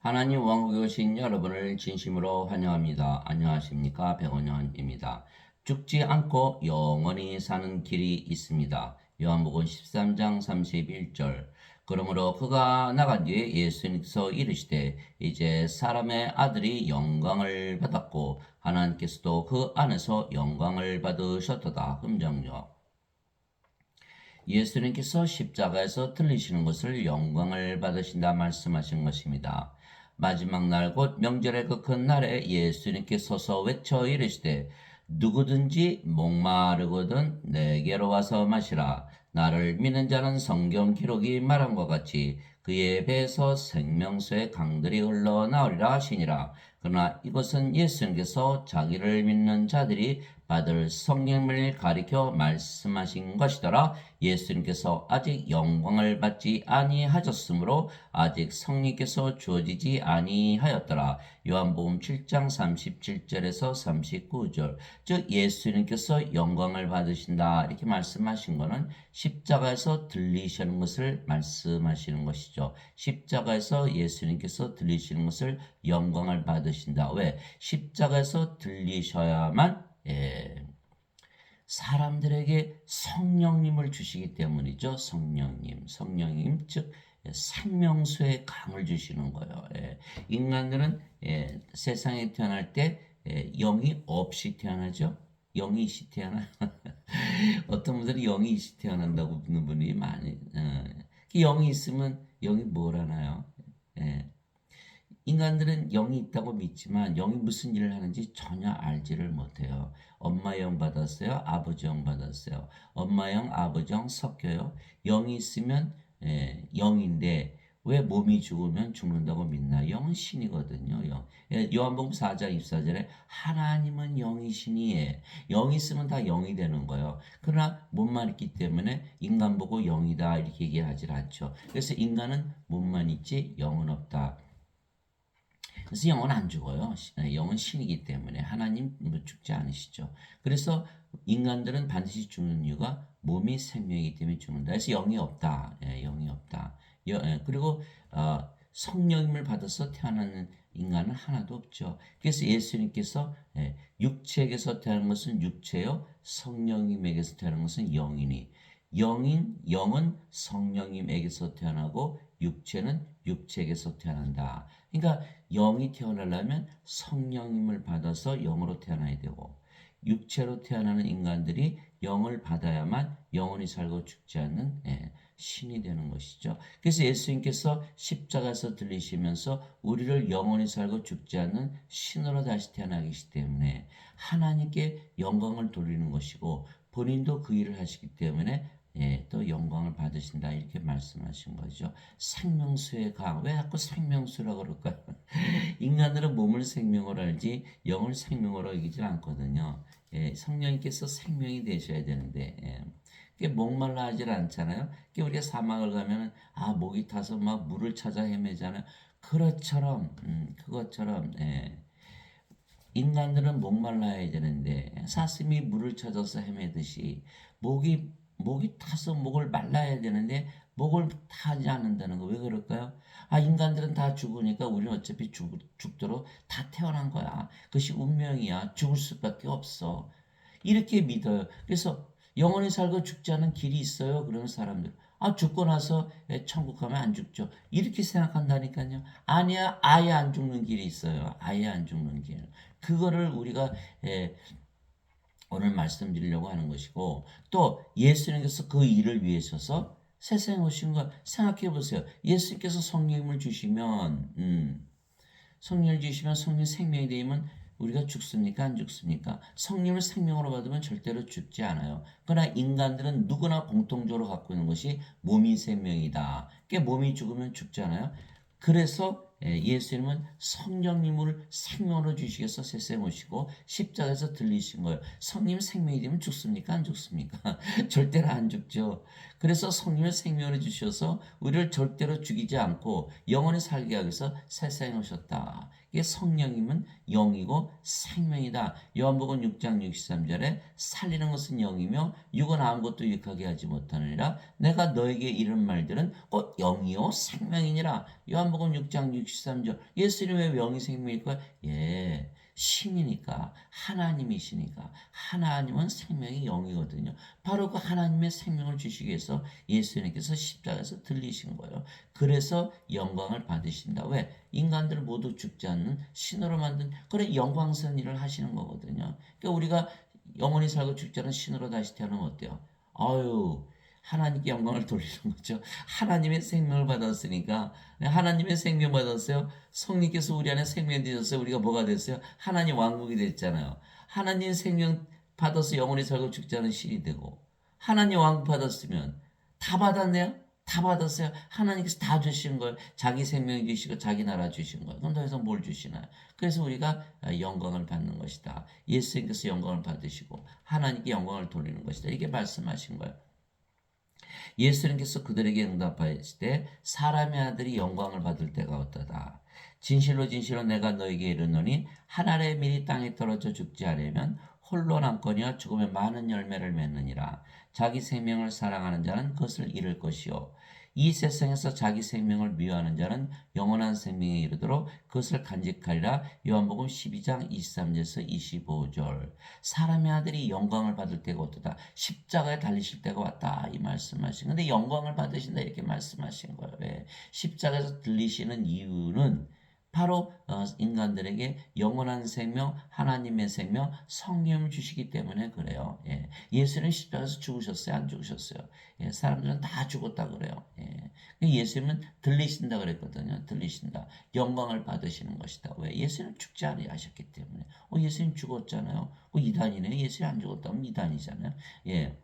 하나님 왕국에 오신 여러분을 진심으로 환영합니다. 안녕하십니까? 백원현입니다. 죽지 않고 영원히 사는 길이 있습니다. 요한복음 13장 31절. 그러므로 그가 나간 뒤에 예수님께서 이르시되 이제 사람의 아들이 영광을 받았고 하나님께서도 그 안에서 영광을 받으셨도다. 흠정요. 예수님께서 십자가에서 들리시는 것을 영광을 받으신다 말씀하신 것입니다. 마지막 날 곧 명절의 그 큰 날에 예수님께서 서서 외쳐 이르시되 누구든지 목마르거든 내게로 와서 마시라. 나를 믿는 자는 성경 기록이 말한 것 같이 그의 배에서 생명수의 강들이 흘러나오리라 하시니라. 그러나 이것은 예수님께서 자기를 믿는 자들이 받을 성령을 가리켜 말씀하신 것이더라. 예수님께서 아직 영광을 받지 아니하셨으므로 아직 성령께서 주어지지 아니하였더라. 요한복음 7장 37절에서 39절. 즉 예수님께서 영광을 받으신다 이렇게 말씀하신 것은 십자가에서 들리시는 것을 말씀하시는 것이죠. 십자가에서 예수님께서 들리시는 것을 영광을 받으신다. 왜? 십자가에서 들리셔야만 사람들에게 성령님을 주시기 때문이죠. 성령님 즉 생명수의 강을 주시는 거예요. 인간들은 세상에 태어날 때 영이 없이 태어나죠. 영이 있이 태어나. 어떤 분들이 영이 있이 태어난다고 묻는 분이 많이. 영이 있으면 영이 뭘 하나요? 예. 인간들은 영이 있다고 믿지만 영이 무슨 일을 하는지 전혀 알지를 못해요. 엄마 영 받았어요. 아버지 영 받았어요. 엄마 영, 아버지 영 섞여요. 영이 있으면 영인데 왜 몸이 죽으면 죽는다고 믿나? 영은 신이거든요. 요한복음 4장 24절에 하나님은 영이시니 영이 있으면 다 영이 되는 거예요. 그러나 몸만 있기 때문에 인간 보고 영이다 이렇게 얘기하지 않죠. 그래서 인간은 몸만 있지 영은 없다. 그래서 영은 안 죽어요. 영은 신이기 때문에 하나님 죽지 않으시죠. 그래서 인간들은 반드시 죽는 이유가 몸이 생명이기 때문에 죽는다. 그래서 영이 없다. 영이 없다. 그리고 성령님을 받아서 태어나는 인간은 하나도 없죠. 그래서 예수님께서 육체에게서 태어난 것은 육체요, 성령님에게서 태어난 것은 영이니 영은 성령님에게서 태어나고 육체는 육체에게서 태어난다. 그러니까 영이 태어나려면 성령님을 받아서 영으로 태어나야 되고 육체로 태어나는 인간들이 영을 받아야만 영원히 살고 죽지 않는 신이 되는 것이죠. 그래서 예수님께서 십자가에서 들리시면서 우리를 영원히 살고 죽지 않는 신으로 다시 태어나기 때문에 하나님께 영광을 돌리는 것이고 본인도 그 일을 하시기 때문에 또 영광을 받으신다 이렇게 말씀하신 거죠. 생명수의 강. 왜 자꾸 생명수라고 그럴까요? 인간들은 몸을 생명으로 알지 영을 생명으로 여기질 않거든요. 성령님께서 생명이 되셔야 되는데 그게 목말라 하질 않잖아요. 그게 우리가 사막을 가면 목이 타서 막 물을 찾아 헤매잖아요. 그것처럼 인간들은 목말라야 되는데 사슴이 물을 찾아서 헤매듯이 목이 타서 목을 말라야 되는데 목을 타지 않는다는 거 왜 그럴까요? 인간들은 다 죽으니까 우리는 어차피 죽도록 다 태어난 거야. 그것이 운명이야. 죽을 수밖에 없어. 이렇게 믿어요. 그래서 영원히 살고 죽지 않은 길이 있어요. 그러면 사람들 죽고 나서 천국 가면 안 죽죠. 이렇게 생각한다니까요. 아니야, 아예 안 죽는 길이 있어요. 아예 안 죽는 길. 그거를 우리가 오늘 말씀드리려고 하는 것이고 또 예수님께서 그 일을 위해서서 세상에 오신 거 생각해 보세요. 예수님께서 성령을 주시면 성령 생명이 되면 우리가 죽습니까? 안 죽습니까? 성령을 생명으로 받으면 절대로 죽지 않아요. 그러나 인간들은 누구나 공통적으로 갖고 있는 것이 몸이 생명이다. 그게 몸이 죽으면 죽잖아요. 그래서 예수님은 성령님을 생명으로 주시기 위해서 세상에 오시고 십자가에서 들리신 거예요. 성령 생명이 되면 죽습니까? 안 죽습니까? 절대로 안 죽죠. 그래서 성령을 생명으로 주셔서 우리를 절대로 죽이지 않고 영원히 살게 하기 위해서 세상에 오셨다. 이게 성령님은 영이고 생명이다. 요한복음 6장 63절에 살리는 것은 영이며 육은 아무것도 유익하게 하지 못하느니라. 내가 너에게 이런 말들은 곧 영이요 생명이니라. 요한복음 6장 63절. 예수님의 영이 생명일까? 예. 신이니까 하나님이시니까 하나님은 생명이 영이거든요. 바로 그 하나님의 생명을 주시기 위해서 예수님께서 십자가에서 들리신 거예요. 그래서 영광을 받으신다. 왜? 인간들 모두 죽지 않는 신으로 만든 그런 영광스러운 일을 하시는 거거든요. 그러니까 우리가 영원히 살고 죽지 않은 신으로 다시 태어나면 어때요? 아유, 하나님께 영광을 돌리는 거죠. 하나님의 생명을 받았으니까 하나님의 생명 받았어요. 성령께서 우리 안에 생명 되셨어요. 우리가 뭐가 됐어요? 하나님 왕국이 됐잖아요. 하나님 생명 받아서 영원히 살고 죽지 않은 신이 되고 하나님 왕국 받았으면 다 받았네요. 다 받았어요. 하나님께서 다 주신 거예요. 자기 생명 주시고 자기 나라 주신 거예요. 그럼 더 이상 뭘 주시나요? 그래서 우리가 영광을 받는 것이다. 예수님께서 영광을 받으시고 하나님께 영광을 돌리는 것이다. 이렇게 말씀하신 거예요. 예수님께서 그들에게 응답하실 때 사람의 아들이 영광을 받을 때가 어떠다. 진실로 진실로 내가 너에게 이르노니 한 알의 밀이 땅에 떨어져 죽지 않으면 홀로 남거니와 죽으면 많은 열매를 맺느니라. 자기 생명을 사랑하는 자는 그것을 잃을 것이요 이 세상에서 자기 생명을 미워하는 자는 영원한 생명에 이르도록 그것을 간직하리라. 요한복음 12장 23절에서 25절. 사람의 아들이 영광을 받을 때가 어떠다. 십자가에 달리실 때가 왔다. 이 말씀하신. 근데 영광을 받으신다 이렇게 말씀하신 거예요. 왜? 십자가에서 들리시는 이유는 바로 인간들에게 영원한 생명, 하나님의 생명, 성령을 주시기 때문에 그래요. 예. 예수는 십자가에서 죽으셨어요? 안 죽으셨어요? 예. 사람들은 다 죽었다 그래요. 예. 예수님은 들리신다 그랬거든요. 들리신다. 영광을 받으시는 것이다. 왜? 예수님 죽지 아니하셨기 때문에. 예수님 죽었잖아요. 이단이네. 예수님 안 죽었다면 이단이잖아요. 예.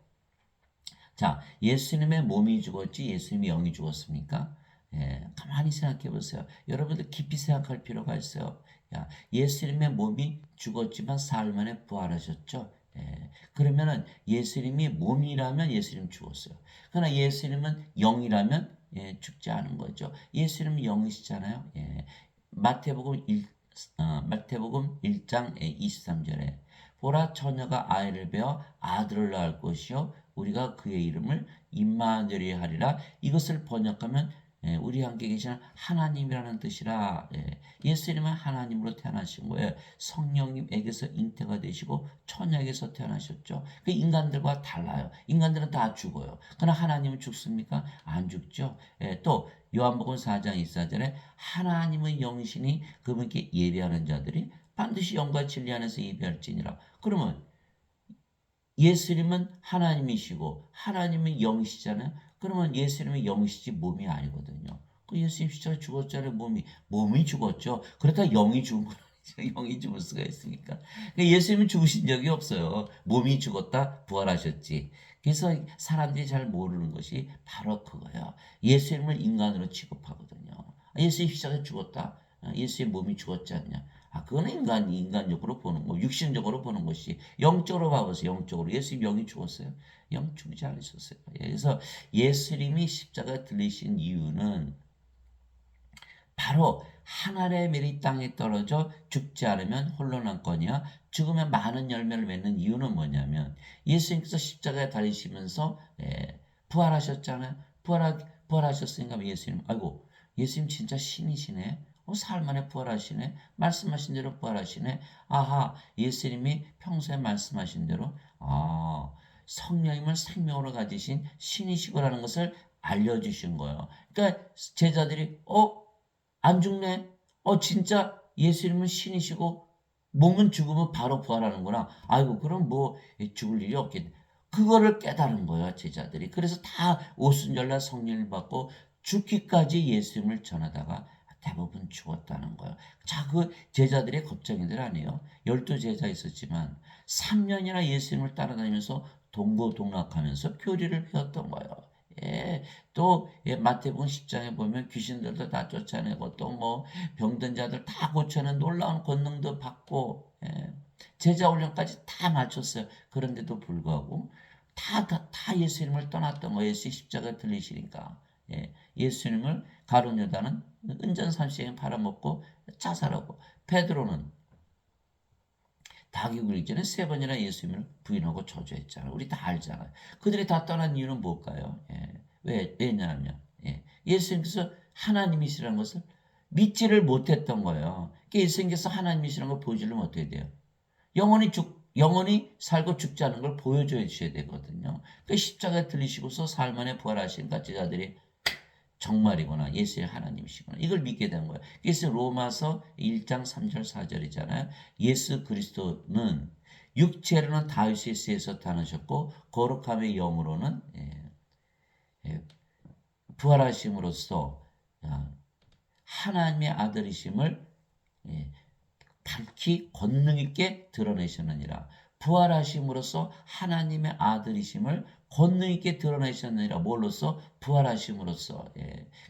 자, 예수님의 몸이 죽었지 예수님의 영이 죽었습니까? 예, 가만히 생각해 보세요. 여러분들 깊이 생각할 필요가 있어요. 야, 예수님의 몸이 죽었지만 사흘 만에 부활하셨죠? 예, 그러면은 예수님이 몸이라면 예수님 죽었어요. 그러나 예수님은 영이라면 죽지 않은 거죠. 예수님은 영이시잖아요. 예, 마태복음 1장 23절에 보라 처녀가 아이를 베어 아들을 낳을 것이요 우리가 그의 이름을 임마누엘이 하리라. 이것을 번역하면 우리 함께 계시는 하나님이라는 뜻이라. 예수님은 하나님으로 태어나신 거예요. 성령님에게서 잉태가 되시고 처녀에게서 태어나셨죠. 그 인간들과 달라요. 인간들은 다 죽어요. 그러나 하나님은 죽습니까? 안 죽죠. 또 요한복음 4장 24절에 하나님의 영이시니 그분께 예배하는 자들이 반드시 영과 진리 안에서 예배할지니라. 그러면 예수님은 하나님이시고 하나님은 영이시잖아요. 그러면 예수님은 영이시지 몸이 아니거든요. 그 예수님 십자가에 죽었잖아요. 몸이 죽었죠. 그렇다 영이 죽은 건 아니죠. 영이 죽을 수가 있습니까? 그러니까 예수님은 죽으신 적이 없어요. 몸이 죽었다 부활하셨지. 그래서 사람들이 잘 모르는 것이 바로 그거예요. 예수님을 인간으로 취급하거든요. 예수님 십자가에 죽었다. 예수의 몸이 죽었지 않냐. 그거는 인간적으로 보는 거, 육신적으로 보는 것이 영적으로 봐보세요. 영적으로. 예수님 영이 죽었어요? 영 죽지 않으셨어요. 그래서 예수님이 십자가에 들리신 이유는 바로 하늘의 밀이 땅에 떨어져 죽지 않으면 홀로 남거니와 죽으면 많은 열매를 맺는 이유는 뭐냐면 예수님께서 십자가에 달리시면서 부활하셨잖아요. 부활하셨으니까 예수님, 아이고 예수님 진짜 신이시네. 사흘 만에 부활하시네. 말씀하신 대로 부활하시네. 아하, 예수님이 평소에 말씀하신 대로 성령님을 생명으로 가지신 신이시고라는 것을 알려주신 거예요. 그러니까 제자들이 안 죽네. 진짜 예수님은 신이시고 몸은 죽으면 바로 부활하는구나. 아이고 그럼 뭐 죽을 일이 없겠네. 그거를 깨달은 거예요 제자들이. 그래서 다 오순절날 성령을 받고 죽기까지 예수님을 전하다가 대부분 죽었다는 거예요. 자, 그 제자들의 겁쟁이들 아니에요. 12제자 있었지만 3년이나 예수님을 따라다니면서 동고동락하면서 교리를 배웠던 거예요. 또 마태복음 10장에 보면 귀신들도 다 쫓아내고 또 뭐 병든 자들 다 고쳐내는 놀라운 권능도 받고 제자 훈련까지 다 마쳤어요. 그런데도 불구하고 다 예수님을 떠났던 거예요. 예수 십자가 들리시니까. 예수님을 가룟 유다는 은전 30eng 팔아먹고 자살하고, 베드로는 닭이 굴기 전에 3번이나 예수님을 부인하고 저주했잖아요. 우리 다 알잖아요. 그들이 다 떠난 이유는 뭘까요? 왜냐하면 예수님께서 하나님이시라는 것을 믿지를 못했던 거예요. 그러니까 예수님께서 하나님이시라는 걸 보여주려면 어떻게 돼요? 영원히 살고 죽지 않은 걸 보여줘야 되거든요. 그 십자가에 들리시고서 삶 안에 부활하신 가짜들이 정말이구나. 예수의 하나님이시구나. 이걸 믿게 된 거예요. 그래서 로마서 1장 3절 4절이잖아요. 예수 그리스도는 육체로는 다윗의 씨에서 타나셨고 거룩함의 영으로는 부활하심으로써 하나님의 아들이심을 밝히 권능 있게 드러내셨느니라. 부활하심으로써 하나님의 아들이심을 권능 있게 드러내셨느니라. 뭘로써? 부활하심으로써.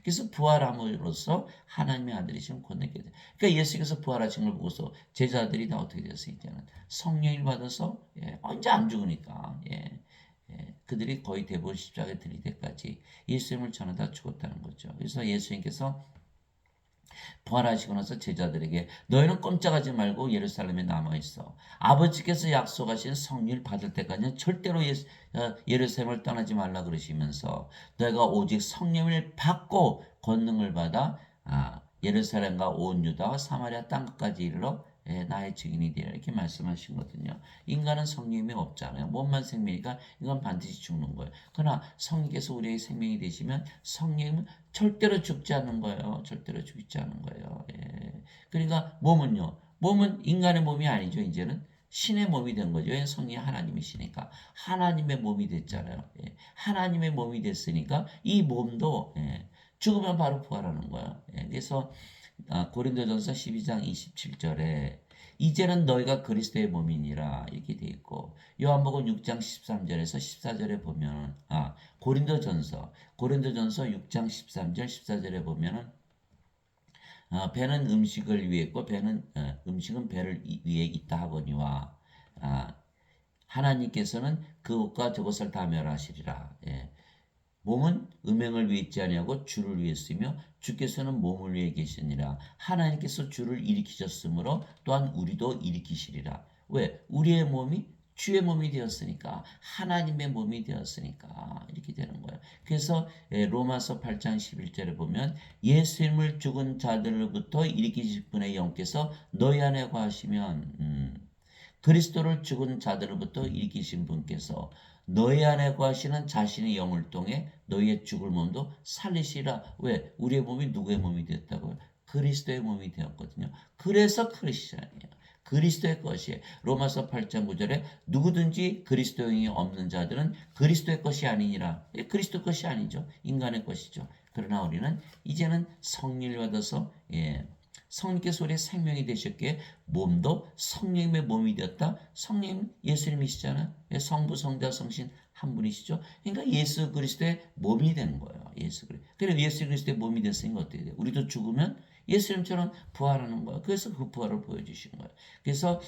그래서 부활함으로써 하나님의 아들이심을 권능 있게. 그러니까 예수께서 부활하신 걸 보고서 제자들이 다 어떻게 됐어요? 이제는 성령을 받아서 이제 안 죽으니까. 그들이 거의 대부분 십자가에 들릴 때까지 예수님을 전하다 죽었다는 거죠. 그래서 예수님께서 부활하시고 나서 제자들에게 너희는 꼼짝하지 말고 예루살렘에 남아있어. 아버지께서 약속하신 성령을 받을 때까지는 절대로 예루살렘을 떠나지 말라 그러시면서 너희가 오직 성령을 받고 권능을 받아 예루살렘과 온 유다와 사마리아 땅까지 이르러 나의 증인이 되라 이렇게 말씀하신 거거든요. 인간은 성령이 없잖아요. 몸만 생명이니까 이건 반드시 죽는 거예요. 그러나 성령께서 우리의 생명이 되시면 성령은 절대로 죽지 않는 거예요. 절대로 죽지 않는 거예요. 그러니까 몸은요. 몸은 인간의 몸이 아니죠. 이제는 신의 몸이 된 거죠. 성령이 하나님이시니까 하나님의 몸이 됐잖아요. 하나님의 몸이 됐으니까 이 몸도 죽으면 바로 부활하는 거예요. 그래서 고린도전서 12장 27절에 이제는 너희가 그리스도의 몸이니라 이렇게 돼 있고 요한복음 6장 13절에서 14절에 보면 고린도전서 6장 13절 14절에 보면은 배는 음식을 위해 있고 음식은 배를 위해 있다 하거니와 하나님께서는 그것과 저것을 다 멸하시리라. 몸은 음행을 위해 있지 아니하고 주를 위해 쓰며 주께서는 몸을 위해 계시니라. 하나님께서 주를 일으키셨으므로 또한 우리도 일으키시리라. 왜? 우리의 몸이 주의 몸이 되었으니까 하나님의 몸이 되었으니까 이렇게 되는 거예요. 그래서 로마서 8장 11절에 보면 예수님을 죽은 자들로부터 일으키실 분의 영께서 너희 안에 거하시면 그리스도를 죽은 자들로부터 일으키신 분께서 너희 안에 거하시는 자신의 영을 통해 너희의 죽을 몸도 살리시라. 왜? 우리의 몸이 누구의 몸이 됐다고요? 그리스도의 몸이 되었거든요. 그래서 크리스천이에요. 그리스도의 것이에요. 로마서 8장 9절에 누구든지 그리스도인이 없는 자들은 그리스도의 것이 아니니라. 그리스도 것이 아니죠. 인간의 것이죠. 그러나 우리는 이제는 성령을 받아서 성령께서 우리의 생명이 되셨기에 몸도 성령의 몸이 되었다. 성령 예수님이시잖아요. 성부, 성자, 성신 한 분이시죠. 그러니까 예수 그리스도의 몸이 된 거예요. 예수 그리스도. 그래서 예수 그리스도의 몸이 됐으니까 어떻게 돼요? 우리도 죽으면 예수님처럼 부활하는 거예요. 그래서 그 부활을 보여주신 거예요. 그래서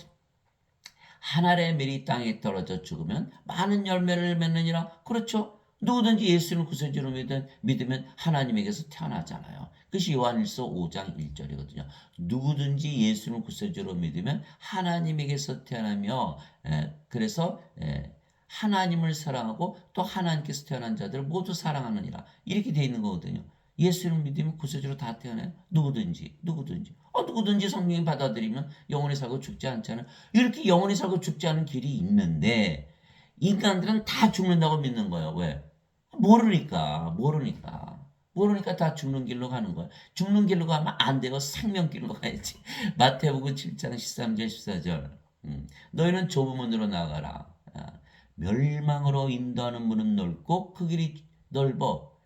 한 알의 밀이 땅에 떨어져 죽으면 많은 열매를 맺느니라. 그렇죠? 누구든지 예수를 구세주로 믿으면 하나님에게서 태어나잖아요. 그것이 요한일서 5장 1절이거든요. 누구든지 예수를 구세주로 믿으면 하나님에게서 태어나며 그래서 하나님을 사랑하고 또 하나님께서 태어난 자들을 모두 사랑하느니라. 이렇게 돼 있는 거거든요. 예수를 믿으면 구세주로 다 태어나요. 누구든지. 누구든지 성령이 받아들이면 영원히 살고 죽지 않잖아요. 이렇게 영원히 살고 죽지 않은 길이 있는데 인간들은 다 죽는다고 믿는 거예요. 왜? 모르니까 다 죽는 길로 가는 거야. 죽는 길로 가면 안 되고 생명길로 가야지. 마태복음 7장 13절 14절. 너희는 좁은 문으로 나가라. 멸망으로 인도하는 문은 넓고 그 길이 넓어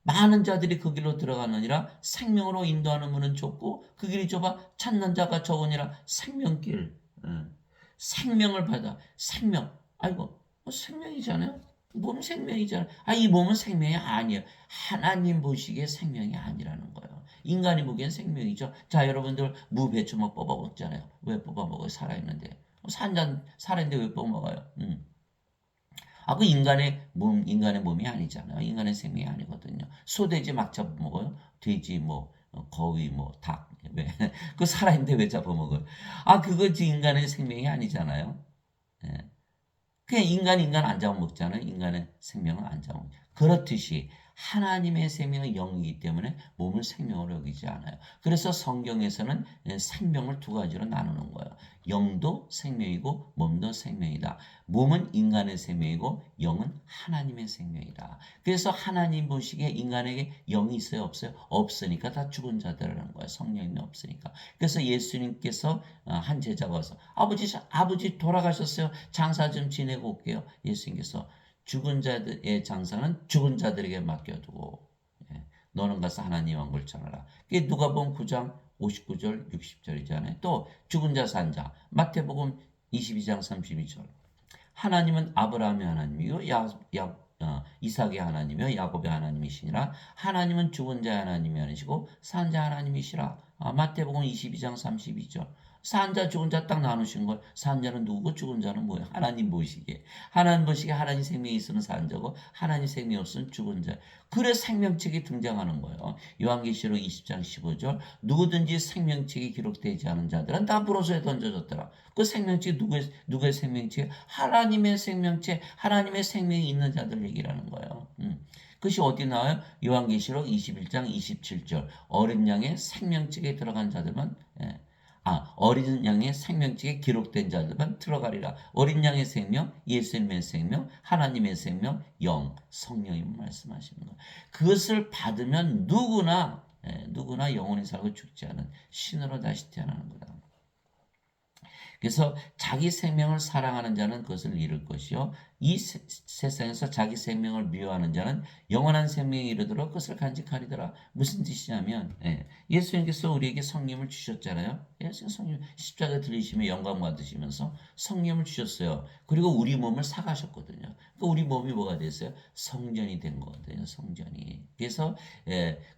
많은 자들이 그 길로 들어가느니라. 생명으로 인도하는 문은 좁고 그 길이 좁아 찾는 자가 적으니라. 생명길. 생명을 받아. 아이고 생명이잖아요. 몸 생명이잖아요. 이 몸은 생명이 아니에요. 하나님 보시기에 생명이 아니라는 거예요. 인간이 보기엔 생명이죠. 자, 여러분들 무, 배추 막 뽑아 먹잖아요. 왜 뽑아 먹어요? 살아있는데. 살아있는데 왜 뽑아 먹어요? 그 인간의 몸이 아니잖아요. 인간의 생명이 아니거든요. 소돼지 막 잡아먹어요. 돼지, 거위, 닭, 왜? 그 살아있는데 왜 잡아먹어요? 아, 그거지 인간의 생명이 아니잖아요. 예. 그냥 인간 안 잡아먹잖아요. 인간의 생명은 안 잡아먹죠. 그렇듯이 하나님의 생명은 영이기 때문에 몸을 생명으로 여기지 않아요. 그래서 성경에서는 생명을 두 가지로 나누는 거예요. 영도 생명이고 몸도 생명이다. 몸은 인간의 생명이고 영은 하나님의 생명이다. 그래서 하나님 보시기에 인간에게 영이 있어요? 없어요? 없으니까 다 죽은 자들이라는 거예요. 성령이 없으니까. 그래서 예수님께서 한 제자가 와서 아버지 돌아가셨어요. 장사 좀 지내고 올게요. 예수님께서 죽은 자들의 장사는 죽은 자들에게 맡겨두고 너는 가서 하나님 왕국을 전하라. 그게 누가복음 9장 59절 60절이잖아요. 또 죽은 자 산 자 마태복음 22장 32절 하나님은 아브라함의 하나님이요 이삭의 하나님이요 야곱의 하나님이시니라. 하나님은 죽은 자의 하나님이 아니시고 산 자 하나님이시라. 마태복음 22장 32절 산 자 죽은 자 딱 나누신 걸 산 자는 누구고 죽은 자는 뭐예요? 하나님 보시기에 하나님 생명이 있으면 산 자고 하나님 생명이 없으면 죽은 자. 그래 생명책이 등장하는 거예요. 요한계시록 20장 15절 누구든지 생명책이 기록되지 않은 자들은 다 불호소에 던져졌더라. 그 생명책 누구의 생명책? 하나님의 생명책, 하나님의 생명이 있는 자들 얘기라는 거예요. 그것이 어디 나와요? 요한계시록 21장 27절 어린 양의 생명책에 들어간 자들만 어린 양의 생명책에 기록된 자들만 들어가리라. 어린 양의 생명, 예수님의 생명, 하나님의 생명, 영, 성령님 말씀하시는 거예요. 그것을 받으면 누구나 영원히 살고 죽지 않은 신으로 다시 태어나는 거다. 그래서 자기 생명을 사랑하는 자는 그것을 잃을 것이요. 이 세상에서 자기 생명을 미워하는 자는 영원한 생명에 이르도록 그것을 간직하리더라. 무슨 뜻이냐면 예수님께서 우리에게 성령을 주셨잖아요. 예수님 성령 십자가 들리시며 영광 받으시면서 성령을 주셨어요. 그리고 우리 몸을 사가셨거든요. 그러니까 우리 몸이 뭐가 됐어요? 성전이 된 거거든요. 성전이. 그래서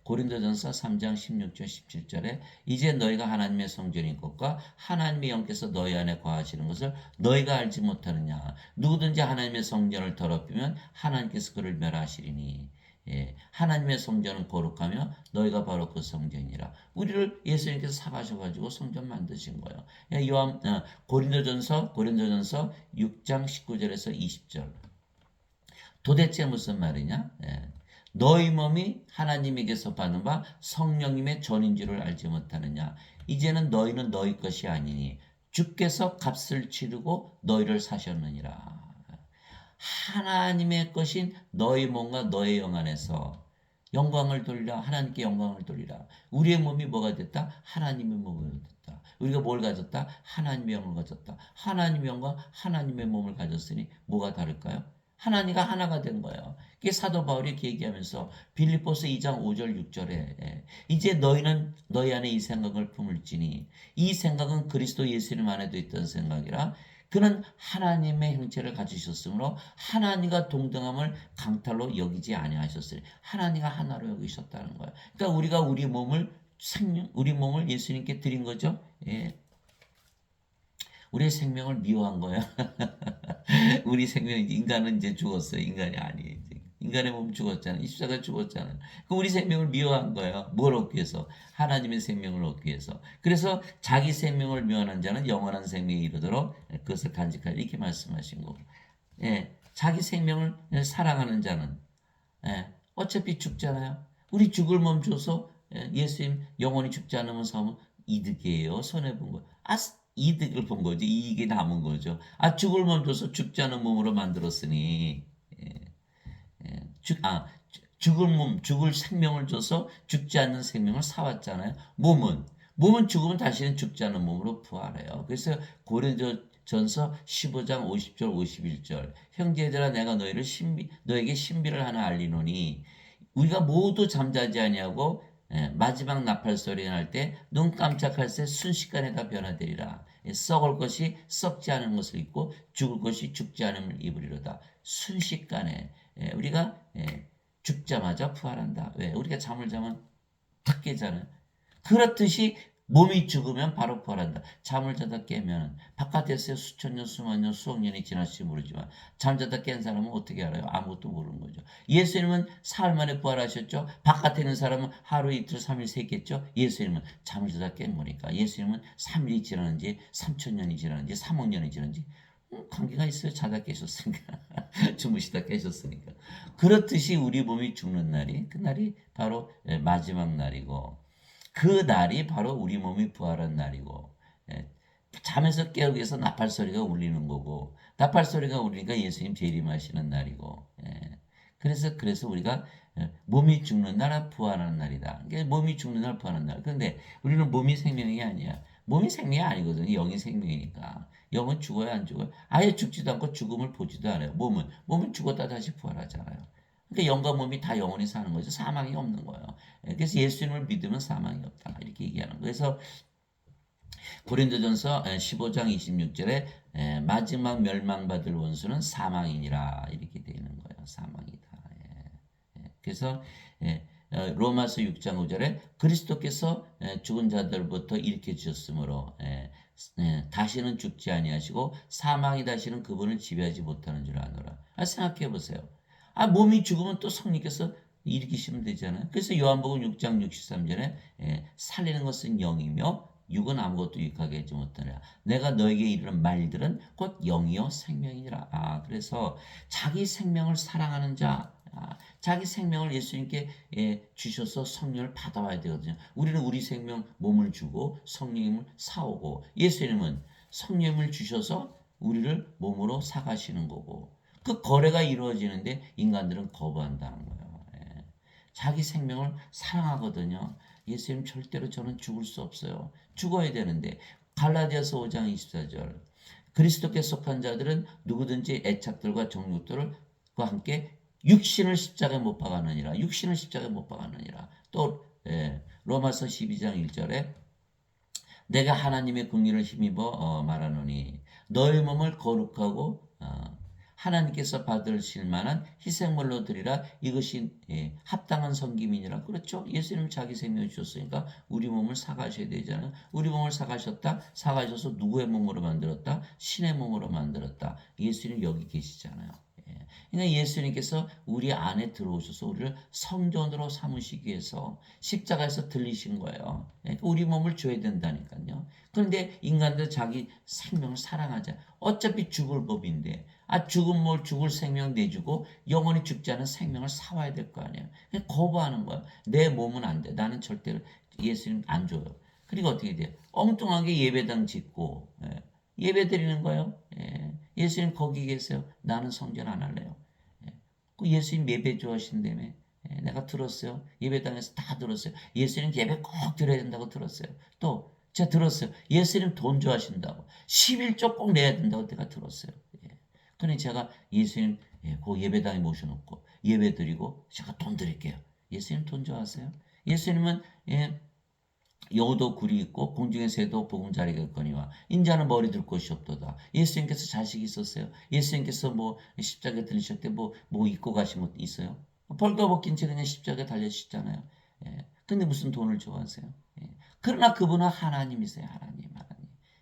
고린도전서 3장 16절 17절에 이제 너희가 하나님의 성전인 것과 하나님의 영께서 너희 안에 거하시는 것을 너희가 알지 못하느냐. 누구든지 하나님의 성전을 더럽히면 하나님께서 그를 멸하시리니. 하나님의 성전은 거룩하며 너희가 바로 그 성전이라. 우리를 예수님께서 사가셔가지고 성전 만드신 거예요. 고린도전서 6장 19절에서 20절. 도대체 무슨 말이냐? 너희 몸이 하나님에게서 받은 바 성령님의 전인 줄을 알지 못하느냐. 이제는 너희는 너희 것이 아니니 주께서 값을 치르고 너희를 사셨느니라. 하나님의 것인 너희 몸과 너희 영 안에서 영광을 돌리라. 하나님께 영광을 돌리라. 우리의 몸이 뭐가 됐다? 하나님의 몸이 됐다. 우리가 뭘 가졌다? 하나님의 영을 가졌다. 하나님의 영과 하나님의 몸을 가졌으니 뭐가 다를까요? 하나님과 하나가 된 거예요. 그게 사도 바울이 얘기하면서 빌립보서 2장 5절 6절에 이제 너희는 너희 안에 이 생각을 품을지니 이 생각은 그리스도 예수님 안에도 있던 생각이라. 그는 하나님의 형체를 가지셨으므로 하나님과 동등함을 강탈로 여기지 아니하셨으니 하나님과 하나로 여기셨다는 거예요. 그러니까 우리가 우리 몸을 예수님께 드린 거죠. 우리의 생명을 미워한 거야. 우리 인간은 이제 죽었어요. 인간이 아니에요. 인간의 몸 죽었잖아요. 십자가 죽었잖아요. 우리 생명을 미워한 거예요. 뭘 얻기 위해서? 하나님의 생명을 얻기 위해서. 그래서 자기 생명을 미워하는 자는 영원한 생명에 이르도록 그것을 간직하라. 이렇게 말씀하신 거고. 자기 생명을 사랑하는 자는 어차피 죽잖아요. 우리 죽을 몸 줘서 예수님 영원히 죽지 않으면 사면 이득이에요. 손해본 거. 이득을 본 거죠. 이익이 남은 거죠. 죽을 몸 줘서 죽지 않은 몸으로 만들었으니 죽을 생명을 줘서 죽지 않는 생명을 사왔잖아요. 몸은 죽으면 다시는 죽지 않는 몸으로 부활해요. 그래서 고린도전서 15장 50절 51절 형제들아 내가 너에게 신비를 하나 알리노니 우리가 모두 잠자지 아니하고 마지막 나팔 소리가 날 때 눈 깜짝할 새 순식간에 다 변화되리라. 썩을 것이 썩지 않은 것을 입고 죽을 것이 죽지 않음을 입으리로다. 순식간에 우리가 죽자마자 부활한다. 왜? 우리가 잠을 자면 탁 깨잖아요. 그렇듯이 몸이 죽으면 바로 부활한다. 잠을 자다 깨면 바깥에서 수천 년, 수만 년, 수억 년이 지났을지 모르지만 잠자다 깬 사람은 어떻게 알아요? 아무것도 모르는 거죠. 예수님은 사흘 만에 부활하셨죠. 바깥에 있는 사람은 하루, 이틀, 3일 샜겠죠. 예수님은 잠을 자다 깬 거니까. 예수님은 3일이 지났는지 3천 년이 지났는지 3억 년이 지났는지 관계가 있어요. 자다 깨셨으니까. 주무시다 깨셨으니까. 그렇듯이 우리 몸이 죽는 날이, 그날이 바로 마지막 날이고, 그 날이 바로 우리 몸이 부활한 날이고, 잠에서 깨우기 위해서 나팔 소리가 울리는 거고, 나팔 소리가 울리니까 예수님 재림하시는 날이고, 그래서 우리가 몸이 죽는 날 부활하는 날이다. 그러니까 몸이 죽는 날 부활하는 날. 그런데 우리는 몸이 생명이 아니야. 몸이 생명이 아니거든요. 영이 생명이니까. 영은 죽어야 안 죽어요? 아예 죽지도 않고 죽음을 보지도 않아요. 몸은 죽었다 다시 부활하잖아요. 그러니까 영과 몸이 다 영원히 사는 거죠. 사망이 없는 거예요. 그래서 예수님을 믿으면 사망이 없다. 이렇게 얘기하는 거예요. 그래서 고린도전서 15장 26절에 마지막 멸망받을 원수는 사망이니라 이렇게 되어 있는 거예요. 사망이다. 그래서 로마서 6장 5절에 그리스도께서 죽은 자들부터 일으켜 주셨으므로 다시는 죽지 아니하시고 사망이 다시는 그분을 지배하지 못하는 줄 아노라. 생각해 보세요. 몸이 죽으면 또 성령께서 일으키시면 되잖아요. 그래서 요한복음 6장 63절에 살리는 것은 영이며 육은 아무것도 유익하게 하지 못하느라 내가 너에게 이르는 말들은 곧 영이요 생명이니라. 그래서 자기 생명을 사랑하는 자, 자기 생명을 예수님께 주셔서 성령을 받아와야 되거든요. 우리는 우리 생명 몸을 주고 성령님을 사오고 예수님은 성령을 주셔서 우리를 몸으로 사가시는 거고 그 거래가 이루어지는데 인간들은 거부한다는 거예요. 자기 생명을 사랑하거든요. 예수님 절대로 저는 죽을 수 없어요. 죽어야 되는데 갈라디아서 5장 24절 그리스도께 속한 자들은 누구든지 애착들과 정욕들과 함께 육신을 십자가에 못 박았느니라. 육신을 십자가에 못 박았느니라. 또 로마서 12장 1절에 내가 하나님의 긍휼을 힘입어 말하노니 너희 몸을 거룩하고 하나님께서 받으실 만한 희생물로 드리라. 이것이 합당한 섬김이니라. 그렇죠. 예수님 자기 생명을 주셨으니까 우리 몸을 사가셔야 되잖아요. 우리 몸을 사가셔서 누구의 몸으로 만들었다? 신의 몸으로 만들었다. 예수님 여기 계시잖아요. 그러니까 예수님께서 우리 안에 들어오셔서 우리를 성전으로 삼으시기 위해서 십자가에서 들리신 거예요. 그러니까 우리 몸을 줘야 된다니까요. 그런데 인간들 자기 생명을 사랑하자. 어차피 죽을 법인데 죽을 생명 내주고 영원히 죽지 않은 생명을 사와야 될 거 아니에요. 거부하는 거야. 내 몸은 안 돼. 나는 절대로 예수님 안 줘요. 그리고 어떻게 돼요? 엉뚱하게 예배당 짓고 예배 드리는 거예요. 예수님 거기 계세요. 나는 성전 안 할래요. 그 예수님 예배 좋아하신다며. 내가 들었어요. 예배당에서 다 들었어요. 예수님 예배 꼭 드려야 된다고 들었어요. 또 제가 들었어요. 예수님 돈 좋아하신다고. 11조 꼭 내야 된다고 내가 들었어요. 그러니 제가 예수님 그 예배당에 모셔놓고 예배 드리고 제가 돈 드릴게요. 예수님 돈 좋아하세요? 예수님은 여우도 굴이 있고 공중의 새도 복음 자리겠거니와 인자는 머리 들 곳이 없도다. 예수님께서 자식이 있었어요. 예수님께서 뭐 십자가에 들리실 때 뭐 입고 가신 것 있어요? 벌거벗긴 채 그냥 십자가에 달려주셨잖아요. 근데 무슨 돈을 좋아하세요? 그러나 그분은 하나님이세요. 하나님.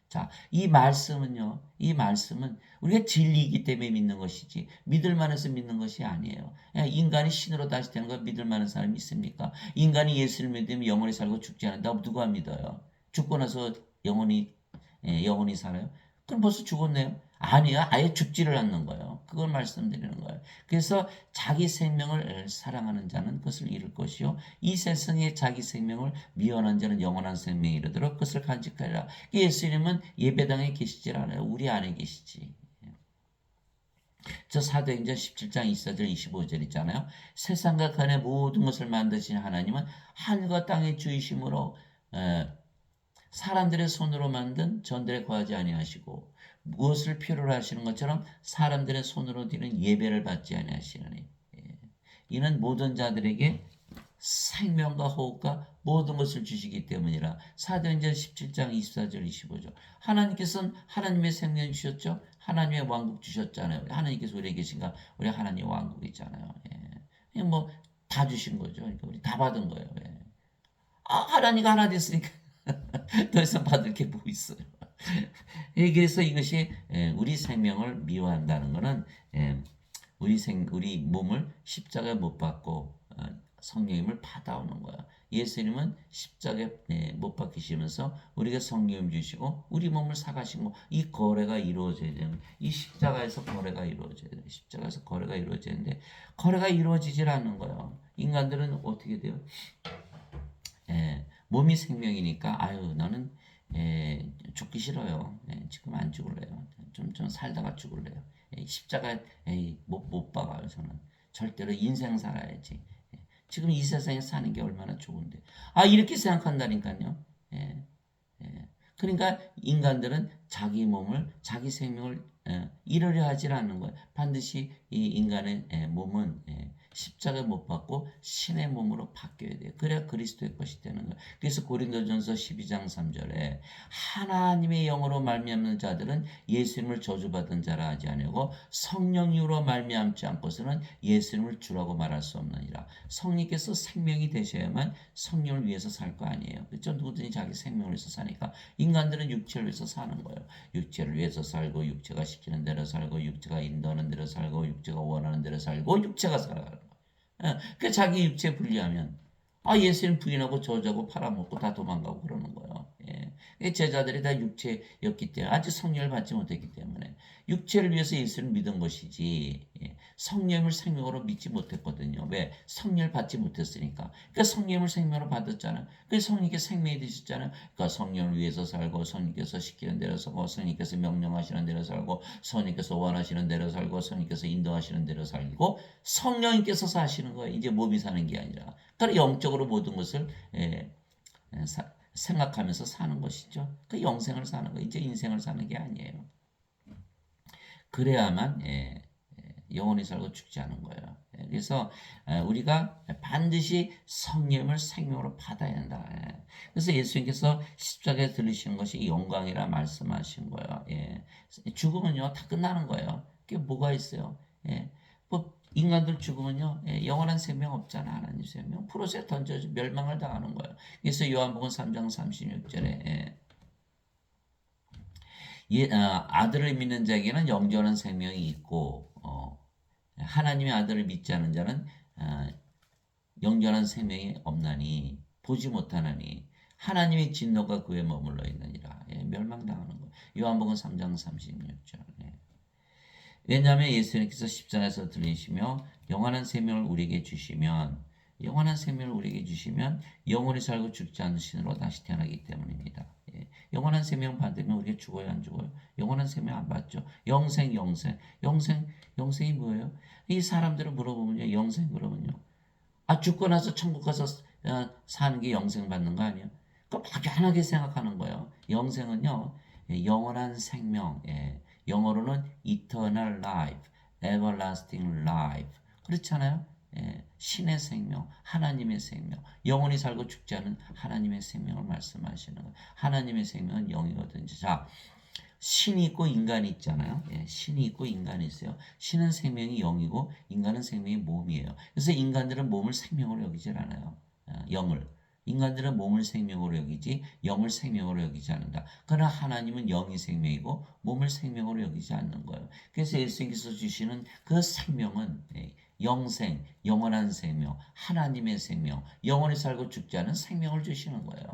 자, 이 말씀은 우리가 진리이기 때문에 믿는 것이지 믿을 만해서 믿는 것이 아니에요. 인간이 신으로 다시 되는 거 믿을 만한 사람이 있습니까? 인간이 예수를 믿으면 영원히 살고 죽지 않는다. 누가 믿어요? 죽고 나서 영원히 살아요? 그럼 벌써 죽었네요. 아니야. 아예 죽지를 않는 거예요. 그걸 말씀드리는 거예요. 그래서 자기 생명을 사랑하는 자는 그것을 잃을 것이요. 이 세상에 자기 생명을 미워하는 자는 영원한 생명에 이르도록 그것을 간직하리라. 예수님은 예배당에 계시질 않아요. 우리 안에 계시지. 저 사도행전 17장 24절 25절 있잖아요. 세상과 간의 모든 것을 만드신 하나님은 하늘과 땅의 주이심으로 사람들의 손으로 만든 전들에 거하지 아니하시고 무엇을 필요로 하시는 것처럼 사람들의 손으로 드리는 예배를 받지 아니하시느니 이는 모든 자들에게 생명과 호흡과 모든 것을 주시기 때문이라. 사도행전 17장 24절 25절 하나님께서는 하나님의 생명 주셨죠. 하나님의 왕국 주셨잖아요. 하나님께서 우리에게 계신가? 우리 하나님의 왕국이잖아요. 뭐 다 주신 거죠. 그러니까 우리 다 받은 거예요. 하나님이 하나 됐으니까 더 이상 받을 게 뭐 있어요. 예, 그래서 이것이 우리 생명을 미워한다는 것은 우리 몸을 십자가에 못 박고 성령님을 받아오는 거야. 예수님은 십자가에 못 박히시면서 우리가 성령님 주시고 우리 몸을 사가시고 이 거래가 이루어져야 되는 이 십자가에서 거래가 이루어져야 돼. 십자가에서 거래가 이루어지는데 거래가 이루어지질 않는 거예요. 인간들은 어떻게 돼요? 몸이 생명이니까 아유 나는 죽기 싫어요. 지금 안 죽을래요. 좀 살다가 죽을래요. 십자가 못 박아요. 저는 절대로 인생 살아야지. 지금 이 세상에 사는 게 얼마나 좋은데. 아 이렇게 생각한다니까요. 예, 예. 그러니까 인간들은 자기 몸을 자기 생명을 잃으려 하질 않는 거예요. 반드시 이 인간의 몸은 십자가 못 박고 신의 몸으로 바뀌어야 돼요. 그래야 그리스도의 것이 되는 거예요. 그래서 고린도전서 12장 3절에 하나님의 영으로 말미암는 자들은 예수님을 저주받은 자라 하지 아니하고 성령으로 말미암지 않고서는 예수님을 주라고 말할 수 없느니라. 성령께서 생명이 되셔야만 성령을 위해서 살 거 아니에요. 그렇죠? 누구든지 자기 생명을 위해서 사니까 인간들은 육체를 위해서 사는 거예요. 육체를 위해서 살고 육체가 시키는 대로 살고 육체가 인도하는 대로 살고 육체가 원하는 대로 살고 육체가 살아가는 거예요. 그 자기 육체 분리하면 예수님 부인하고 저주하고 팔아먹고 다 도망가고 그러는 거예요. 제자들이 다 육체였기 때문에 아직 성령을 받지 못했기 때문에 육체를 위해서 예수를 믿은 것이지 성령을 생명으로 믿지 못했거든요. 왜? 성령을 받지 못했으니까. 그러니까 성령을 생명으로 받았잖아요. 그 성령께 생명이 되셨잖아요. 그러니까 성령을 위해서 살고 성령께서 시키는 대로 살고 성령께서 명령하시는 대로 살고 성령께서 원하시는 대로 살고 성령께서 인도하시는 대로 살고 성령님께서 사시는 거예요. 이제 몸이 사는 게 아니라. 그러니까 영적으로 모든 것을 생각하면서 사는 것이죠. 그 영생을 사는 거, 이제 인생을 사는 게 아니에요. 그래야만 영원히 살고 죽지 않은 거예요. 그래서 우리가 반드시 성령을 생명으로 받아야 한다. 그래서 예수님께서 십자가에 들리시는 것이 영광이라 말씀하신 거예요. 죽으면요 다 끝나는 거예요. 그게 뭐가 있어요? 뭐 인간들 죽으면요 영원한 생명 없잖아. 하나님 생명 프로세 던져져 멸망을 당하는 거예요. 그래서 요한복음 3장 36절에 아들을 믿는 자에게는 영원한 생명이 있고 하나님의 아들을 믿지 않은 자는 영원한 생명이 없나니 보지 못하나니 하나님의 진노가 그에 머물러 있느니라. 멸망당하는 거. 요한복음 3장 36절. 왜냐하면 예수님께서 십자가에서 들리시며 영원한 생명을 우리에게 주시면 영원히 살고 죽지 않는 신으로 다시 태어나기 때문입니다. 영원한 생명 받으면 우리가 죽어요, 안 죽어요? 영원한 생명 안 받죠. 영생이 뭐예요? 이 사람들을 물어보면요, 영생 그러면요. 죽고 나서 천국 가서 사는 게 영생 받는 거 아니에요? 그 막연하게 생각하는 거예요. 영생은요, 영원한 생명, 영어로는 eternal life, everlasting life. 그렇잖아요. 신의 생명, 하나님의 생명, 영원히 살고 죽지 않은 하나님의 생명을 말씀하시는 거예요. 하나님의 생명은 영이거든요. 자, 신이 있고 인간이 있잖아요. 신이 있고 인간이 있어요. 신은 생명이 영이고 인간은 생명이 몸이에요. 그래서 인간들은 몸을 생명으로 여기질 않아요. 영을. 인간들은 몸을 생명으로 여기지 영을 생명으로 여기지 않는다. 그러나 하나님은 영이 생명이고 몸을 생명으로 여기지 않는 거예요. 그래서 예수님께서 주시는 그 생명은 영생, 영원한 생명, 하나님의 생명, 영원히 살고 죽지 않은 생명을 주시는 거예요.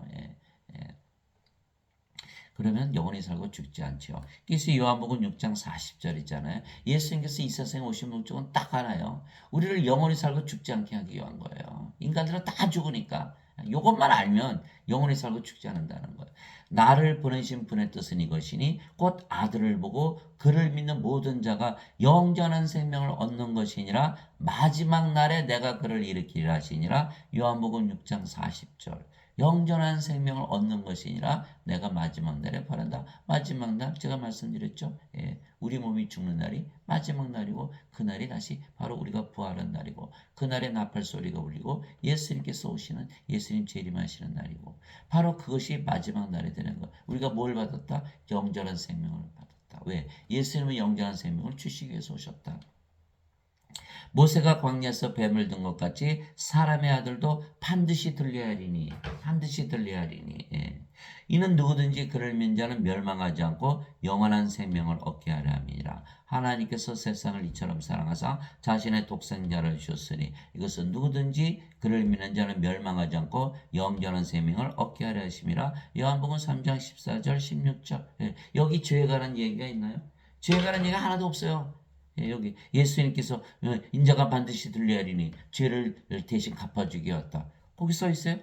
그러면 영원히 살고 죽지 않죠. 그래서 요한복음 6장 40절 있잖아요. 예수님께서 이 세상에 오신 목적은 딱 하나요. 우리를 영원히 살고 죽지 않게 하기 위한 거예요. 인간들은 다 죽으니까 이것만 알면 영원히 살고 죽지 않는다는 거예요. 나를 보내신 분의 뜻은 이것이니 곧 아들을 보고 그를 믿는 모든 자가 영원한 생명을 얻는 것이니라. 마지막 날에 내가 그를 일으키리라 하시니라. 요한복음 6장 40절. 영원한 생명을 얻는 것이니라. 내가 마지막 날에 바란다. 마지막 날 제가 말씀드렸죠. 우리 몸이 죽는 날이 마지막 날이고 그날이 다시 바로 우리가 부활한 날이고 그날에 나팔 소리가 울리고 예수님께서 오시는 예수님 재림하시는 날이고 바로 그것이 마지막 날이 되는 것. 우리가 뭘 받았다? 영원한 생명을 받았다. 왜? 예수님은 영원한 생명을 주시기 위해서 오셨다. 모세가 광야에서 뱀을 든 것 같이 사람의 아들도 반드시 들려야 하리니. 이는 누구든지 그를 믿는 자는 멸망하지 않고 영원한 생명을 얻게 하려 함이니라. 하나님께서 세상을 이처럼 사랑하사 자신의 독생자를 주셨으니 이것은 누구든지 그를 믿는 자는 멸망하지 않고 영원한 생명을 얻게 하려 하심이라. 요한복음 3장 14절 16절. 여기 죄에 관한 얘기가 있나요? 죄에 관한 얘기가 하나도 없어요. 여기 예수님께서 인자가 반드시 들려야 하리니 죄를 대신 갚아주기 왔다. 거기 써 있어요?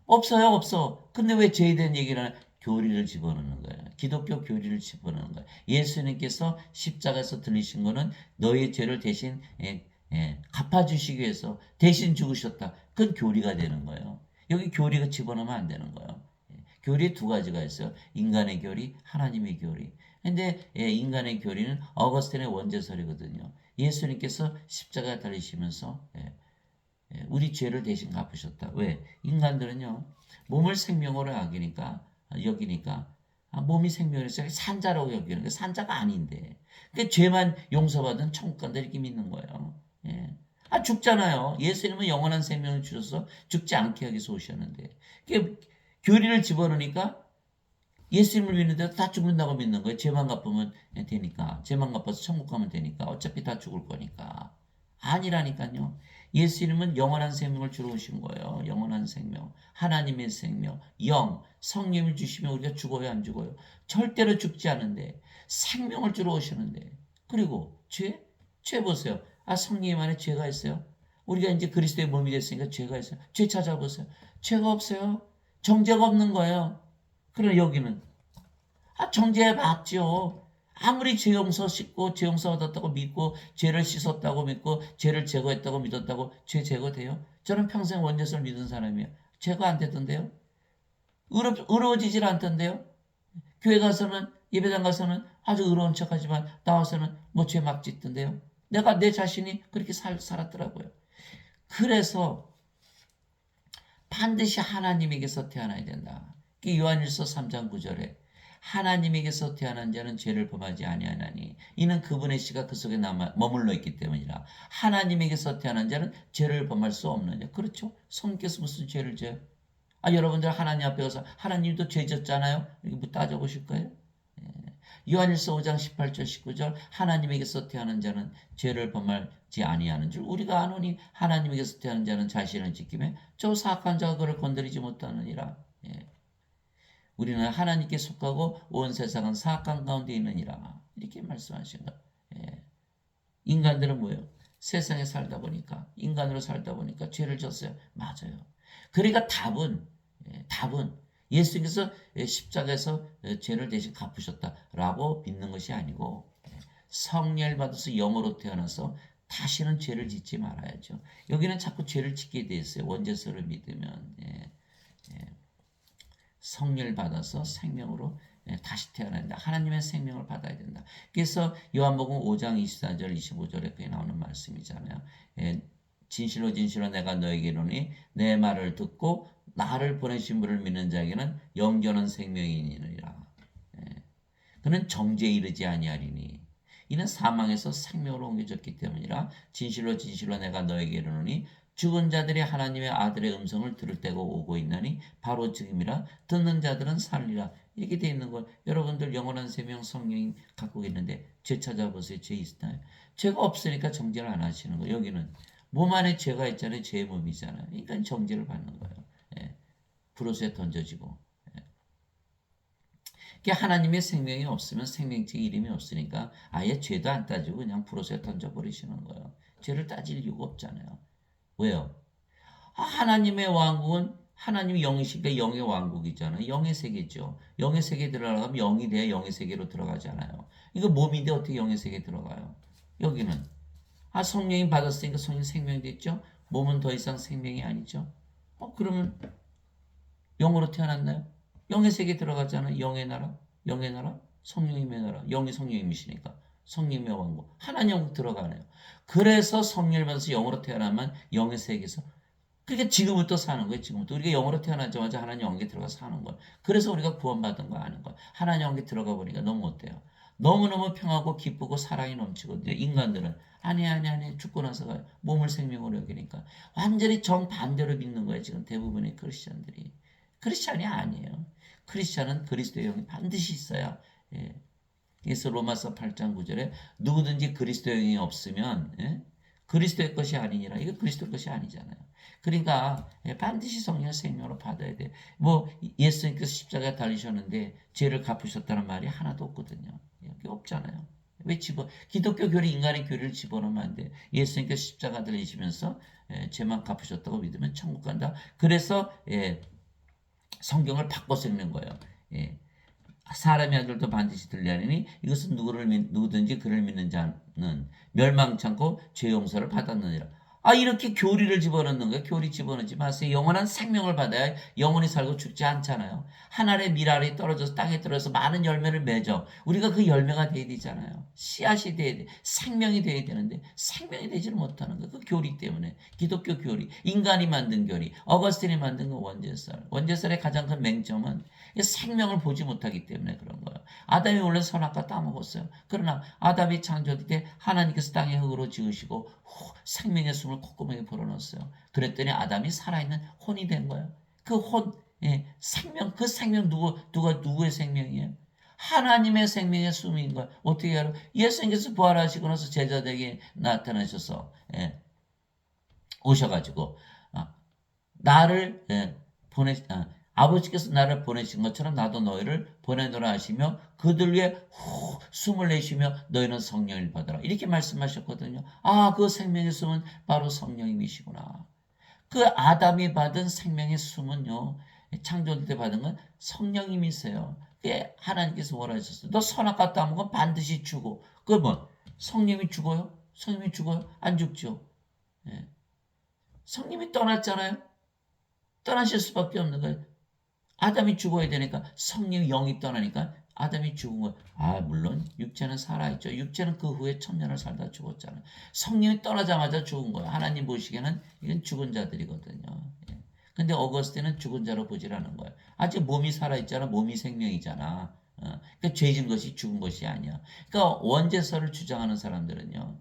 없어요, 없어. 근데 왜 죄에 대한 얘기를 하나? 교리를 집어넣는 거예요. 기독교 교리를 집어넣는 거예요. 예수님께서 십자가에서 들리신 거는 너의 죄를 대신 갚아주시기 위해서 대신 죽으셨다. 그건 교리가 되는 거예요. 여기 교리가 집어넣으면 안 되는 거예요. 교리 두 가지가 있어요. 인간의 교리, 하나님의 교리. 근데 인간의 교리는 어거스틴의 원죄설이거든요. 예수님께서 십자가에 달리시면서 우리 죄를 대신 갚으셨다. 왜? 인간들은요, 몸을 생명으로 여기니까, 몸이 생명이라서 산자라고 여기는 게 산자가 아닌데. 그 죄만 용서받은 천국 간다 이렇게 믿는 거예요. 예. 죽잖아요. 예수님은 영원한 생명을 주셔서 죽지 않게 하기 위해서 오셨는데. 교리를 집어넣으니까 예수님을 믿는데도 다 죽는다고 믿는 거예요. 죄만 갚으면 되니까. 죄만 갚아서 천국 가면 되니까. 어차피 다 죽을 거니까. 아니라니까요. 예수님은 영원한 생명을 주러 오신 거예요. 영원한 생명. 하나님의 생명. 성령을 주시면 우리가 죽어요, 안 죽어요? 절대로 죽지 않은데. 생명을 주러 오시는데. 그리고 죄 보세요. 성령 안에 죄가 있어요. 우리가 이제 그리스도의 몸이 됐으니까 죄가 있어요. 죄 찾아보세요. 죄가 없어요. 정죄가 없는 거예요. 그러나 여기는 정죄 받죠. 아무리 죄 용서 씻고 죄 용서 얻었다고 믿고 죄를 씻었다고 믿고 죄를 제거했다고 믿었다고 죄 제거돼요? 저는 평생 원죄를 믿은 사람이에요. 제거 안 되던데요? 의로워지질 않던데요? 교회 가서는 예배당 가서는 아주 의로운 척하지만 나와서는 뭐 죄 막 짓던데요? 내가 내 자신이 그렇게 살았더라고요. 그래서 반드시 하나님에게서 태어나야 된다. 요한일서 3장 9절에 하나님에게서 태어난 자는 죄를 범하지 아니하나니 이는 그분의 씨가 그 속에 머물러 있기 때문이라. 하나님에게서 태어난 자는 죄를 범할 수 없느냐. 그렇죠? 성께서 무슨 죄를 져요? 여러분들 하나님 앞에 가서 하나님도 죄 졌잖아요. 이렇게 뭐 따져보실 거예요? 요한일서 5장 18절 19절 하나님에게서 태어난 자는 죄를 범하지 아니하는 줄 우리가 아노니 하나님에게서 태어난 자는 자신을 지키며 저 사악한 자가 그를 건드리지 못하느니라. 우리는 하나님께 속하고 온 세상은 사악한 가운데 있느니라. 이렇게 말씀하신 거. 인간들은 뭐예요? 세상에 살다 보니까 인간으로 살다 보니까 죄를 졌어요. 맞아요. 그러니까 답은 예수님께서 십자가에서 죄를 대신 갚으셨다라고 믿는 것이 아니고 성령을 받아서 영으로 태어나서 다시는 죄를 짓지 말아야죠. 여기는 자꾸 죄를 짓게 돼 있어요. 원죄서를 믿으면 성령을 받아서 생명으로 다시 태어나야 된다. 하나님의 생명을 받아야 된다. 그래서 요한복음 5장 24절 25절에 그게 나오는 말씀이잖아요. 진실로 진실로 내가 너에게 이르노니 내 말을 듣고 나를 보내신 분을 믿는 자에게는 영원한 생명이 있느니라. 그는 정죄에 이르지 아니하리니 이는 사망에서 생명으로 옮겨졌기 때문이라. 진실로 진실로 내가 너에게 이르노니 죽은 자들이 하나님의 아들의 음성을 들을 때가 오고 있나니 바로 지금이라. 듣는 자들은 살리라. 이렇게 돼 있는 걸 여러분들 영원한 생명 성령이 갖고 있는데 죄 찾아보세요. 죄 있나요? 죄가 없으니까 정죄를 안 하시는 거예요. 여기는 몸 안에 죄가 있잖아요. 죄의 몸이잖아요. 그러니까 정죄를 받는 거예요. 불옷에 던져지고. 하나님의 생명이 없으면 생명체 이름이 없으니까 아예 죄도 안 따지고 그냥 불옷에 던져버리시는 거예요. 죄를 따질 이유가 없잖아요. 왜요? 하나님의 왕국은 하나님이 영이시니까 영의 왕국이잖아요. 영의 세계죠. 영의 세계에 들어가면 영이 돼야 영의 세계로 들어가잖아요. 이거 몸인데 어떻게 영의 세계에 들어가요? 여기는 성령이 받았으니까 성령 생명이 됐죠. 몸은 더 이상 생명이 아니죠. 그러면 영으로 태어났나요? 영의 세계에 들어갔잖아요. 영의 나라, 성령님의 나라, 영이 성령님이시니까 성령의 왕국, 하나님 왕국 들어가네요. 그래서 성령을 받아서 영으로 태어나면 영의 세계에서 그러니까 지금부터 사는 거예요. 지금부터 우리가 영으로 태어나자마자 하나님 왕국에 들어가 사는 거예요. 그래서 우리가 구원받은 거 아는 거예요. 하나님 왕국에 들어가 보니까 너무 어때요? 너무너무 평하고 기쁘고 사랑이 넘치거든요. 인간들은 아니 죽고 나서 몸을 생명으로 여기니까 완전히 정반대로 믿는 거예요. 지금 대부분의 크리스찬들이. 크리스찬이 아니에요. 크리스찬은 그리스도의 영이 반드시 있어야. 예. 그래서 로마서 8장 9절에 누구든지 그리스도의 영이 없으면 그리스도의 것이 아니니라. 이거 그리스도의 것이 아니잖아요. 그러니까 반드시 성령의 생명으로 받아야 돼. 뭐 예수님께서 십자가에 달리셨는데 죄를 갚으셨다는 말이 하나도 없거든요. 여기 없잖아요. 왜 기독교 교리 인간의 교리를 집어넣으면 안 돼. 예수님께서 십자가 달리시면서 죄만 갚으셨다고 믿으면 천국 간다. 그래서 성경을 바꿔서 읽는 거예요. 사람의 아들도 반드시 들려하니 이것은 누구든지 그를 믿는 자는 멸망치 않고 죄 용서를 받았느니라. 이렇게 교리를 집어넣는 거예요. 교리 집어넣지 마세요. 영원한 생명을 받아야 영원히 살고 죽지 않잖아요. 하늘의 밀알이 떨어져서 땅에 떨어져서 많은 열매를 맺어. 우리가 그 열매가 돼야 되잖아요. 씨앗이 돼야 돼. 생명이 돼야 되는데 생명이 되지를 못하는 거예요. 그 교리 때문에. 기독교 교리, 인간이 만든 교리, 어거스틴이 만든 그 원죄설. 원죄설의 가장 큰 맹점은 생명을 보지 못하기 때문에 그런 거예요. 아담이 원래 선악과 따먹었어요. 그러나 아담이 창조될 때 하나님께서 땅에 흙으로 지으시고 생명의 숨을 콧구멍에 불어넣었어요. 그랬더니 아담이 살아있는 혼이 된 거예요. 그 혼, 생명, 그 생명 누구의 생명이에요? 하나님의 생명의 숨인 거예요. 어떻게 알아? 예수님께서 부활하시고 나서 제자들에게 나타나셔서 오셔가지고 나를 아버지께서 나를 보내신 것처럼 나도 너희를 보내노라 하시며 그들 위에 숨을 내쉬며 너희는 성령을 받아라. 이렇게 말씀하셨거든요. 그 생명의 숨은 바로 성령님이시구나. 그 아담이 받은 생명의 숨은요. 창조될 때 받은 건 성령님이세요. 그게 하나님께서 뭐라 하셨어요? 너 선악과 따먹으면 반드시 죽어. 그러면 성령이 죽어요? 성령이 죽어요? 안 죽죠. 성령이 떠났잖아요. 떠나실 수밖에 없는 거예요. 아담이 죽어야 되니까 성령의 영이 떠나니까 아담이 죽은 거예요. 물론 육체는 살아있죠. 육체는 그 후에 1000년을 살다 죽었잖아요. 성령이 떠나자마자 죽은 거예요. 하나님 보시기에는 이건 죽은 자들이거든요. 근데 어거스틴은 죽은 자로 보질 않은 거예요. 아직 몸이 살아있잖아. 몸이 생명이잖아. 그러니까 죄진 것이 죽은 것이 아니야. 그러니까 원죄설을 주장하는 사람들은요.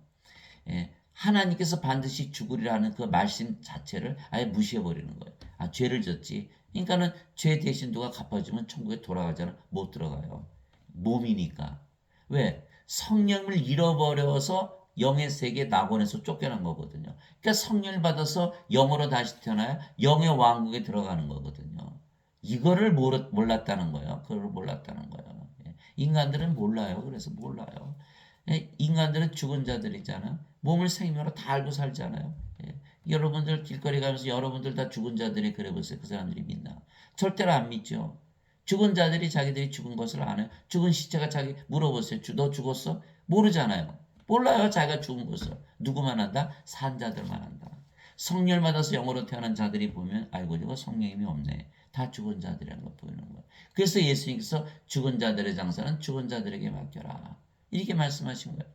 하나님께서 반드시 죽으리라는 그 말씀 자체를 아예 무시해버리는 거예요. 죄를 졌지. 그러니까는 죄 대신 누가 갚아주면 천국에 돌아가잖아. 못 들어가요. 몸이니까. 왜? 성령을 잃어버려서 영의 세계 낙원에서 쫓겨난 거거든요. 그러니까 성령을 받아서 영으로 다시 태어나야 영의 왕국에 들어가는 거거든요. 이거를 몰랐다는 거예요. 그걸 몰랐다는 거예요. 인간들은 몰라요. 그래서 몰라요. 인간들은 죽은 자들이잖아. 몸을 생명으로 다 알고 살잖아요. 여러분들 길거리 가면서 여러분들 다 죽은 자들이 그래 보세요. 그 사람들이 믿나? 절대로 안 믿죠. 죽은 자들이 자기들이 죽은 것을 안 해요. 죽은 시체가 물어보세요. 너 죽었어? 모르잖아요. 몰라요. 자기가 죽은 것을. 누구만 한다? 산 자들만 한다. 성령을 받아서 영으로 태어난 자들이 보면 아이고 이거 성령님이 없네. 다 죽은 자들이라는 걸 보이는 거예요. 그래서 예수님께서 죽은 자들의 장사는 죽은 자들에게 맡겨라. 이렇게 말씀하신 거예요.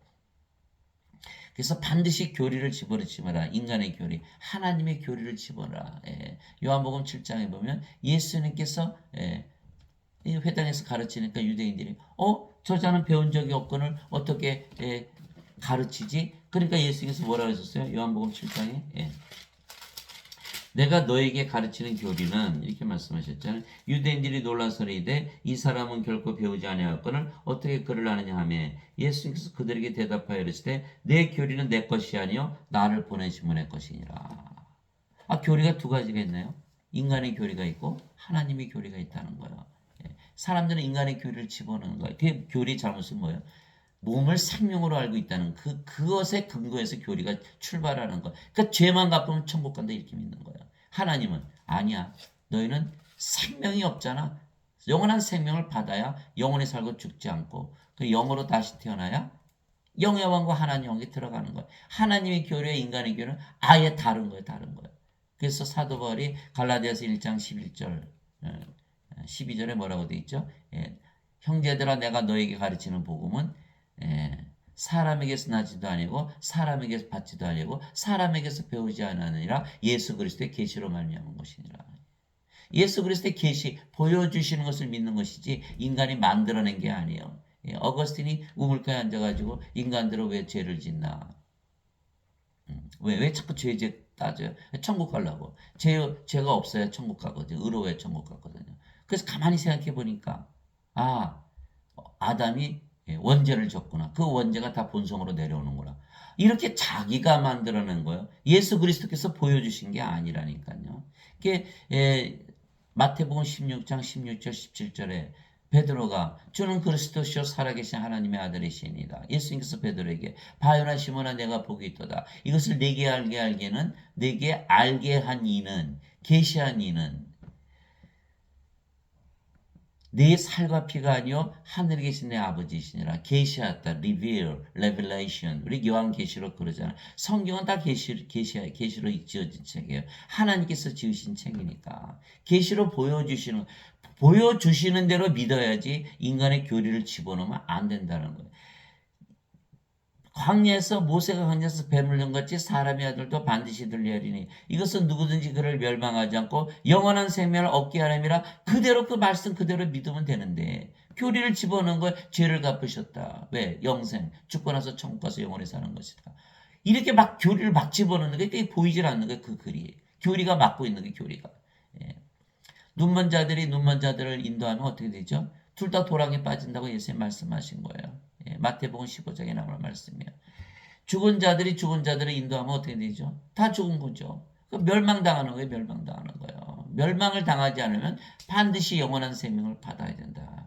그래서 반드시 교리를 집어넣지 마라. 인간의 교리, 하나님의 교리를 집어넣어라. 요한복음 7장에 보면 예수님께서 이 회당에서 가르치니까 유대인들이 저자는 배운 적이 없거늘 어떻게 가르치지? 그러니까 예수님께서 뭐라고 하셨어요? 요한복음 7장에 내가 너에게 가르치는 교리는 이렇게 말씀하셨잖아요. 유대인들이 놀라서리되 이 사람은 결코 배우지 아니하였거늘 어떻게 그를 아느냐 하며 예수님께서 그들에게 대답하여 이르시되 내 교리는 내 것이 아니요 나를 보내신 분의 것이니라. 교리가 두 가지가 있나요? 인간의 교리가 있고 하나님의 교리가 있다는 거예요. 사람들은 인간의 교리를 집어넣는 거예요. 그 교리 잘못은 뭐예요? 몸을 생명으로 알고 있다는 그것에 근거해서 교리가 출발하는 거. 그러니까 죄만 갚으면 천국 간다 이렇게 믿는 거예요. 하나님은 아니야. 너희는 생명이 없잖아. 영원한 생명을 받아야 영원히 살고 죽지 않고 그 영으로 다시 태어나야 영의 왕과 하나님 왕에 들어가는 거예요. 하나님의 교리와 인간의 교리는 아예 다른 거예요. 다른 거예요. 그래서 사도 바울이 갈라디아서 1장 11절 12절에 뭐라고 돼 있죠? 형제들아 내가 너에게 가르치는 복음은 사람에게서 나지도 아니고 사람에게서 받지도 아니고 사람에게서 배우지 않으니라 예수 그리스도의 계시로 말미암은 것이니라. 예수 그리스도의 계시 보여주시는 것을 믿는 것이지 인간이 만들어낸 게 아니에요. 어거스틴이 우물가에 앉아가지고 인간들은 왜 죄를 짓나? 왜 자꾸 죄 따져요? 천국 가려고. 죄가 없어야 천국 가거든요. 의로워야 천국 가거든요. 그래서 가만히 생각해 보니까 아, 아담이 원죄를 졌구나. 그 원죄가 다 본성으로 내려오는구나. 이렇게 자기가 만들어낸 거예요. 예수 그리스도께서 보여주신 게 아니라니까요. 이게 마태복음 16장 16절 17절에 베드로가 주는 그리스도시요 살아계신 하나님의 아들이시니이다. 예수님께서 베드로에게 바요나 시몬아 내가 복이 있도다. 이것을 내게 알게는 내게 알게 한 이는 계시한 이는 내 살과 피가 아니요 하늘에 계신 내 아버지이시니라. 계시하였다. reveal, revelation. 우리 요한계시록 그러잖아요. 성경은 다 계시로 지어진 책이에요. 하나님께서 지으신 책이니까. 계시로 보여주시는 대로 믿어야지 인간의 교리를 집어넣으면 안 된다는 거예요. 광야에서 모세가 광야에서 뱀을 넣은같이 사람의 아들도 반드시 들려리니 이것은 누구든지 그를 멸망하지 않고 영원한 생명을 얻게 하려니라. 그대로 그 말씀 그대로 믿으면 되는데 교리를 집어넣은 거에 죄를 갚으셨다. 왜? 영생. 죽고 나서 천국 가서 영원히 사는 것이다. 이렇게 막 교리를 막 집어넣는 게 그게 보이질 않는 게 그 글이. 교리가 막고 있는 게 교리가. 예. 눈먼 자들이 눈먼 자들을 인도하면 어떻게 되죠? 둘 다 도랑에 빠진다고 예수님 말씀하신 거예요. 예, 마태복음 15장에 나오는 말씀이에요. 죽은 자들이 죽은 자들을 인도하면 어떻게 되죠? 다 죽은 거죠. 멸망당하는 거예요. 멸망당하는 거예요. 멸망을 당하지 않으면 반드시 영원한 생명을 받아야 된다.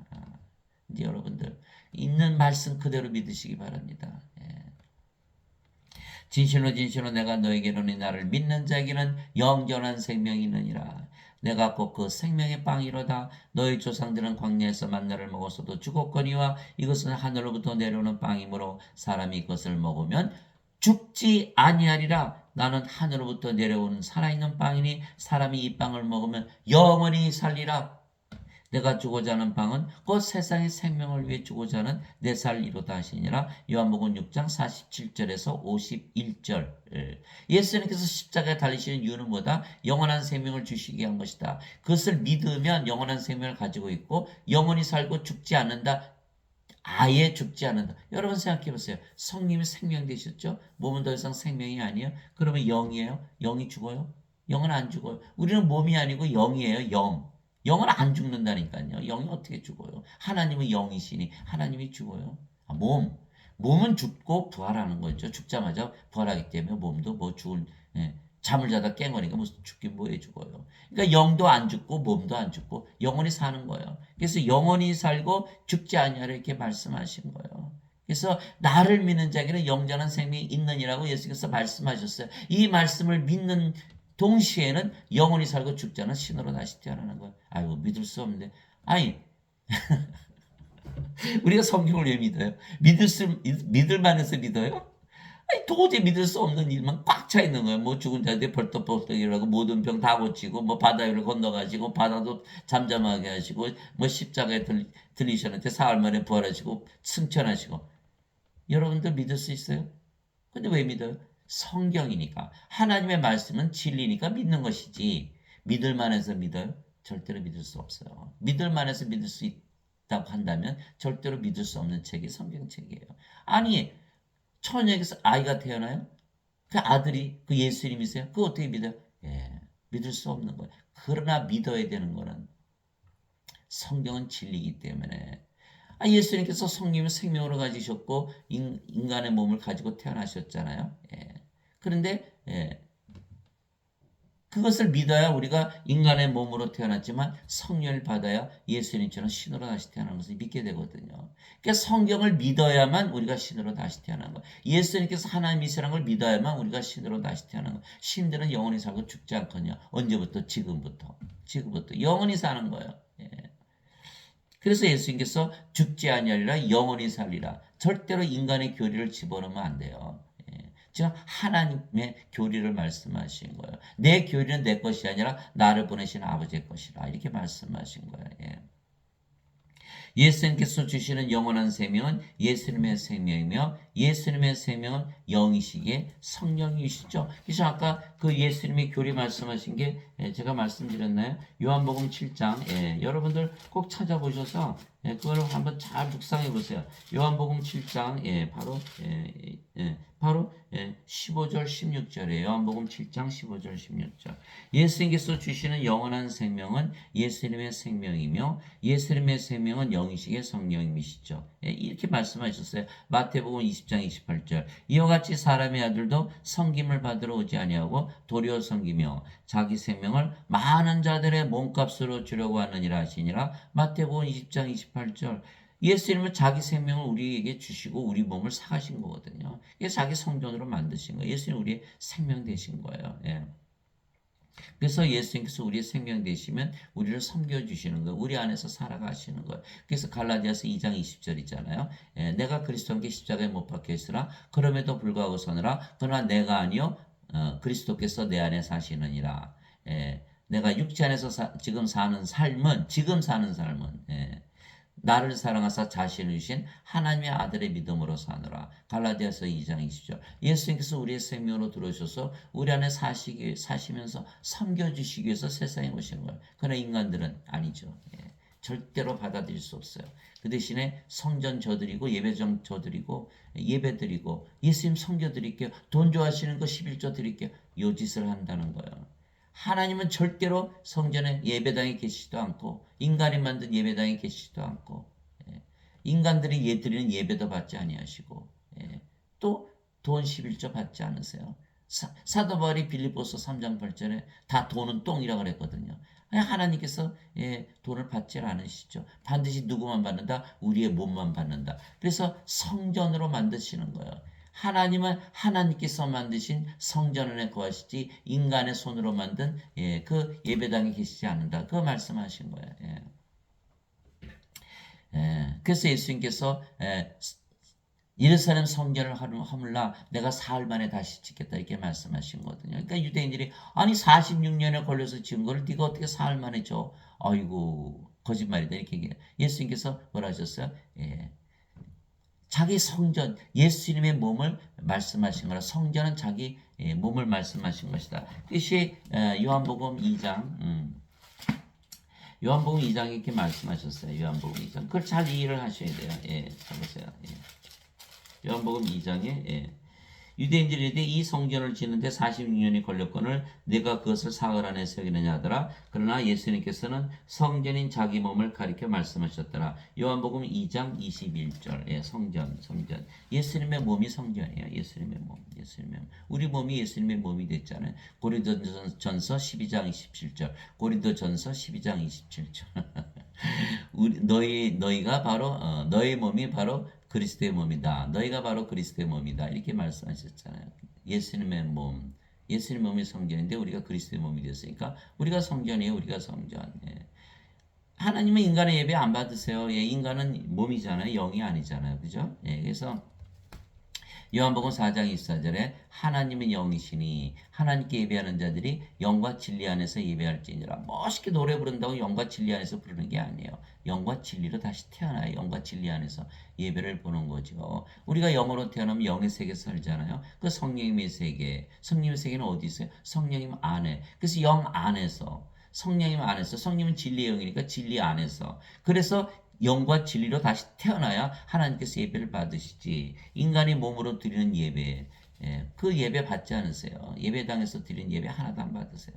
이제 여러분들 있는 말씀 그대로 믿으시기 바랍니다. 예. 진실로 진실로 내가 너에게 이르노니 나를 믿는 자에게는 영원한 생명이 있느니라. 내가 곧 그 생명의 빵이로다. 너희 조상들은 광야에서 만나를 먹었어도 죽었거니와 이것은 하늘로부터 내려오는 빵이므로 사람이 이것을 먹으면 죽지 아니하리라. 나는 하늘로부터 내려오는 살아있는 빵이니 사람이 이 빵을 먹으면 영원히 살리라. 내가 주고자 하는 빵은 곧 세상의 생명을 위해 주고자 하는 내 살이로다 하시니라. 요한복음 6장 47절에서 51절. 예수님께서 십자가에 달리시는 이유는 뭐다? 영원한 생명을 주시게 한 것이다. 그것을 믿으면 영원한 생명을 가지고 있고 영원히 살고 죽지 않는다. 아예 죽지 않는다. 여러분 생각해 보세요. 성님이 생명 되셨죠? 몸은 더 이상 생명이 아니에요. 그러면 영이에요? 영이 죽어요? 영은 안 죽어요. 우리는 몸이 아니고 영이에요. 영. 영은 안 죽는다니까요. 영이 어떻게 죽어요? 하나님은 영이시니 하나님이 죽어요. 몸은 죽고 부활하는 거죠. 죽자마자 부활하기 때문에 몸도 뭐 죽을 잠을 자다 깬 거니까 무슨 죽긴 뭐에 죽어요. 그러니까 영도 안 죽고 몸도 안 죽고 영원히 사는 거예요. 그래서 영원히 살고 죽지 아니하라 이렇게 말씀하신 거예요. 그래서 나를 믿는 자에게는 영원한 생명이 있느니라고 예수께서 말씀하셨어요. 이 말씀을 믿는 동시에는 영원히 살고 죽지 않은 신으로 다시 태어나는 거예요. 아이고 믿을 수 없는데. 아니 우리가 성경을 왜 믿어요? 믿을 만해서 믿어요? 아니, 도저히 믿을 수 없는 일만 꽉 차 있는 거예요. 뭐 죽은 자들이 벌떡벌떡 일어나고 모든 병 다 고치고 뭐 바다 위를 건너가시고 바다도 잠잠하게 하시고 뭐 십자가에 들리셨는데 사흘 만에 부활하시고 승천하시고. 여러분들 믿을 수 있어요? 근데 왜 믿어요? 성경이니까. 하나님의 말씀은 진리니까 믿는 것이지. 믿을 만해서 믿어요? 절대로 믿을 수 없어요. 믿을 만해서 믿을 수 있다고 한다면 절대로 믿을 수 없는 책이 성경책이에요. 아니 처녀에게서 아이가 태어나요? 그 아들이 그 예수님이세요? 그거 어떻게 믿어요? 예, 믿을 수 없는 거예요. 그러나 믿어야 되는 거는 성경은 진리이기 때문에. 예수님께서 성령을 생명으로 가지셨고 인간의 몸을 가지고 태어나셨잖아요. 예. 그런데 그것을 믿어야 우리가 인간의 몸으로 태어났지만 성령을 받아야 예수님처럼 신으로 다시 태어나는 것을 믿게 되거든요. 그러니까 성경을 믿어야만 우리가 신으로 다시 태어나는 거예요. 예수님께서 하나님이시라는 걸 믿어야만 우리가 신으로 다시 태어나는 거예요. 신들은 영원히 살고 죽지 않거든요. 언제부터? 지금부터 영원히 사는 거예요. 예. 그래서 예수님께서 죽지 아니하리라 영원히 살리라. 절대로 인간의 교리를 집어넣으면 안 돼요. 지금 하나님의 교리를 말씀하신 거예요. 내 교리는 내 것이 아니라 나를 보내신 아버지의 것이라 이렇게 말씀하신 거예요. 예. 예수님께서 주시는 영원한 생명은 예수님의 생명이며 예수님의 생명은 영이시기에 성령이시죠. 그래서 아까 그 예수님의 교리 말씀하신 게 제가 말씀드렸나요? 요한복음 7장 여러분들 꼭 찾아보셔서 예, 그걸 한번 잘 묵상해 보세요. 요한복음 7장, 바로 15절, 16절이에요. 요한복음 7장 15절, 16절. 예수님께서 주시는 영원한 생명은 예수님의 생명이며 예수님의 생명은 영이시게 성령님이시죠. 예, 이렇게 말씀하셨어요. 마태복음 20장 28절. 이와 같이 사람의 아들도 섬김을 받으러 오지 아니하고 도리어 섬기며 자기 생명을 많은 자들의 몸값으로 주려고 하느니라 하시니라. 마태복음 20장 28절. 예수님은 자기 생명을 우리에게 주시고 우리 몸을 사가신 거거든요. 이게 자기 성전으로 만드신 거예요. 예수님 우리의 생명 되신 거예요. 예. 그래서 예수님께서 우리의 생명 되시면 우리를 섬겨주시는 거예요. 우리 안에서 살아가시는 거예요. 그래서 갈라디아서 2장 20절이잖아요. 예, 내가 그리스도와 함께 십자가에 못 박혀 있으나 그럼에도 불구하고 서느라 그러나 내가 아니요 그리스도께서 내 안에 사시느니라. 예, 내가 육체 안에서 지금 사는 삶은 예, 나를 사랑하사 자신을 주신 하나님의 아들의 믿음으로 사느라. 갈라디아서 2장 20절. 예수님께서 우리의 생명으로 들어오셔서 우리 안에 사시면서 섬겨주시기 위해서 세상에 오신 거예요. 그러나 인간들은 아니죠. 예. 절대로 받아들일 수 없어요. 그 대신에 성전 저드리고 예배정 저드리고 예배드리고 예수님 섬겨드릴게요. 돈 좋아하시는 거 11조 드릴게요. 요 짓을 한다는 거예요. 하나님은 절대로 성전에 예배당에 계시지도 않고 인간이 만든 예배당에 계시지도 않고 인간들이 드리는 예배도 받지 아니하시고 또 돈 11조 받지 않으세요. 사도 바울이 빌립보서 3장 8절에 다 돈은 똥이라고 그랬거든요. 하나님께서 돈을 받지 않으시죠. 반드시 누구만 받는다? 우리의 몸만 받는다. 그래서 성전으로 만드시는 거예요. 하나님은 하나님께서 만드신 성전 안에 거하시지 인간의 손으로 만든 그 예배당에 계시지 않는다. 그 말씀하신 거예요. 그래서 예수님께서 예루살렘 성전을 허물라 내가 사흘 만에 다시 짓겠다 이렇게 말씀하신 거거든요. 그러니까 유대인들이 아니 46년에 걸려서 지은 거를 네가 어떻게 사흘 만에 줘? 아이고 거짓말이다 이렇게 얘기해요. 예수님께서 뭐라 하셨어요? 자기 성전, 예수님의 몸을 말씀하신 거라. 성전은 자기 몸을 말씀하신 것이다. 그것이 요한복음 2장, 요한복음 2장에 이렇게 말씀하셨어요. 요한복음 2장. 그걸 잘 이해를 하셔야 돼요. 예, 잘 보세요. 요한복음 2장에 유대인들이 이 성전을 짓는데 46년이 걸렸거늘 내가 그것을 사흘 안에 세우느냐 하더라. 그러나 예수님께서는 성전인 자기 몸을 가리켜 말씀하셨더라. 요한복음 2장 21절. 성전. 예수님의 몸이 성전이에요. 예수님의 몸. 우리 몸이 예수님의 몸이 됐잖아요. 고린도전서 12장 27절. 고린도전서 12장 27절. 너희가 바로 너희 몸이 바로 그리스도의 몸이다. 너희가 바로 그리스도의 몸이다. 이렇게 말씀하셨잖아요. 예수님의 몸이 성전인데 우리가 그리스도의 몸이 됐으니까 우리가 성전이에요. 우리가 성전. 하나님은 인간의 예배 안 받으세요. 인간은 몸이잖아요. 영이 아니잖아요. 그죠? 그래서 요한복음 4장 24절에 하나님은 영이시니 하나님께 예배하는 자들이 영과 진리 안에서 예배할지니라. 멋있게 노래 부른다고 영과 진리 안에서 부르는 게 아니에요. 영과 진리로 다시 태어나요. 영과 진리 안에서 예배를 보는 거죠. 우리가 영으로 태어나면 영의 세계에서 살잖아요. 그 성령님의 세계. 성령님의 세계는 어디 있어요? 성령님 안에. 그래서 영 안에서. 성령님 안에서. 성령님은 진리의 영이니까 진리 안에서. 그래서 영과 진리로 다시 태어나야 하나님께서 예배를 받으시지. 인간이 몸으로 드리는 예배, 그 예배 받지 않으세요. 예배당에서 드리는 예배 하나도 안 받으세요.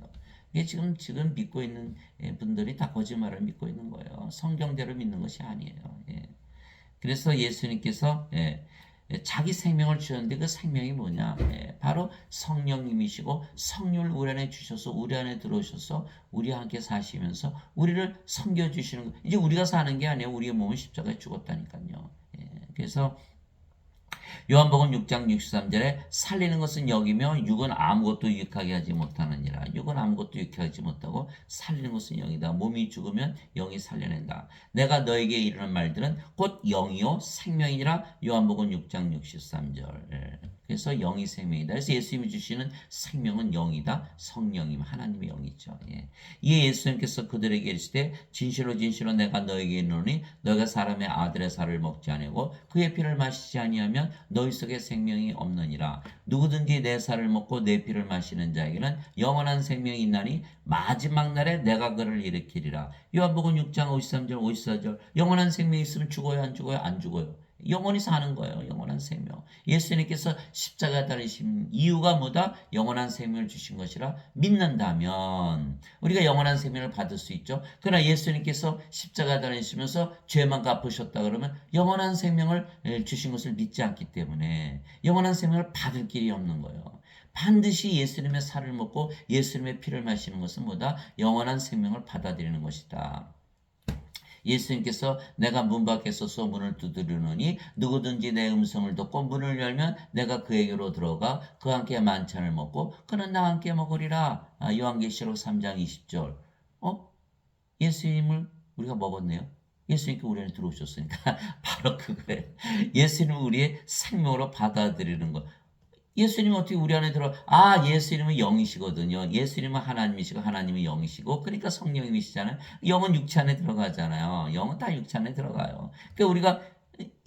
이게 지금 믿고 있는 분들이 다 거짓말을 믿고 있는 거예요. 성경대로 믿는 것이 아니에요. 그래서 예수님께서 자기 생명을 주셨는데 그 생명이 뭐냐? 바로 성령님이시고 성령을 우리 안에 주셔서 우리 안에 들어오셔서 우리와 함께 사시면서 우리를 섬겨주시는 거. 이제 우리가 사는 게 아니에요. 우리의 몸은 십자가에 죽었다니까요. 그래서 요한복음 6장 63절에 살리는 것은 영이며 육은 아무것도 유익하게 하지 못하느니라. 육은 아무것도 유익하게 하지 못하고 살리는 것은 영이다. 몸이 죽으면 영이 살려낸다. 내가 너에게 이르는 말들은 곧 영이요 생명이니라. 요한복음 6장 63절. 그래서 영이 생명이다. 그래서 예수님이 주시는 생명은 영이다. 성령님 하나님의 영이죠. 예. 이에 예수님께서 그들에게 이르시되 진실로 진실로 내가 너에게 이르노니 너희가 사람의 아들의 살을 먹지 아니하고 그의 피를 마시지 아니하면 너희 속에 생명이 없느니라. 누구든지 내 살을 먹고 내 피를 마시는 자에게는 영원한 생명이 있나니 마지막 날에 내가 그를 일으키리라. 요한복음 6장 53절 54절 영원한 생명이 있으면 죽어요 안 죽어요? 안 죽어요. 영원히 사는 거예요. 영원한 생명. 예수님께서 십자가 달리신 이유가 뭐다? 영원한 생명을 주신 것이라 믿는다면 우리가 영원한 생명을 받을 수 있죠. 그러나 예수님께서 십자가 달리시면서 죄만 갚으셨다 그러면 영원한 생명을 주신 것을 믿지 않기 때문에 영원한 생명을 받을 길이 없는 거예요. 반드시 예수님의 살을 먹고 예수님의 피를 마시는 것은 뭐다? 영원한 생명을 받아들이는 것이다. 예수님께서 내가 문 밖에 서서 문을 두드리노니 누구든지 내 음성을 듣고 문을 열면 내가 그에게로 들어가 그와 함께 만찬을 먹고 그는 나와 함께 먹으리라. 요한계시록 3장 20절. 예수님을 우리가 먹었네요. 예수님께 우리 안에 들어오셨으니까 바로 그거예요. 예수님을 우리의 생명으로 받아들이는 것. 예수님은 어떻게 우리 안에 예수님은 영이시거든요. 예수님은 하나님이시고 하나님은 영이시고 그러니까 성령님이시잖아요. 영은 육체 안에 들어가잖아요. 영은 다 육체 안에 들어가요. 그러니까 우리가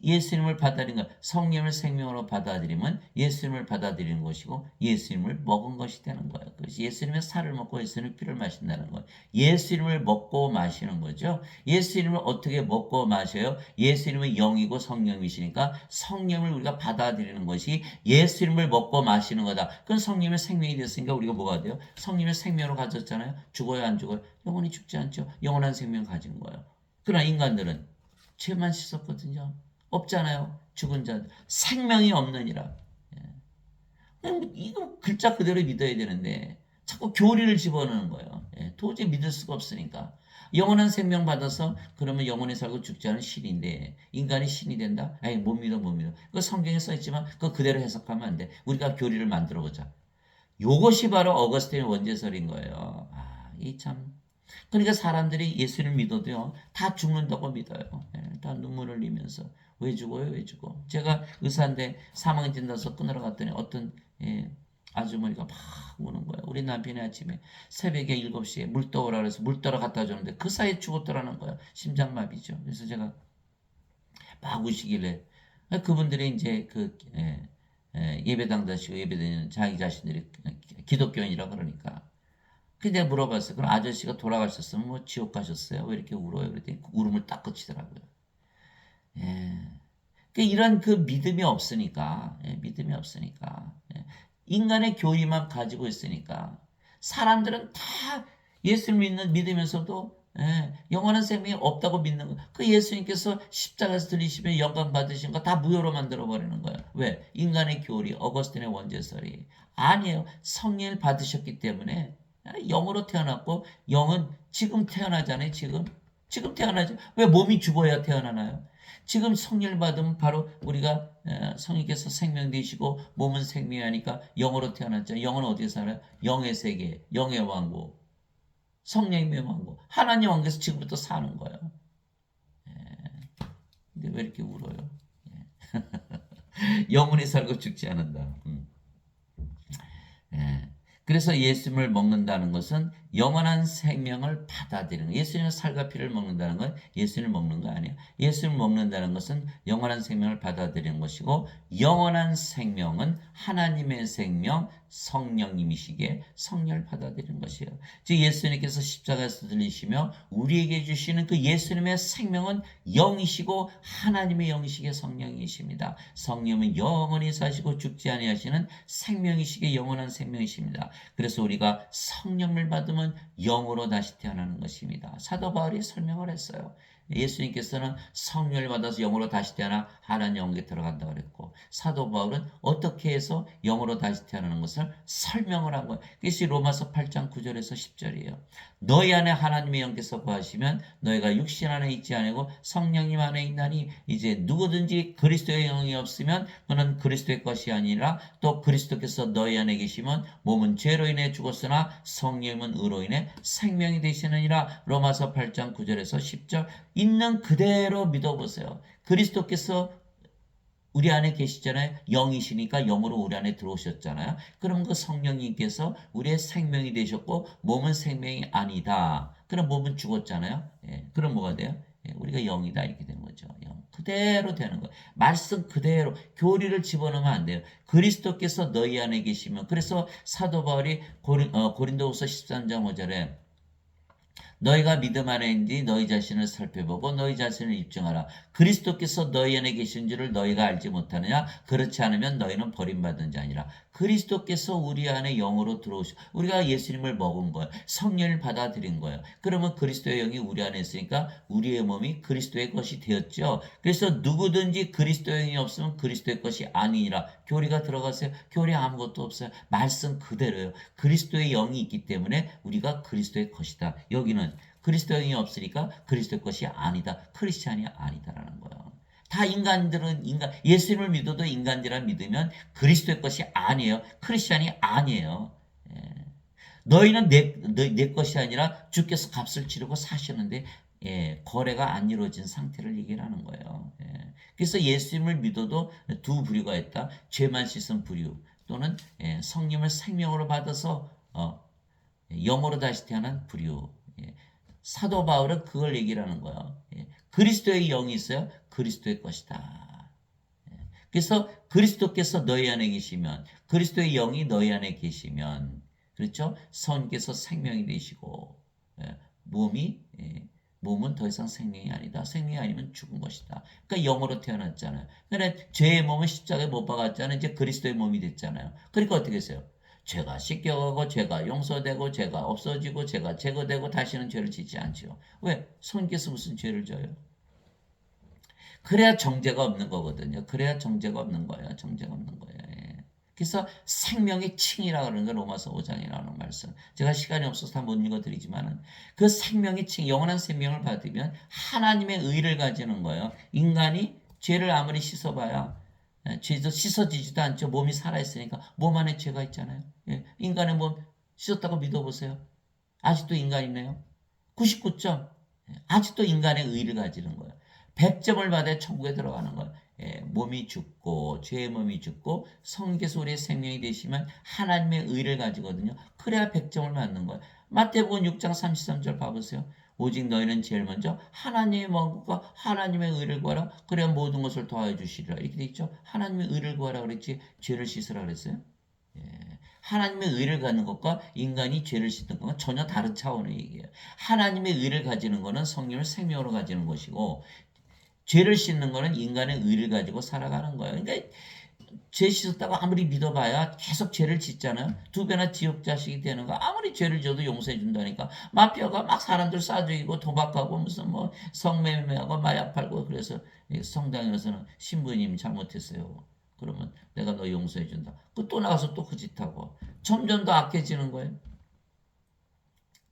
예수님을 받아들이는 것, 성령을 생명으로 받아들이면 예수님을 받아들이는 것이고 예수님을 먹은 것이 되는 거예요. 그래서 예수님의 살을 먹고 예수님의 피를 마신다는 거예요. 예수님을 먹고 마시는 거죠. 예수님을 어떻게 먹고 마셔요? 예수님은 영이고 성령이시니까 성령을 우리가 받아들이는 것이 예수님을 먹고 마시는 거다. 그건 성령의 생명이 됐으니까 우리가 뭐가 돼요? 성령의 생명으로 가졌잖아요. 죽어요 안 죽어요? 영원히 죽지 않죠. 영원한 생명 가진 거예요. 그러나 인간들은 죄만 씻었거든요. 없잖아요. 죽은 자들. 생명이 없느니라. 이거 글자 그대로 믿어야 되는데 자꾸 교리를 집어넣는 거예요. 도저히 믿을 수가 없으니까. 영원한 생명 받아서 그러면 영원히 살고 죽지 않은 신인데 인간이 신이 된다? 에이 못 믿어 못 믿어. 그 성경에 써있지만 그거 그대로 해석하면 안 돼. 우리가 교리를 만들어 보자. 요것이 바로 어거스틴의 원죄설인 거예요. 이 참. 그러니까 사람들이 예수를 믿어도요, 다 죽는다고 믿어요. 다 눈물을 흘리면서. 왜 죽어요? 왜 죽어? 제가 의사인데 사망 진단서 끊으러 갔더니 어떤 아주머니가 막 우는 거예요. 우리 남편이 아침에 새벽에 7시에 물 떠오라 그래서 물 떠러 갖다 주는데 그 사이에 죽었더라는 거예요. 심장마비죠. 그래서 제가 막 우시길래 그분들이 이제 예배당 다시고 예배드리는 자기 자신들이 기독교인이라 그러니까 근데 물어봤어요. 그럼 아저씨가 돌아가셨으면 뭐 지옥 가셨어요? 왜 이렇게 울어요? 그랬더니 울음을 딱 그치더라고요. 예. 이런 믿음이 없으니까, 믿음이 없으니까, 인간의 교리만 가지고 있으니까, 사람들은 다 예수를 믿으면서도, 영원한 생명이 없다고 믿는 거. 예수님께서 십자가에서 들리시면 영광 받으신 거 다 무효로 만들어 버리는 거예요. 왜? 인간의 교리, 어거스틴의 원죄설이. 아니에요. 성령을 받으셨기 때문에, 영으로 태어났고, 영은 지금 태어나잖아요, 지금 태어나죠. 왜 몸이 죽어야 태어나나요? 지금 성령을 받으면 바로 우리가 성령께서 생명 되시고 몸은 생명하니까 영으로 태어났죠. 영은 어디에 살아요? 영의 세계, 영의 왕국, 성령의 왕국, 하나님 왕국에서 지금부터 사는 거예요. 근데 왜 이렇게 울어요? 영원히 살고 죽지 않는다. 그래서 예수님을 먹는다는 것은 영원한 생명을 받아들이는, 예수님의 살과 피를 먹는다는 건 예수님을 먹는 거 아니에요. 예수님을 먹는다는 것은 영원한 생명을 받아들이는 것이고, 영원한 생명은 하나님의 생명, 성령님이시기에 성령을 받아들이는 것이에요. 즉 예수님께서 십자가에서 들리시며 우리에게 주시는 그 예수님의 생명은 영이시고 하나님의 영이시기에 성령이십니다. 성령은 영원히 사시고 죽지 아니하시는 생명이시기에 영원한 생명이십니다. 그래서 우리가 성령을 받으면 영으로 다시 태어나는 것입니다. 사도 바울이 설명을 했어요. 예수님께서는 성령을 받아서 영으로 다시 태어나 하나님 영에 들어간다고 그랬고, 사도 바울은 어떻게 해서 영으로 다시 태어나는 것을 설명을 한 거예요. 그것이 로마서 8장 9절에서 10절이에요. 너희 안에 하나님의 영께서 거하시면 너희가 육신 안에 있지 아니고 성령님 안에 있나니, 이제 누구든지 그리스도의 영이 없으면 그는 그리스도의 것이 아니라, 또 그리스도께서 너희 안에 계시면 몸은 죄로 인해 죽었으나 성령은 의로 인해 생명이 되시느니라. 로마서 8장 9절에서 10절. 있는 그대로 믿어보세요. 그리스도께서 우리 안에 계시잖아요. 영이시니까 영으로 우리 안에 들어오셨잖아요. 그럼 그 성령님께서 우리의 생명이 되셨고 몸은 생명이 아니다. 그럼 몸은 죽었잖아요. 예, 그럼 뭐가 돼요? 예, 우리가 영이다 이렇게 되는 거죠. 영 그대로 되는 거예요. 말씀 그대로 교리를 집어넣으면 안 돼요. 그리스도께서 너희 안에 계시면 그래서 사도 바울이 고린도후서 13장 5절에 너희가 믿음 안에 있는지 너희 자신을 살펴보고 너희 자신을 입증하라. 그리스도께서 너희 안에 계신 줄을 너희가 알지 못하느냐? 그렇지 않으면 너희는 버림받은 자니라. 그리스도께서 우리 안에 영으로 들어오시 우리가 예수님을 먹은 거예요. 성령을 받아들인 거예요. 그러면 그리스도의 영이 우리 안에 있으니까 우리의 몸이 그리스도의 것이 되었죠. 그래서 누구든지 그리스도의 영이 없으면 그리스도의 것이 아니니라. 교리가 들어가세요. 교리 아무것도 없어요. 말씀 그대로예요. 그리스도의 영이 있기 때문에 우리가 그리스도의 것이다. 여기는 그리스도의 영이 없으니까 그리스도의 것이 아니다. 크리스찬이 아니다라는 거예요. 다 인간들은 예수님을 믿어도 인간들이라 믿으면 그리스도의 것이 아니에요. 크리스찬이 아니에요. 예. 너희는 내 것이 아니라 주께서 값을 치르고 사시는데 예, 거래가 안 이루어진 상태를 얘기하는 거예요. 예. 그래서 예수님을 믿어도 두 부류가 있다. 죄만 씻은 부류 또는 예, 성령을 생명으로 받아서 영으로 다시 태어난 부류. 예. 사도 바울은 그걸 얘기를 하는 거예요. 예. 그리스도의 영이 있어요. 그리스도의 것이다. 예. 그래서 그리스도께서 너희 안에 계시면 그리스도의 영이 너희 안에 계시면 그렇죠? 성께서 생명이 되시고 예. 몸은 더 이상 생명이 아니다. 생명이 아니면 죽은 것이다. 그러니까 영으로 태어났잖아요. 그러니까 죄의 몸은 십자가에 못 박았잖아요. 이제 그리스도의 몸이 됐잖아요. 그러니까 어떻게 했어요? 죄가 씻겨가고 죄가 용서되고 죄가 없어지고 죄가 제거되고 다시는 죄를 짓지 않지요. 왜? 성께서 무슨 죄를 져요? 그래야 정죄가 없는 거거든요. 그래야 정죄가 없는 거예요. 정죄가 없는 거예요. 예. 그래서 생명의 칭이라 그러는 거 로마서 5장에 나오는 말씀. 제가 시간이 없어서 다 못 읽어드리지만은 그 생명의 칭, 영원한 생명을 받으면 하나님의 의를 가지는 거예요. 인간이 죄를 아무리 씻어봐야 죄도 씻어지지도 않죠. 몸이 살아있으니까 몸 안에 죄가 있잖아요. 예. 인간의 몸 씻었다고 믿어보세요. 아직도 인간이네요. 99점. 아직도 인간의 의를 가지는 거예요. 100점을 받아야 천국에 들어가는 거예요. 예, 몸이 죽고 죄의 몸이 죽고 성께서 우리의 생명이 되시면 하나님의 의를 가지거든요. 그래야 100점을 받는 거예요. 마태복음 6장 33절 봐보세요. 오직 너희는 제일 먼저 하나님의 마음과 하나님의 의를 구하라. 그래야 모든 것을 더하여 주시리라. 이렇게 돼 있죠. 하나님의 의를 구하라 그랬지 죄를 씻으라 그랬어요. 예. 하나님의 의를 갖는 것과 인간이 죄를 씻는 것은 전혀 다른 차원의 얘기예요. 하나님의 의를 가지는 것은 성령을 생명으로 가지는 것이고 죄를 씻는 것은 인간의 의를 가지고 살아가는 거예요. 그러니까 죄 씻었다고 아무리 믿어봐야 계속 죄를 짓잖아요. 두 배나 지옥 자식이 되는 거. 아무리 죄를 져도 용서해 준다니까. 마피아가 막 사람들 쏴 죽이고 도박하고 무슨 뭐 성매매하고 마약 팔고 그래서 성당에서는 신부님 잘못했어요. 그러면 내가 너 용서해 준다. 그 또 나가서 또 그 짓하고 점점 더 악해지는 거예요.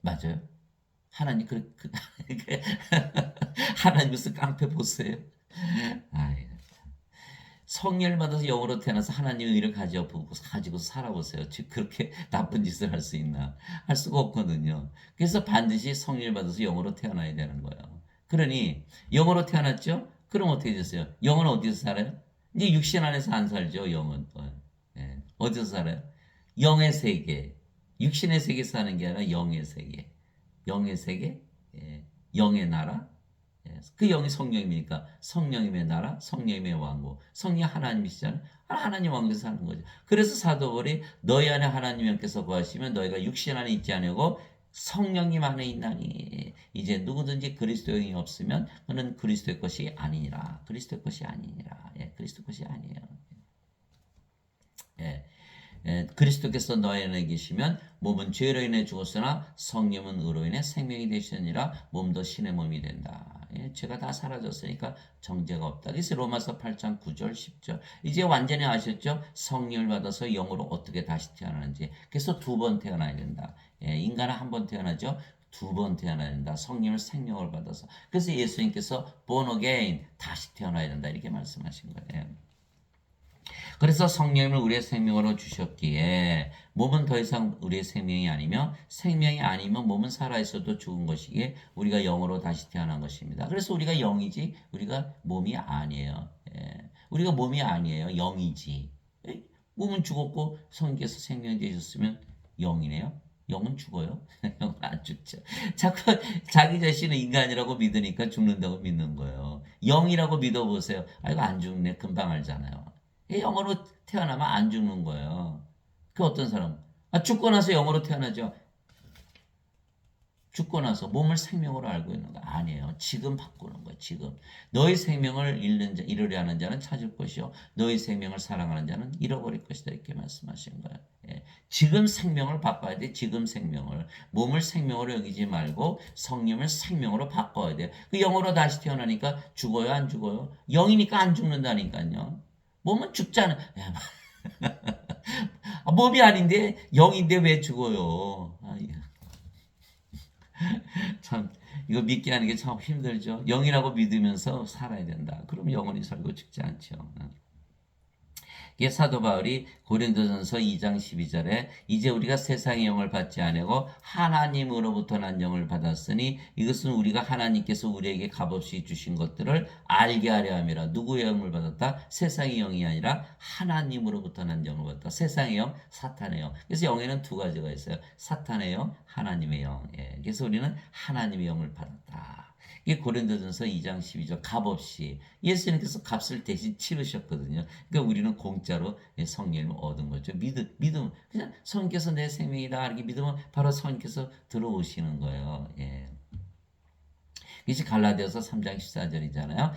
맞아요. 하나님 하나님 무슨 깡패 보세요. 아이, 성령을 받아서 영으로 태어나서 하나님의 의를 가지고 살아보세요. 즉 그렇게 나쁜 짓을 할 수 있나? 할 수가 없거든요. 그래서 반드시 성령을 받아서 영으로 태어나야 되는 거예요. 그러니 영으로 태어났죠? 그럼 어떻게 됐어요? 영은 어디서 살아요? 이제 육신 안에서 안 살죠. 영은 예. 어디서 살아요? 영의 세계, 육신의 세계 사는 게 아니라 영의 세계, 영의 세계, 예. 영의 나라. 그 영이 성령이니까 성령님의 나라, 성령님의 왕국, 성령 하나님이시잖아요. 하나님 왕국에서 사는 거죠. 그래서 사도 바울이 너희 안에 하나님께서 거하시면 너희가 육신 안에 있지 않고 성령님 안에 있나니 이제 누구든지 그리스도의 영이 없으면 그는 그리스도의 것이 아니니라. 그리스도의 것이 아니니라. 예, 그리스도의 것이 아니에요. 예. 그리스도께서 너희 안에 계시면 몸은 죄로 인해 죽었으나 성령은 의로 인해 생명이 되시느니라. 몸도 신의 몸이 된다. 예, 죄가 다 사라졌으니까 정죄가 없다. 그래서 로마서 8장 9절 10절 이제 완전히 아셨죠? 성령을 받아서 영으로 어떻게 다시 태어나는지. 그래서 두 번 태어나야 된다. 예, 인간은 한 번 태어나죠. 두 번 태어나야 된다. 성령을 생명을 받아서. 그래서 예수님께서 born again 다시 태어나야 된다 이렇게 말씀하신 거예요. 그래서 성령을 우리의 생명으로 주셨기에 몸은 더 이상 우리의 생명이 아니며 생명이 아니면 몸은 살아있어도 죽은 것이기에 우리가 영으로 다시 태어난 것입니다. 그래서 우리가 영이지 우리가 몸이 아니에요. 예. 우리가 몸이 아니에요. 영이지. 에? 몸은 죽었고 성령께서 생명이 되셨으면 영이네요. 영은 죽어요? 영은 안 죽죠. 자꾸 자기 자신을 인간이라고 믿으니까 죽는다고 믿는 거예요. 영이라고 믿어보세요. 아, 이거 안 죽네. 금방 알잖아요. 영으로 태어나면 안 죽는 거예요. 그 어떤 사람? 아, 죽고 나서 영으로 태어나죠. 죽고 나서 몸을 생명으로 알고 있는 거 아니에요. 지금 바꾸는 거예요. 지금. 너희 생명을 잃으려 하는 자는 찾을 것이요. 너희 생명을 사랑하는 자는 잃어버릴 것이다. 이렇게 말씀하신 거예요. 예. 지금 생명을 바꿔야 돼. 지금 생명을. 몸을 생명으로 여기지 말고 성령을 생명으로 바꿔야 돼. 그 영으로 다시 태어나니까 죽어요? 안 죽어요? 영이니까 안 죽는다니까요. 몸은 죽잖아. 몸이 아닌데 영인데 왜 죽어요? 참 이거 믿게 하는 게 참 힘들죠. 영이라고 믿으면서 살아야 된다. 그럼 영원히 살고 죽지 않죠. 이게 사도 바울이 고린도전서 2장 12절에 이제 우리가 세상의 영을 받지 아니고 하나님으로부터 난 영을 받았으니 이것은 우리가 하나님께서 우리에게 값없이 주신 것들을 알게 하려 함이라. 누구의 영을 받았다? 세상의 영이 아니라 하나님으로부터 난 영을 받았다. 세상의 영, 사탄의 영. 그래서 영에는 두 가지가 있어요. 사탄의 영, 하나님의 영. 예. 그래서 우리는 하나님의 영을 받았다. 이게 고린도전서 2장 12절 값없이 예수님께서 값을 대신 치르셨거든요. 그러니까 우리는 공짜로 성령을 얻은 거죠. 믿음 그냥 성령께서 내 생명이다 이렇게 믿으면 바로 성령께서 들어오시는 거예요. 예. 이것이 갈라디아서 3장 14절이잖아요.